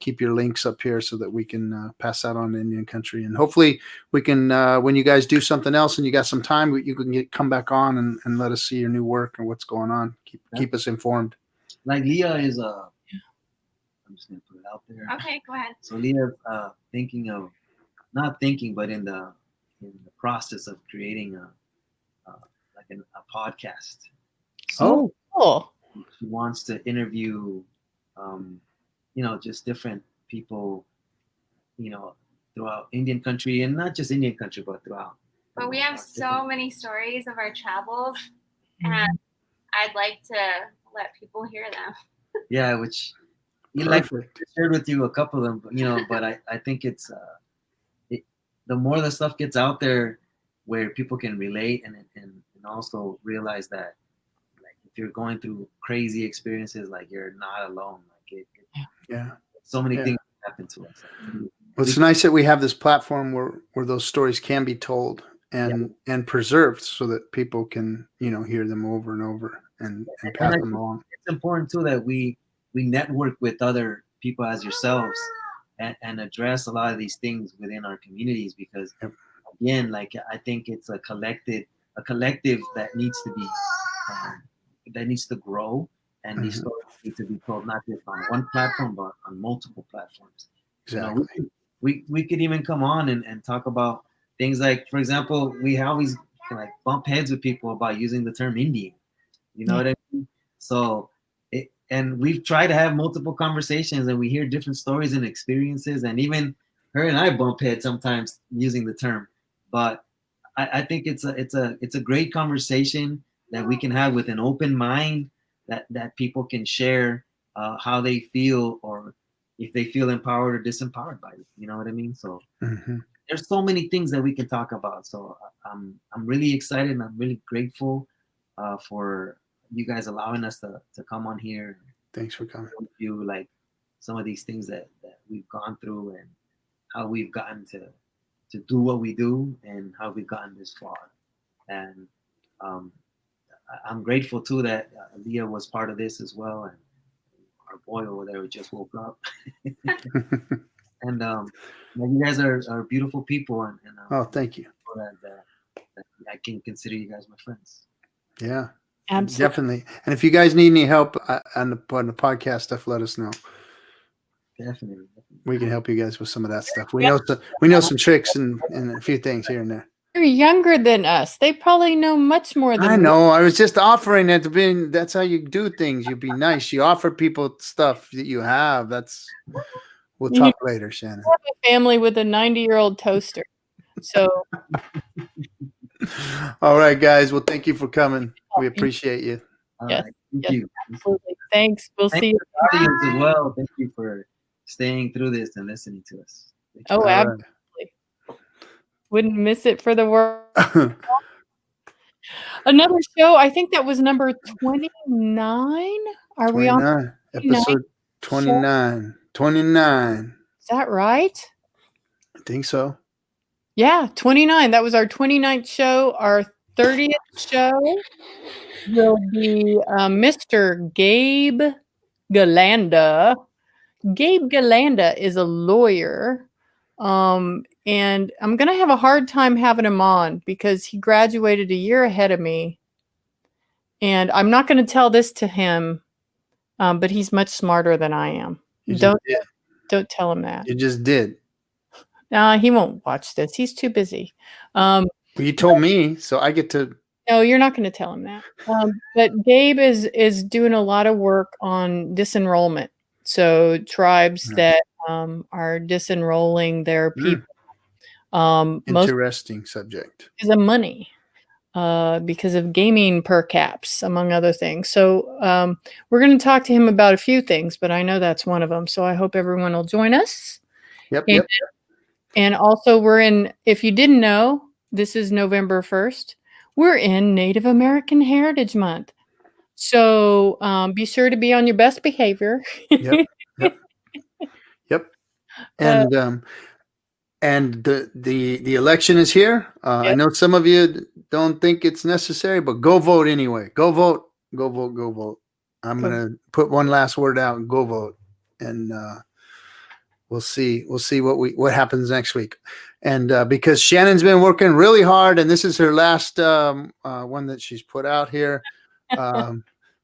keep your links up here so that we can pass that on to Indian country. And hopefully we can, when you guys do something else and you got some time, you can come back on and let us see your new work and what's going on. Keep us informed. Like Leah is I'm just going to put it out there. Okay, go ahead. So Leah, not thinking, but in the process of creating a podcast. So cool. She wants to interview, just different people, throughout Indian country, and not just Indian country, but throughout. But we have so many stories of our travels, and I'd like to let people hear them. Yeah, which I shared with you a couple of them, but I think it's the more the stuff gets out there where people can relate and also realize that, like, if you're going through crazy experiences, like, you're not alone. Like, it Yeah. So many Yeah. things happen to us. Well, it's nice that we have this platform where those stories can be told and preserved so that people can, hear them over and over and pass them along. It's important too that we network with other people as yourselves and address a lot of these things within our communities, because again, like, I think it's a collective that needs to be that needs to grow, and these stories need to be told not just on one platform but on multiple platforms. Exactly. We could even come on and talk about things like, for example, we always like bump heads with people about using the term Indian. You know what I mean? So, and we've tried to have multiple conversations, and we hear different stories and experiences, and even her and I bump heads sometimes using the term. But I think it's a great conversation that we can have with an open mind, that people can share how they feel, or if they feel empowered or disempowered by it. You know what I mean? So there's so many things that we can talk about. So I'm really excited, and I'm really grateful for you guys allowing us to come on here. Thanks for coming. You like some of these things that we've gone through, and how we've gotten to do what we do, and how we've gotten this far. And I'm grateful too that Leah was part of this as well, and our boy over there just woke up. And you guys are beautiful people, and oh, thank you. That I can consider you guys my friends. Yeah, absolutely, definitely. And if you guys need any help on the podcast stuff, let us know. Definitely. We can help you guys with some of that stuff. We know some tricks and a few things here and there. You're younger than us. They probably know much more than I know. I was just offering it to be. That's how you do things. You be nice. You offer people stuff that you have. We'll talk later, Shannon. I have a family with a 90-year-old toaster. So. All right, guys. Well, thank you for coming. We appreciate you. Yes. Thank you. Absolutely. Thanks. We'll see you. The audience as well. Thank you for staying through this and listening to us. Oh, absolutely. Wouldn't miss it for the world. Another show, I think that was number 29. Are 29, we on episode 29? 29. Is that right? I think so. Yeah, 29. That was our 29th show. Our 30th show will be Mr. Gabe Galanda. Gabe Galanda is a lawyer. And I'm going to have a hard time having him on because he graduated a year ahead of me. And I'm not going to tell this to him, but he's much smarter than I am. Don't tell him that. You just did. He won't watch this. He's too busy. Well, you told me, so I get to. No, you're not going to tell him that. But Gabe is doing a lot of work on disenrollment. So tribes that are disenrolling their people. Interesting subject. Because of money, because of gaming per caps, among other things. So we're going to talk to him about a few things, but I know that's one of them. So I hope everyone will join us. Yep. And also we're in, if you didn't know, this is November 1st. We're in Native American Heritage Month. So be sure to be on your best behavior. Yep. And the election is here. I know some of you don't think it's necessary, but go vote anyway. Go vote. Go vote. Go vote. I'm gonna put one last word out and go vote, and we'll see what happens next week. And because Shannon's been working really hard, and this is her last one that she's put out here.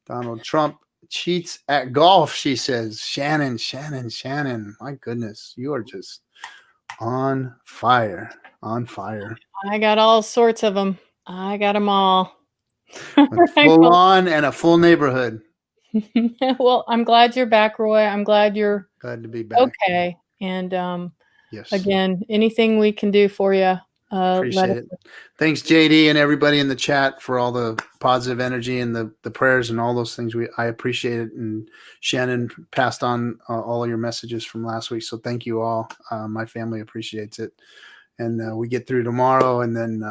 Donald Trump cheats at golf, she says. Shannon. My goodness, you are just on fire. I got all sorts of them. I got them all. Full on and a full neighborhood. Well, I'm glad you're back, Roy. I'm glad you're glad to be back. Okay. And yes. Again, anything we can do for you. Appreciate it. Thanks, JD, and everybody in the chat for all the positive energy and the prayers and all those things. I appreciate it. And Shannon passed on all of your messages from last week. So thank you all. My family appreciates it. And we get through tomorrow, and then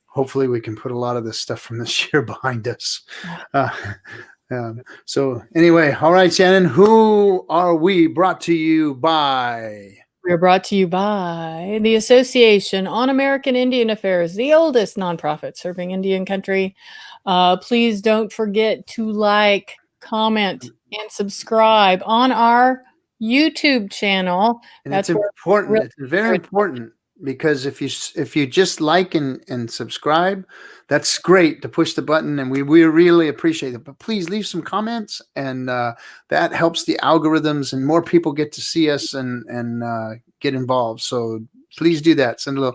hopefully we can put a lot of this stuff from this year behind us. So anyway, all right, Shannon, who are we brought to you by? We're brought to you by the Association on American Indian Affairs, the oldest nonprofit serving Indian country. Please don't forget to like, comment, and subscribe on our YouTube channel. And it's important. It's very important because if you just like and subscribe, that's great to push the button, and we really appreciate it. But please leave some comments, and that helps the algorithms, and more people get to see us and get involved. So please do that. Send a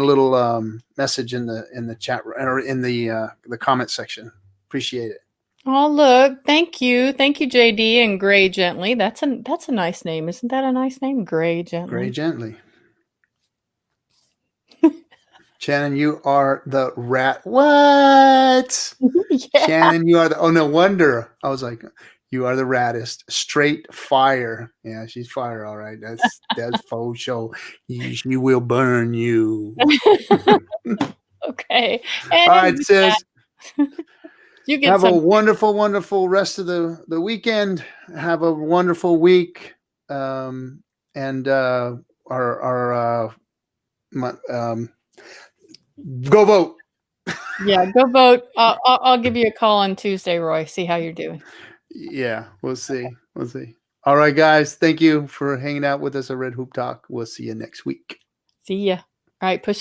little message in the chat or in the comment section. Appreciate it. Oh, look, thank you, JD and Gray Gently. That's a nice name, isn't that a nice name, Gray Gently? Gray Gently. Shannon, you are the rat. What? Yeah. Shannon, you are the. Oh, no wonder. I was like, you are the raddest. Straight fire. Yeah, she's fire. All right. That's faux show. She will burn you. Okay. All right, sis. You get Have a wonderful, wonderful rest of the weekend. Have a wonderful week. And go vote. Yeah, go vote. I'll give you a call on Tuesday, Roy. See how you're doing. Yeah, we'll see. All right, guys. Thank you for hanging out with us at Red Hoop Talk. We'll see you next week. See ya. All right, push